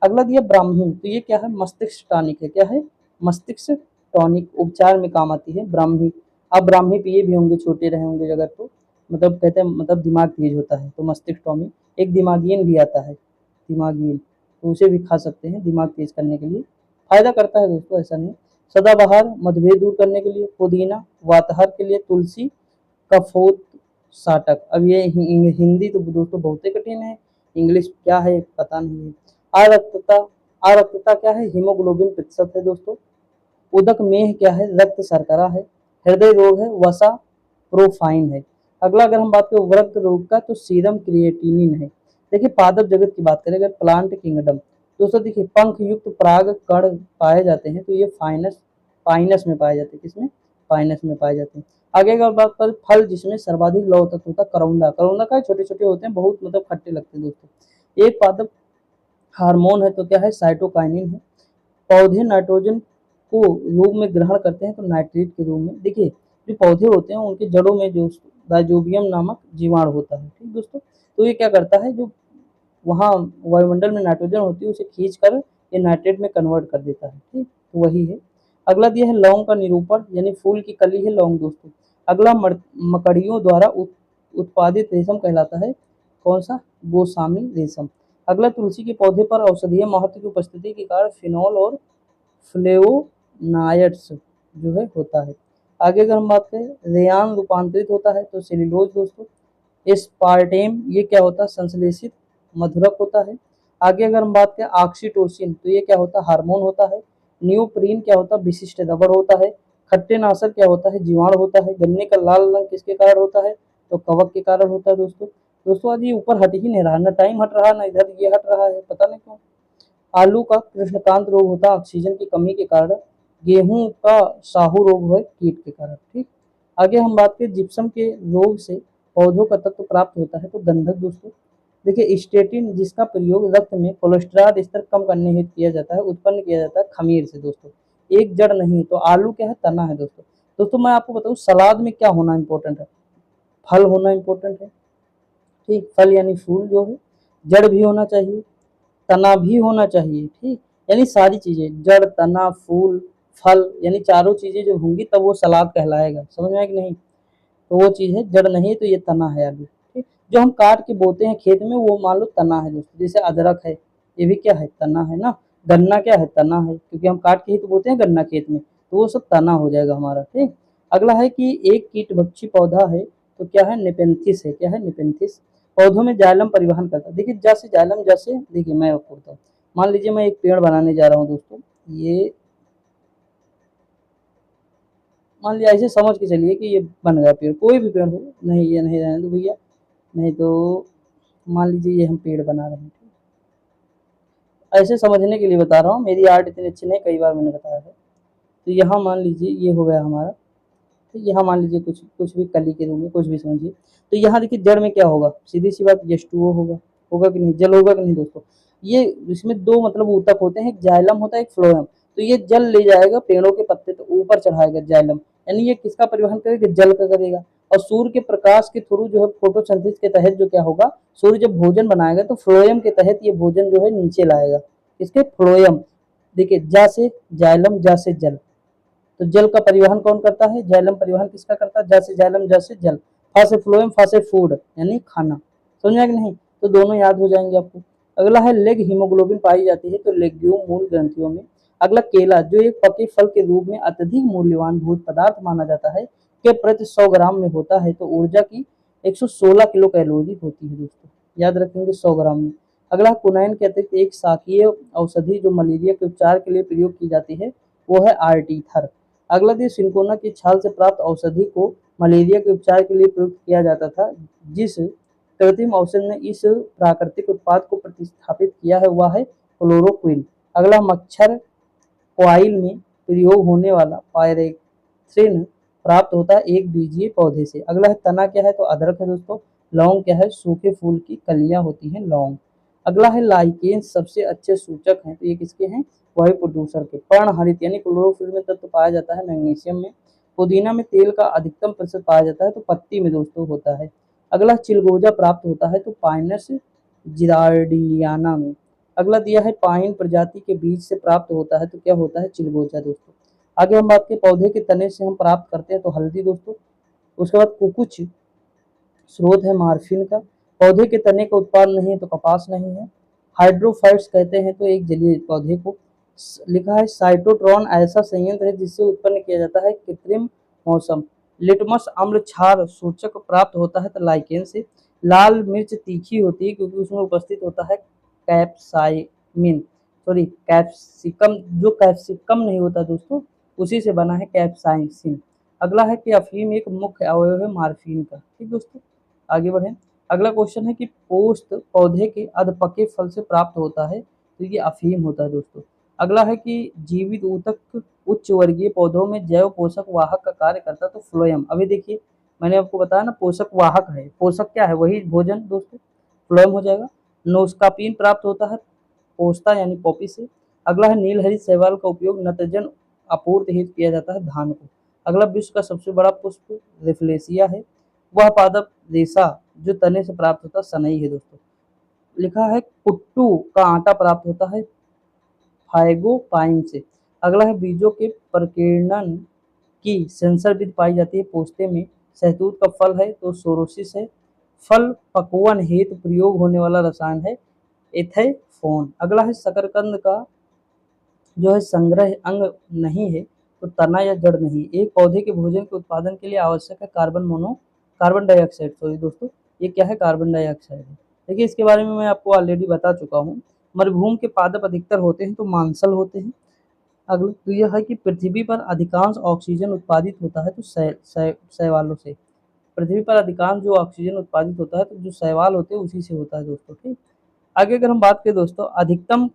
अगला दिया ब्राह्मी, तो ये क्या है, मस्तिष्क टॉनिक है। क्या है, मस्तिष्क टॉनिक, उपचार में काम आती है ब्राह्मी। आप ब्राह्मी पिए भी होंगे, छोटे रहे होंगे अगर तो, मतलब कहते हैं मतलब दिमाग तेज होता है तो मस्तिष्क टॉनिक। एक दिमागीन भी आता है, दिमागीन, तो उसे भी खा सकते हैं दिमाग तेज करने के लिए, फायदा करता है दोस्तों, ऐसा नहीं। सदाबहार मधुमेह दूर करने के लिए, पुदीना वातहर के लिए, तुलसी कफोत साटक। अब ये हिंदी तो दोस्तों बहुत ही कठिन है, इंग्लिश क्या है पता नहीं है। आरक्तता, आरक्तता क्या है, हीमोग्लोबिन प्रतिशत है दोस्तों। उदक मेह क्या है, रक्त शर्करा है। हृदय रोग है, वसा प्रोफाइन है। अगला अगर हम बात करें वृक्क रोग का, तो सीरम क्रिएटिनिन है। देखिए पादप जगत की बात करें अगर, प्लांट किंगडम दोस्तों, देखिए पंख युक्त पराग कण पाए जाते हैं तो ये फाइनस पाइनस में पाए जाते हैं। किसमें, पाइनस में पाए जाते हैं। आगे अगर बात करें फल जिसमें सर्वाधिक लौह तत्व होता है, करौंदा। करौंदा का छोटे छोटे होते हैं, बहुत मतलब खट्टे लगते हैं दोस्तों। एक पादप हार्मोन है तो क्या है, साइटोकाइनिन है। पौधे नाइट्रोजन को रूप में ग्रहण करते हैं तो नाइट्रेट के रूप में। देखिए जो पौधे होते हैं उनके जड़ों में जो राइजोबियम नामक जीवाणु होता है। ठीक दोस्तों, तो ये क्या करता है, जो वहाँ वायुमंडल में नाइट्रोजन होती है उसे खींच कर ये नाइट्रेट में कन्वर्ट कर देता है। ठीक, तो वही है। अगला दिया है लौंग का निरूपण, यानी फूल की कली है लौंग दोस्तों। अगला मकड़ियों द्वारा उत्पादित रेशम कहलाता है कौन सा, गोस्वामी रेशम। अगला तुलसी के पौधे पर औषधीय महत्व की उपस्थिति के कारण फिनॉल और फ्लेवोनाइड्स जो है होता है। आगे अगर हम बात करें रेयान रूपांतरित होता है तो सेल्यूलोज दोस्तों। एस्पार्टेम ये क्या होता है, संश्लेषित मधुरक होता है। आगे अगर हम बात करें ऑक्सीटोसिन, तो ये क्या होता है, हार्मोन होता है। नियोप्रीन क्या होता है, विशिष्ट रबड़ होता है। खट्टे नाशक क्या होता है, जीवाणु होता है। गन्ने का लाल रंग किसके कारण होता है, तो कवक के कारण होता है दोस्तों। दोस्तों आज ये ऊपर हट ही नहीं रहा, ना टाइम हट रहा ना इधर ये हट रहा है, पता नहीं क्यों। आलू का कृष्णकांत रोग होता है ऑक्सीजन की कमी के कारण। गेहूं का साहू रोग है कीट के कारण। ठीक, आगे हम बात करें जिप्सम के रोग से पौधों का तत्व प्राप्त होता है तो गंधक दोस्तों। देखिए स्टेटिन जिसका प्रयोग रक्त में कोलेस्ट्रॉल स्तर कम करने हेतु किया जाता है, उत्पन्न किया जाता है खमीर से दोस्तों। एक जड़ नहीं तो आलू क्या है, तना है दोस्तों। दोस्तों मैं आपको बताऊं सलाद में क्या होना इंपॉर्टेंट है, फल होना इंपॉर्टेंट है। ठीक, फल यानी फूल जो है, जड़ भी होना चाहिए, तना भी होना चाहिए। ठीक, यानी सारी चीजें जड़ तना फूल फल यानी चारों चीजें जब होंगी तब वो सलाद कहलाएगा। समझ में आया कि नहीं, तो वो चीज है, जड़ नहीं है तो ये तना है आलू। ठीक, जो हम काट के बोते हैं खेत में वो मान लो तना है दोस्तों। जैसे अदरक है, ये भी क्या है, तना है ना। गन्ना क्या है, तना है, क्योंकि हम काट के ही तो बोते हैं गन्ना खेत में, तो वो सब तना हो जाएगा हमारा। ठीक, अगला है कि एक कीटभक्षी पौधा है तो क्या है, नेपेंथिस है। क्या है, नेपेंथिस। पौधों में जाइलम परिवहन करता है। देखिए जैसे जाइलम, जैसे देखिए मैं आपको बताऊँ, मान लीजिए मैं एक पेड़ बनाने जा रहा हूँ दोस्तों, ये मान लिया, ऐसे समझ के चलिए कि ये बन गया पेड़, कोई भी पेड़ हो, नहीं ये नहीं रहने दो भैया, नहीं तो मान लीजिए ये हम पेड़ बना रहे हैं, ऐसे समझने के लिए बता रहा हूँ, मेरी आर्ट इतनी अच्छी नहीं, कई बार मैंने बताया है। तो यहाँ मान लीजिए ये हो गया हमारा, तो यहाँ मान लीजिए कुछ कुछ भी कली के रूप में कुछ भी समझिए। तो यहाँ देखिए जड़ में क्या होगा, सीधी सी बात H2O होगा, होगा कि नहीं, जल होगा कि नहीं दोस्तों। ये इसमें दो मतलब ऊतक होते हैं, एक जाइलम होता है, एक फ्लोएम। तो ये जल ले जाएगा पेड़ों के पत्ते तो ऊपर चढ़ाएगा जाइलम, यानी ये किसका परिवहन करेगा, जल का करेगा। और सूर्य के प्रकाश के थ्रू जो है फोटोसिंथेसिस के तहत जो क्या होगा, सूर्य जब भोजन बनाएगा तो फ्लोएम के तहत ये भोजन जो है नीचे लाएगा, इसके फ्लोएम। देखिए जा से जाइलम, जा से जल, तो जल का परिवहन कौन करता है, जाइलम परिवहन किसका करता है, जैसे जाइलम जैसे जल, फा से फ्लोएम, फा से फूड यानी खाना, समझा कि नहीं। तो दोनों याद हो जाएंगे आपको। अगला है लेग हीमोग्लोबिन पाई जाती है तो लेग्यूम मूल ग्रंथियों में। अगला केला, जो एक पके फल के रूप में अत्यधिक मूल्यवान भोज्य पदार्थ माना जाता है, के प्रति 100 ग्राम में होता है तो ऊर्जा की 116 किलो कैलोरी होती है दोस्तों, याद रखेंगे 100 ग्राम में। अगला कुनैन के अतिरिक्त एक शाकीय औषधि जो मलेरिया के उपचार के लिए प्रयोग की जाती है वो है आर्टीथर। अगला देश सिंकोना की छाल से प्राप्त औषधि को मलेरिया के उपचार के लिए प्रयुक्त किया जाता था। जिस कृत्रिम औषध ने इस प्राकृतिक उत्पाद को प्रतिस्थापित किया है वह है क्लोरोक्विन। अगला मच्छर कॉइल में प्रयोग होने वाला पायरेथ्रिन प्राप्त होता है एक बीजीय पौधे से। अगला है तना, क्या है तो अदरक है दोस्तों। लौंग क्या है, सूखे फूल की कलियां होती हैं लौंग। अगला है लाइकेन्स सबसे अच्छे सूचक हैं, तो ये किसके हैं, वायु प्रदूषण के। पर्णहरित यानी क्लोरोफिल में तत्व पाया जाता है मैग्नीशियम में। पुदीना में तेल का अधिकतम प्रतिशत पाया जाता है तो पत्ती में दोस्तों होता है। अगला चिलगोजा प्राप्त होता है तो पाइनस जिरार्डियाना में। अगला दिया है पाइन प्रजाति के बीज से प्राप्त होता है तो क्या होता है, चिलगोजा दोस्तों। आगे हम बात करें पौधे के तने से हम प्राप्त करते हैं तो हल्दी दोस्तों। उसके बाद कुकुच स्रोत है मार्फिन का। पौधे के तने का उत्पाद नहीं है तो कपास नहीं है। हाइड्रोफाइट्स कहते हैं तो एक जलीय पौधे को। लिखा है साइटोट्रॉन ऐसा संयंत्र है जिससे उत्पन्न किया जाता है कृत्रिम मौसम। लिटमस अम्ल क्षार सूचक प्राप्त होता है तो लाइकेन से। लाल मिर्च तीखी होती है क्योंकि उसमें उपस्थित होता है कैप्साइमिन, सॉरी कैप्सिकम, जो कैप्सिकम नहीं होता दोस्तों उसी से बना है कैप्साइसिन। अगला है कि अफीम एक मुख्य अवयव है मार्फिन का। ठीक दोस्तों, आगे बढ़ें। अगला क्वेश्चन है कि पोस्त पौधे के अधपके फल से प्राप्त होता है तो ये अफीम होता है दोस्तों। अगला है कि जीवित ऊतक उच्च वर्गीय पौधों में जैव पोषक वाहक का कार्य करता है तो फ्लोएम। अभी देखिए मैंने आपको बताया ना, पोषक वाहक है, पोषक क्या है, वही भोजन दोस्तों, फ्लोएम हो जाएगा। नोस्कापीन प्राप्त होता है पोस्ता यानी पॉपी से। अगला है नीलहरित शैवाल का उपयोग नत्रजन आपूर्ति हेतु किया जाता है धान को। अगला विश्व का सबसे बड़ा पुष्प रिफ्लेसिया है। वह पादप रेशा जो तने से प्राप्त होता है सनई है दोस्तों। लिखा है कुट्टू का आटा प्राप्त होता है फाइगोपाइन से। अगला है बीजों के प्रकीर्णन की सेंसर विधि पाई जाती है पोस्ते में। सहतूत का फल है तो सोरोसिस है। फल पकवन हेतु प्रयोग होने वाला रसायन है एथेफोन। अगला है शकरकंद का जो है संग्रह अंग नहीं है तो तना या जड़ नहीं। एक पौधे के भोजन के उत्पादन के लिए आवश्यक है कार्बन डाइऑक्साइड, सॉरी दोस्तों ये क्या है, कार्बन डाइऑक्साइड है। देखिए इसके बारे में मैं आपको ऑलरेडी बता चुका हूँ। मरुभूमि के पादप अधिकतर होते हैं तो मांसल होते हैं। अगला तो यह है कि पृथ्वी पर अधिकांश ऑक्सीजन उत्पादित होता है तो शैवालों से। पृथ्वी पर अधिकांश जो ऑक्सीजन उत्पादित होता है तो जो शैवाल होते हैं उसी से होता है दोस्तों। ठीक, आगे अगर हम बात करें दोस्तों, अधिकतम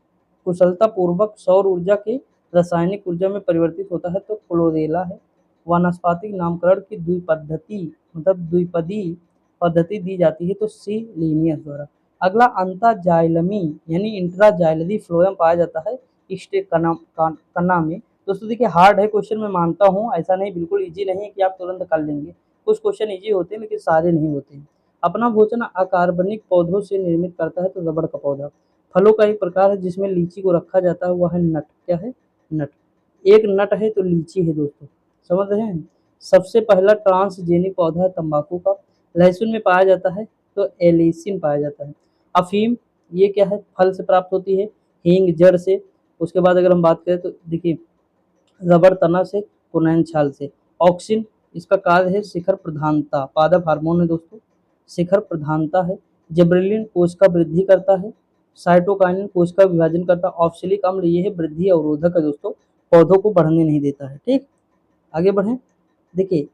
कुशलता पूर्वक सौर ऊर्जा के रासायनिक ऊर्जा में परिवर्तित होता है तो क्लोरेला है। वानस्पतिक नामकरण की द्विपद्धति मतलब द्विपदी पद्धति दी जाती है तो सी लीनियस द्वारा। अगला अंतरजाइलमी यानी इंट्राजाइलरी फ्लोएम पाया जाता है स्टेक कना में। दोस्तों देखिए हार्ड है क्वेश्चन, मैं मानता हूँ, ऐसा नहीं बिल्कुल इजी नहीं है कि आप तुरंत कर लेंगे। कुछ क्वेश्चन इजी होते हैं लेकिन सारे नहीं होते हैं। अपना भोजन अकार्बनिक पौधों से निर्मित करता है तो रबड़ का पौधा। फलों का एक प्रकार है जिसमें लीची को रखा जाता है वह है नट। क्या है, नट। एक नट है तो लीची है दोस्तों, समझ रहे हैं। सबसे पहला ट्रांसजेनिक पौधा है तंबाकू का। लहसुन में पाया जाता है तो एलिसिन पाया जाता है। अफीम ये क्या है, फल से प्राप्त होती है। हींग जड़ से। उसके बाद अगर हम बात करें तो देखिए रबड़ तना से, कुनैन छाल से। ऑक्सिन इसका कार्य है शिखर प्रधानता, पादप हार्मोन है दोस्तों, शिखर प्रधानता है। जिबरेलिन कोशिका वृद्धि करता है। साइटोकाइनिन कोशिका विभाजन करता है। ऑक्सैलिक अम्ल ये है वृद्धि अवरोधक है दोस्तों, पौधों को बढ़ने नहीं देता है। ठीक, आगे बढ़ें। देखिए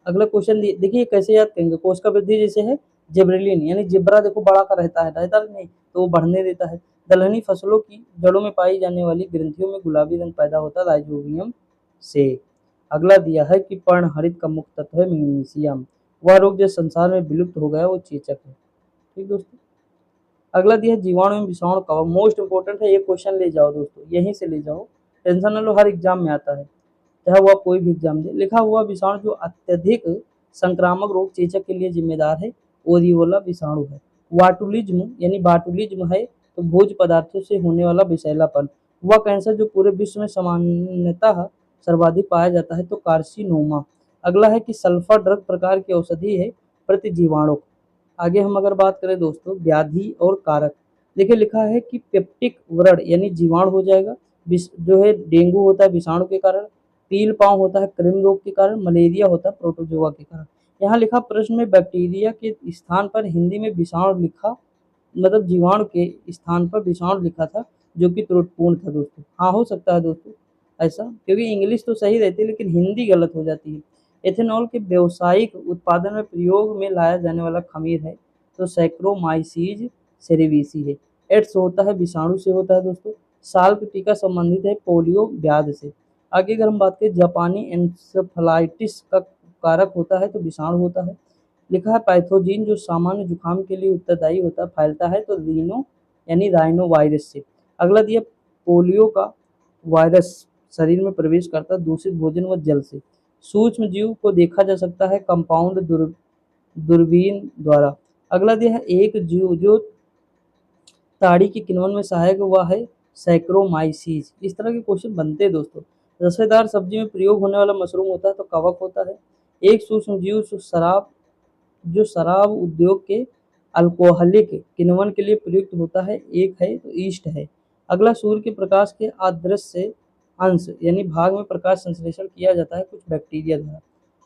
अगला क्वेश्चन देखिए कैसे याद करेंगे। कोशिका वृद्धि जैसे है जिबरेलिन, यानी जिब्रा देखो बड़ा का रहता है नहीं, तो वो बढ़ने देता है। दलहनी फसलों की जड़ों में पाई जाने वाली ग्रंथियों में गुलाबी रंग पैदा होता है राइजोबियम से। अगला दिया है कि पर्णहरित का मुख्य तत्व है मैग्नीशियम। वह रोग जो संसार में विलुप्त हो गया वो चेचक है। ठीक दोस्तों, अगला दिया है जीवाणु एवं विषाणु कवक। मोस्ट इंपोर्टेंट है, ये क्वेश्चन ले जाओ दोस्तों, यहीं से ले जाओ, टेंशन न लो, हर एग्जाम में आता है, चाहे वो आप कोई भी एग्जाम दे। लिखा हुआ विषाणु जो अत्यधिक संक्रामक रोग चेचक के लिए जिम्मेदार है ओरियोला विषाणु है। वाटुलिज्म यानी बाटुलिज्म है तो भोज्य पदार्थों से होने वाला विषैलापन। वह कैंसर जो पूरे विश्व में सामान्यतः सर्वाधिक पाया जाता है तो कार्सिनोमा। अगला है कि सल्फर ड्रग प्रकार की औषधि है प्रतिजीवाणु। आगे हम अगर बात करें दोस्तों व्याधि और कारक, देखिए लिखा है कि पेप्टिक व्रण यानी जीवाणु हो जाएगा, जो है डेंगू होता है विषाणु के कारण, पील पाँव होता है कृमि रोग के कारण, मलेरिया होता है प्रोटोजोआ के कारण। यहाँ लिखा प्रश्न में बैक्टीरिया के स्थान पर हिंदी में विषाणु लिखा, मतलब जीवाणु के स्थान पर विषाणु लिखा था, जो कि त्रुटिपूर्ण था दोस्तों। हाँ हो सकता है दोस्तों ऐसा, क्योंकि इंग्लिश तो सही रहती है लेकिन हिंदी गलत हो जाती है। एथेनॉल के व्यावसायिक उत्पादन में प्रयोग में लाया जाने वाला खमीर है तो सैक्रोमाइसीज सेरेविसी है। एड्स होता है विषाणु से होता है दोस्तों। साल्क टीका संबंधित है पोलियो व्याध से। आगे अगर हम बात करें जापानी एन्सेफलाइटिस का कारक होता है तो विषाणु होता है। लिखा है पैथोजीन जो सामान्य जुकाम के लिए उत्तरदायी होता है फैलता है तो रीनो यानी राइनो वायरस से। अगला दिया पोलियो का वायरस शरीर में प्रवेश करता है दूषित भोजन व जल से। सूक्ष्म जीव को देखा जा सकता है कंपाउंड दूरबीन द्वारा। अगला दिया है एक जीव जो ताड़ी की किण्वन में सहायक हुआ है सैक्रोमाइसीज। इस तरह के क्वेश्चन बनते हैं दोस्तों। रसेदार सब्जी में प्रयोग होने वाला मशरूम होता है तो कवक होता है। एक सूक्ष्म जीव जो शराब उद्योग के अल्कोहलिक किण्वन के लिए प्रयुक्त होता है एक है तो ईस्ट है। अगला सूर्य के प्रकाश के अदृश्य अंश यानी भाग में प्रकाश संश्लेषण किया जाता है कुछ बैक्टीरिया द्वारा।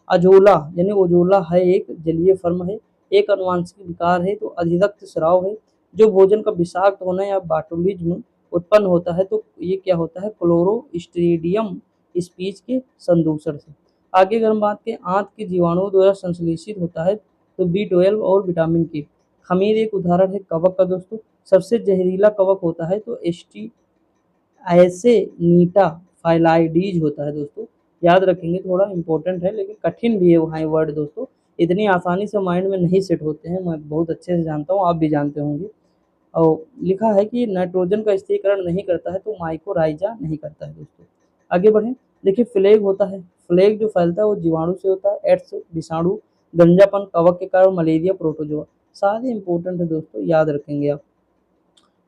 अजोला यानी ओजोला है एक जलीय फर्म है। एक अनुवांशिक विकार है तो अधिरक्त स्राव है। जो भोजन का विषाक्त होना या बाटुलिज्म उत्पन्न होता है तो ये क्या होता है क्लोरोस्ट्रीडियम स्पीच के संदूषण से। आगे अगर हम बात करें आंत के जीवाणुओं द्वारा संश्लेषित होता है तो B12 और विटामिन के। खमीर एक उदाहरण है कवक का दोस्तों। सबसे जहरीला कवक होता है तो ऐसे नीटा फाइलाइडीज होता है दोस्तों। याद रखेंगे, थोड़ा इंपॉर्टेंट है लेकिन कठिन भी है वहाँ ये वर्ड दोस्तों, इतनी आसानी से माइंड में नहीं सेट होते हैं, मैं बहुत अच्छे से जानता हूँ, आप भी जानते होंगे। और लिखा है कि नाइट्रोजन का स्थिरीकरण नहीं करता है तो माइकोराइजा नहीं करता है दोस्तों। आगे बढ़ें। देखिए फ्लेग होता है, फ्लेग जो फैलता है वो जीवाणु से होता है। एड्स विषाणु, गंजापन कवक के कारण, मलेरिया प्रोटोजोआ। सारे इंपॉर्टेंट है दोस्तों, याद रखेंगे आप।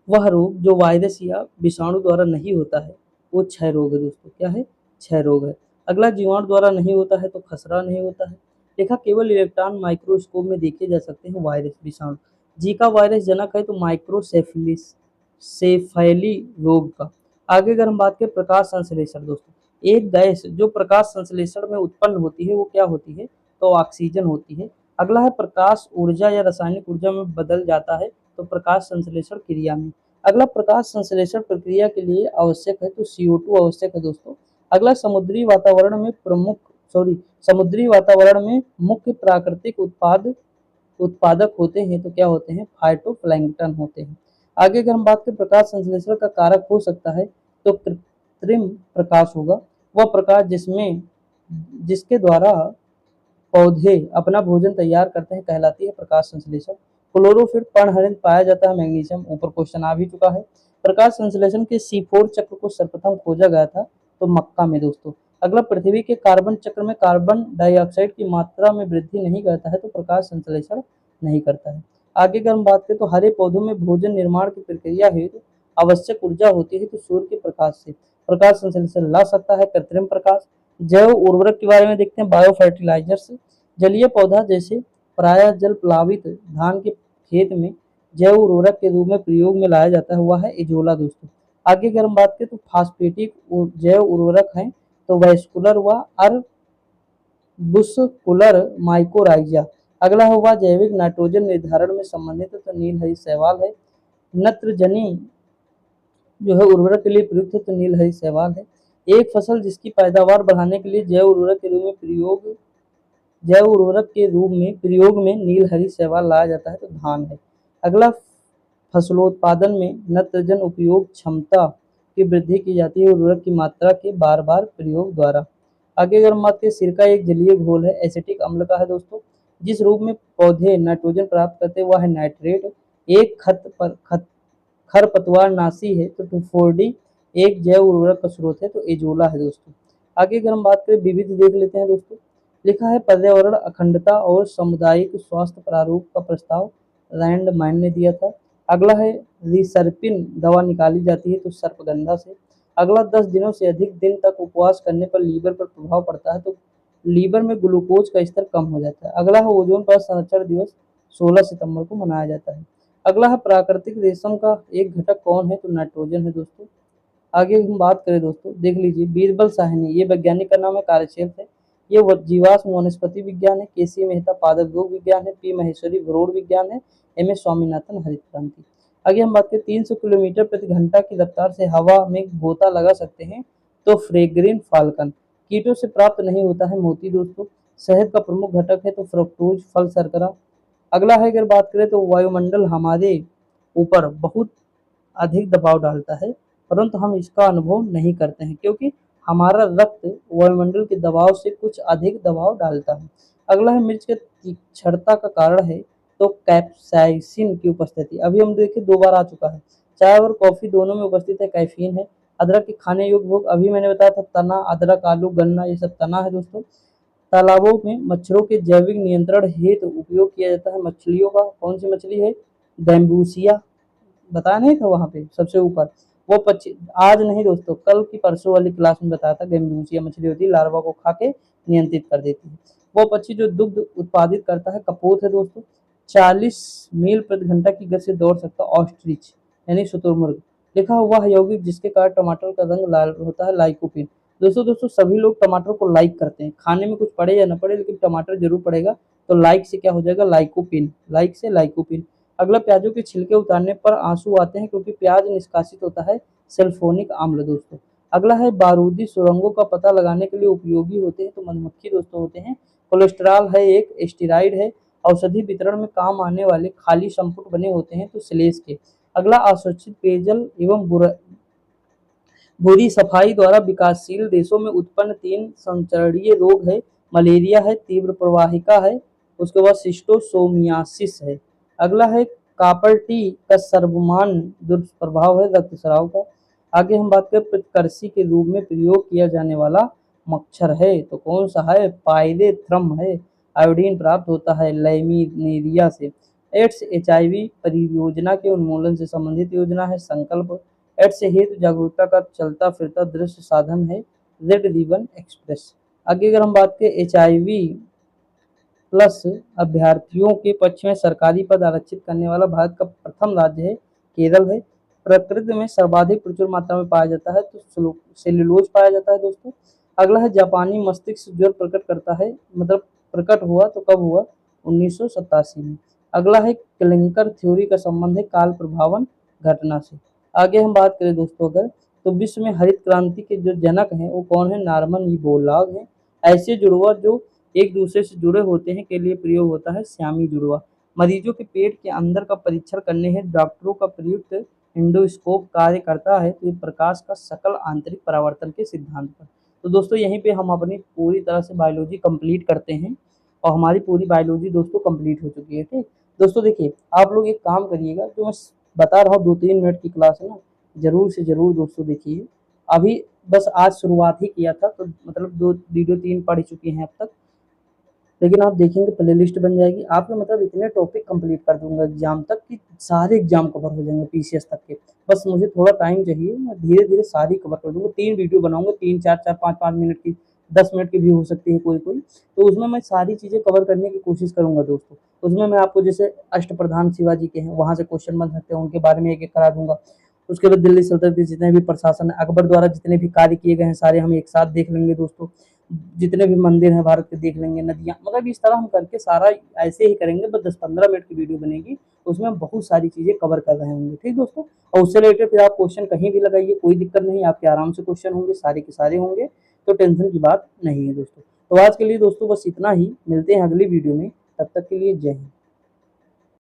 वह रोग जो वायरस या विषाणु द्वारा नहीं होता है वो क्षय रोग है दोस्तों। क्या है? क्षय रोग है। अगला जीवाणु द्वारा नहीं होता है तो खसरा नहीं होता है। देखा केवल इलेक्ट्रॉन माइक्रोस्कोप में देखे जा सकते हैं वायरस विषाणु। जीका वायरस जनक है तो माइक्रोसेफेलिस सेफैली रोग का। आगे अगर हम बात करें प्रकाश संश्लेषण दोस्तों, एक गैस जो प्रकाश संश्लेषण में उत्पन्न होती है वो क्या होती है तो ऑक्सीजन होती है। अगला है प्रकाश ऊर्जा या रासायनिक ऊर्जा में बदल जाता है तो प्रकाश संश्लेषण क्रिया में। अगला प्रकाश संश्लेषण प्रक्रिया के लिए आवश्यक है तो CO2 आवश्यक है दोस्तों। अगला समुद्री वातावरण में मुख्य प्राकृतिक उत्पादक होते हैं तो क्या होते हैं फाइटोप्लैंक्टन होते हैं। आगे अगर हम बात करें प्रकाश संश्लेषण का कारक हो सकता है तो कृत्रिम प्रकाश होगा। वह प्रकाश जिसके द्वारा पौधे अपना भोजन तैयार करते हैं कहलाती है प्रकाश संश्लेषण। क्लोरोफिल पर्णहरित पाया जाता है मैग्नीशियम, ऊपर क्वेश्चन आ भी चुका है। प्रकाश संश्लेषण के C4 चक्र को सर्वप्रथम खोजा गया था तो मक्का में दोस्तों। अगला पृथ्वी के कार्बन चक्र में कार्बन डाइऑक्साइड की मात्रा में वृद्धि नहीं करता है तो प्रकाश संश्लेषण नहीं करता है। आगे अगर हम बात करें तो हरे पौधों में भोजन निर्माण की प्रक्रिया हेतु आवश्यक ऊर्जा होती है तो सूर्य के प्रकाश से प्रकाश संश्लेषण ला सकता है कृत्रिम प्रकाश। जैव उर्वरक के बारे में देखते हैं बायो फर्टिलाइजर्स। जलीय पौधा जैसे प्रायः जल प्लावित धान के खेत में जैव उर्वरक के रूप में प्रयोग में लाया जाता है हुआ है इजोला दोस्तों। आगे अगर हम बात करें तो फास्फेटिक जैव उर्वरक हैं तो वैस्कुलर व बुस्कुलर माइकोराइजा। अगला हुआ जैविक नाइट्रोजन निर्धारण में संबंधित है, तो नीलहरी शैवाल है। नत्रजनी जो है उर्वरक के लिए प्रयुक्त है, तो नीलहरी शैवाल है। एक फसल जिसकी पैदावार बढ़ाने के लिए जैव उर्वरक के रूप में नीलहरी शैवाल लाया जाता है, तो धान है। अगला फसलोत्पादन में नत्रजन उपयोग क्षमता की वृद्धि की जाती है उर्वरक की मात्रा के बार बार प्रयोग द्वारा। आगे अगर हम बात करें, सिरका एक जलीय घोल है, एसिटिक अम्ल का है दोस्तों। जिस रूप में पौधे नाइट्रोजन प्राप्त करते हैं वह है नाइट्रेट। एक खरपतवारनाशी है, तो टूफोर्डी। एक जैव उर्वरक का स्रोत है, तो एजोला है दोस्तों। आगे अगर हम बात करें, विविध देख लेते हैं दोस्तों। लिखा है पर्यावरण अखंडता और सामुदायिक स्वास्थ्य प्रारूप का प्रस्ताव लैंडमैन ने दिया था। अगला है रिसर्पिन दवा निकाली जाती है, तो सर्पगंधा से। अगला 10 दिनों से अधिक दिन तक उपवास करने पर लीवर पर प्रभाव पड़ता है, तो लीवर में ग्लूकोज का स्तर कम हो जाता है। अगला है ओजोन परत संरक्षण दिवस 16 सितंबर को मनाया जाता है। अगला है प्राकृतिक रेशम का एक घटक कौन है, तो नाइट्रोजन है दोस्तों। आगे हम बात करें दोस्तों, देख लीजिए बीरबल साहनी, ये वैज्ञानिक का नाम है, कार्यक्षेत्र है। ये जीवाश्म वनस्पति विज्ञान है। केसी मेहता पादप रोग विज्ञान है। पी महेश्वरी भ्रूण विज्ञान है। एम एस स्वामीनाथन हरित क्रांति। आगे हम बात करें, 300 किलोमीटर प्रति घंटा की रफ्तार से हवा में गोता लगा सकते हैं, तो फ्रेग्रीन फाल्कन। कीटों से प्राप्त नहीं होता है मोती दोस्तों। शहद का प्रमुख घटक है, तो फ्रक्टोज फल शर्करा। अगला है अगर बात करें, तो वायुमंडल हमारे ऊपर बहुत अधिक दबाव डालता है, परंतु हम इसका अनुभव नहीं करते हैं क्योंकि हमारा रक्त वायुमंडल के दबाव से कुछ अधिक दबाव डालता है। अगला है मिर्च के तीक्ष्णता का कारण है, तो कैप्साइसिन की उपस्थिति। अभी हम देखिए 2 बार आ चुका है। चाय और कॉफी दोनों में उपस्थित है, कैफीन है। अदरक के खाने योग्य भोग, अभी मैंने बताया था तना, अदरक, आलू, गन्ना, ये सब तना है दोस्तों। तालाबों में मच्छरों के जैविक नियंत्रण हेतु उपयोग किया जाता है मछलियों का। कौन सी मछली है? गैम्बूसिया, बताया नहीं था वहां पे सबसे ऊपर। वो पक्षी आज नहीं दोस्तों, कल की परसों वाली क्लास में बताया था, गैम्बूसिया मछली होती है, लार्वा को खा के नियंत्रित कर देती है। वो पक्षी जो दुग्ध उत्पादित करता है कपोत है दोस्तों। 40 मील प्रति घंटा की गति से दौड़ सकता ऑस्ट्रिच यानी शुतुरमुर्ग। लिखा हुआ है यौगिक जिसके कारण टमाटर का रंग लाल होता है, लाइकोपिन। दोस्तों सभी लोग टमाटर को लाइक करते हैं, खाने में कुछ पड़े या ना पड़े लेकिन टमाटर जरूर पड़ेगा, तो लाइक से क्या हो जाएगा? लाइकोपिन, लाइक से लाइकोपिन। अगला, प्याजों के छिलके उतारने पर आंसू आते हैं क्योंकि प्याज निष्कासित होता है सल्फोनिक अम्ल दोस्तों। अगला है बारूदी सुरंगों का पता लगाने के लिए उपयोगी होते हैं, तो मधुमक्खी दोस्तों होते हैं। कोलेस्ट्रॉल है, एक एस्टेरॉइड है। औषधि वितरण में काम आने वाले खाली संपुट बने होते हैं, तो श्लेष के। अगला, अस्वच्छित पेयजल एवं बुरी सफाई द्वारा विकासशील देशों में उत्पन्न 3 संचरणीय रोग है। मलेरिया है, तीव्र प्रवाहिका है, उसके बाद शिस्टोसोमियासिस है। अगला है कॉपर टी का सर्वमान्य दुष्प्रभाव है रक्तस्राव का। आगे हम बात करें, प्रतिकर्षी के रूप में प्रयोग किया जाने वाला मच्छर है, तो कौन सा है? पायरेथ्रम है। आयोडीन प्राप्त होता है लैमिनेरिया से। एड्स HIV परियोजना के उन्मूलन से संबंधित योजना है संकल्प। एड्स हेतु जागरूकता का चलता फिरता दृश्य साधन है रेड रिबन एक्सप्रेस। आगे अगर हम बात करें, HIV प्लस अभ्यर्थियों के पक्ष में सरकारी पद आरक्षित करने वाला भारत का प्रथम राज्य है केरल है। प्रकृति में सर्वाधिक प्रचुर मात्रा में पाया जाता है, तो सेल्यूलोज पाया जाता है दोस्तों। अगला है जापानी मस्तिष्क ज्वर प्रकट करता है, मतलब प्रकट हुआ तो कब हुआ? 1987 में। अगला है क्लिंकर थ्योरी का संबंध है काल प्रभावन घटना से। आगे हम बात करें दोस्तों अगर, तो विश्व में हरित क्रांति के जो जनक हैं वो कौन है? नॉर्मन बोरलॉग हैं। ऐसे जुड़वा जो एक दूसरे से जुड़े होते हैं के लिए प्रयोग होता है श्यामी जुड़वा। मरीजों के पेट के अंदर का परीक्षण करने है डॉक्टरों का प्रयुक्त एंडोस्कोप कार्य करता है, तो ये प्रकाश का सकल आंतरिक परावर्तन के सिद्धांत पर। तो दोस्तों यहीं पे हम अपनी पूरी तरह से बायोलॉजी कंप्लीट करते हैं और हमारी पूरी बायोलॉजी दोस्तों कंप्लीट हो चुकी है। ठीक दोस्तों, देखिए आप लोग एक काम करिएगा, जो मैं बता रहा हूँ 2-3 मिनट की क्लास है ना, जरूर से जरूर दोस्तों देखिए। अभी बस आज शुरुआत ही किया था, तो मतलब 2 वीडियो 3 पढ़ चुके हैं अब तक, लेकिन आप देखेंगे प्ले लिस्ट बन जाएगी आपके, मतलब इतने टॉपिक कंप्लीट कर दूंगा एग्जाम तक कि सारे एग्जाम कवर हो जाएंगे PCS तक के। बस मुझे थोड़ा टाइम चाहिए, मैं धीरे धीरे सारी कवर कर दूंगा। 3 वीडियो बनाऊंगा, 3-4-4 5-5 मिनट की, 10 मिनट की भी हो सकती है कोई कोई, तो उसमें मैं सारी चीज़ें कवर करने की कोशिश करूंगा दोस्तों। उसमें मैं आपको जैसे अष्टप्रधान शिवाजी के हैं वहाँ से क्वेश्चन बन सकते हैं, उनके बारे में एक एक करा दूंगा। उसके बाद दिल्ली सल्तनत के जितने भी प्रशासन अकबर द्वारा जितने भी कार्य किए गए हैं सारे हम एक साथ देख लेंगे दोस्तों। जितने भी मंदिर हैं भारत के देख लेंगे, नदियाँ, मतलब इस तरह हम करके सारा ऐसे ही करेंगे, बस 10-15 मिनट की वीडियो बनेगी, उसमें हम बहुत सारी चीज़ें कवर कर रहे होंगे, ठीक दोस्तों। और उससे रिलेटेड फिर आप क्वेश्चन कहीं भी लगाइए, कोई दिक्कत नहीं, आपके आराम से क्वेश्चन होंगे, सारे के सारे होंगे, तो टेंशन की बात नहीं है दोस्तों। तो आज के लिए दोस्तों बस इतना ही, मिलते हैं अगली वीडियो में, तब तक के लिए जय हिंद।